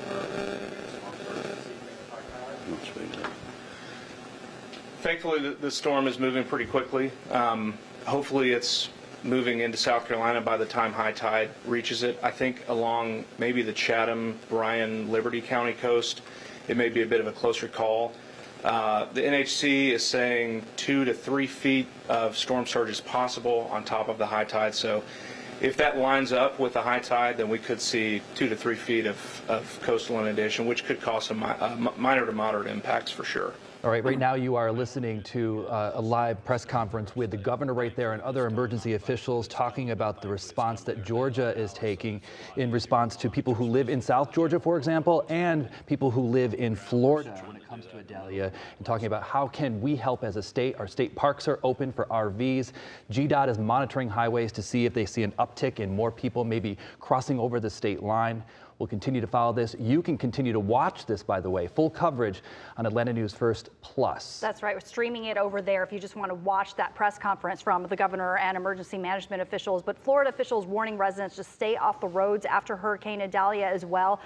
Thankfully, the storm is moving pretty quickly. Hopefully, it's moving into South Carolina by the time high tide reaches it. I think along maybe the Chatham, Bryan, Liberty County coast, it may be a bit of a closer call. The NHC is saying 2 to 3 feet of storm surge is possible on top of the high tide. So if that lines up with the high tide, then we could see 2 to 3 feet of coastal inundation, which could cause some minor to moderate impacts for sure. All right, right now you are listening to a live press conference with the governor right there and other emergency officials talking about the response that Georgia is taking in response to people who live in South Georgia, for example, and people who live in Florida when it comes to Idalia, and talking about how can we help as a state. Our state parks are open for RVs. GDOT is monitoring highways to see if they see an uptick in more people maybe crossing over the state line. We'll continue to follow this. You can continue to watch this, by the way, full coverage on Atlanta News First Plus. That's right. We're streaming it over there if you just want to watch that press conference from the governor and emergency management officials. But Florida officials warning residents to stay off the roads after Hurricane Idalia as well.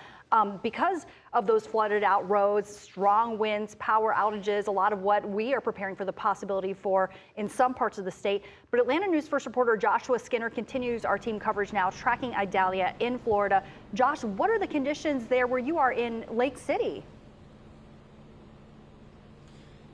Because of those flooded out roads, strong winds, power outages, a lot of what we are preparing for the possibility for in some parts of the state. But Atlanta News First reporter Joshua Skinner continues our team coverage now, tracking Idalia in Florida. Josh, what are the conditions there where you are in Lake City?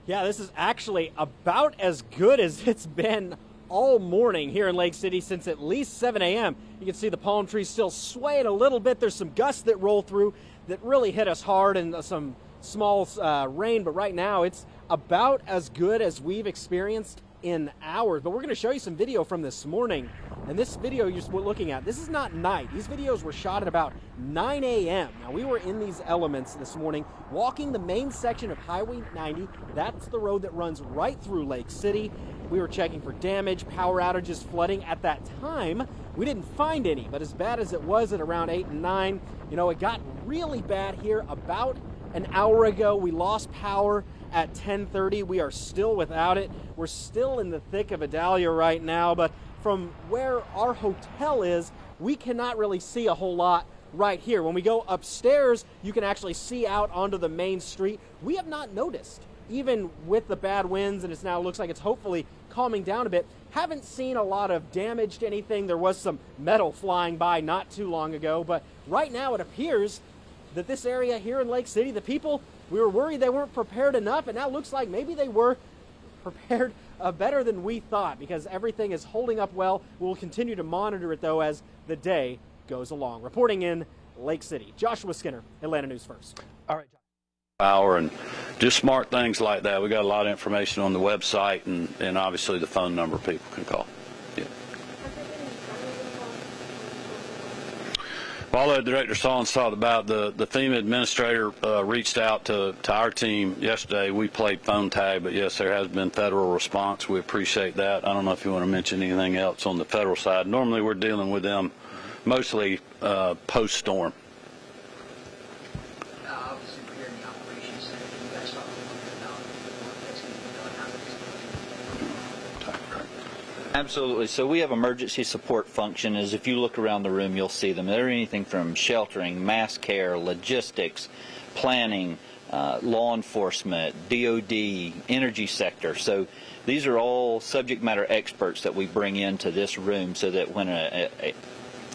Yeah, this is actually about as good as it's been all morning here in Lake City since at least 7 a.m. You can see the palm trees still swaying a little bit. There's some gusts that roll through that really hit us hard and some small rain, but right now it's about as good as we've experienced in hours. But we're going to show you some video from this morning. And this video you're looking at, this is not night. These videos were shot at about 9 a.m. Now, we were in these elements this morning, walking the main section of Highway 90. That's the road that runs right through Lake City. We were checking for damage, power outages, flooding. At that time, we didn't find any, but as bad as it was at around 8 and 9, you know, it got really bad here about an hour ago. We lost power at 10:30. We are still without it. We're still in the thick of Idalia right now, but from where our hotel is, we cannot really see a whole lot right here. When we go upstairs, you can actually see out onto the main street. We have not noticed, even with the bad winds, and it now looks like it's hopefully calming down a bit, haven't seen a lot of damage to anything. There was some metal flying by not too long ago, but right now it appears that this area here in Lake City, the people, we were worried they weren't prepared enough, and now it looks like maybe they were prepared better than we thought, because everything is holding up well. We'll continue to monitor it, though, as the day goes along. Reporting in Lake City, Joshua Skinner, Atlanta News First. All right. Power and just smart things like that. We got a lot of information on the website, and obviously the phone number people can call. Yeah. Well, the Director Solons talked about the FEMA administrator reached out to our team yesterday. We played phone tag, but yes, there has been federal response. We appreciate that. I don't know if you want to mention anything else on the federal side. Normally we're dealing with them mostly post-storm. Obviously, we're here in the operations center. You guys talk a little bit about the work that's going to be done, how it's going to be done. Absolutely. So we have emergency support function. As if you look around the room, you'll see them. They're anything from sheltering, mass care, logistics, planning, law enforcement, DOD, energy sector. So these are all subject matter experts that we bring into this room so that when a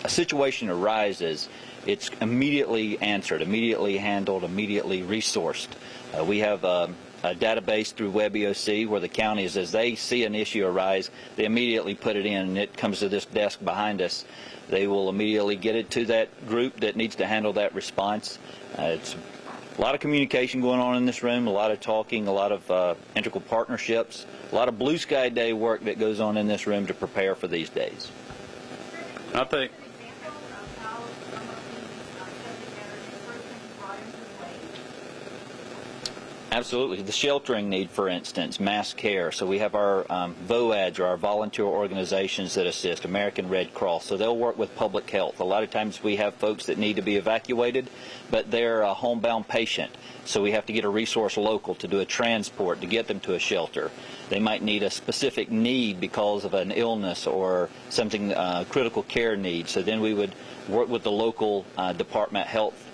situation arises, it's immediately answered, immediately handled, immediately resourced. We have a database through WebEOC where the counties, as they see an issue arise, they immediately put it in, and it comes to this desk behind us. They will immediately get it to that group that needs to handle that response. It's a lot of communication going on in this room, a lot of talking, a lot of integral partnerships, a lot of blue sky day work that goes on in this room to prepare for these days. I think. Absolutely. The sheltering need, for instance, mass care. So we have our VOADs, or our volunteer organizations that assist, American Red Cross. So they'll work with public health. A lot of times we have folks that need to be evacuated, but they're a homebound patient. So we have to get a resource local to do a transport to get them to a shelter. They might need a specific need because of an illness or something, critical care need. So then we would work with the local department health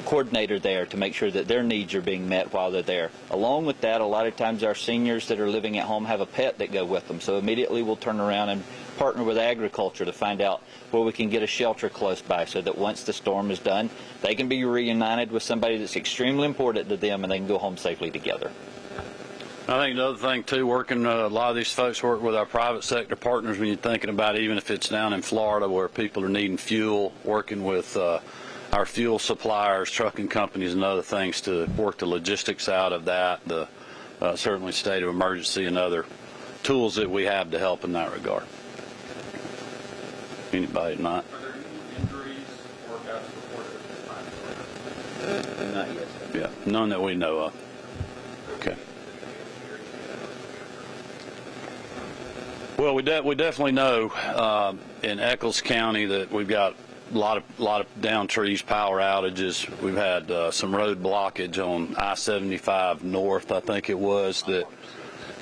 coordinator there to make sure that their needs are being met while they're there. Along with that, a lot of times our seniors that are living at home have a pet that go with them. So immediately we'll turn around and partner with agriculture to find out where we can get a shelter close by so that once the storm is done, they can be reunited with somebody that's extremely important to them and they can go home safely together. I think the other thing, too, working, a lot of these folks work with our private sector partners when you're thinking about even if it's down in Florida where people are needing fuel, working with our fuel suppliers, trucking companies, and other things to work the logistics out of that, the certainly state of emergency and other tools that we have to help in that regard. Anybody not? Are there any injuries or workouts reported at this time? Not yet. Yeah, none that we know of. Okay. Well, we definitely know in Eccles County that we've got a lot of down trees, power outages. We've had some road blockage on I-75 north, I think it was, that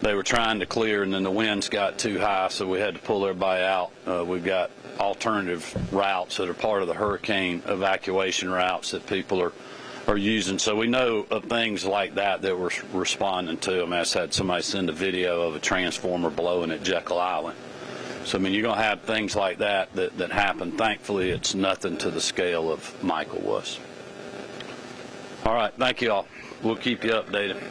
they were trying to clear, and then the winds got too high, so we had to pull everybody out. We've got alternative routes that are part of the hurricane evacuation routes that people are using. So we know of things like that we're responding to. I mean, I just had somebody send a video of a transformer blowing at Jekyll Island. So, I mean, you're going to have things like that happen. Thankfully, it's nothing to the scale of Michael was. All right, thank you all. We'll keep you updated.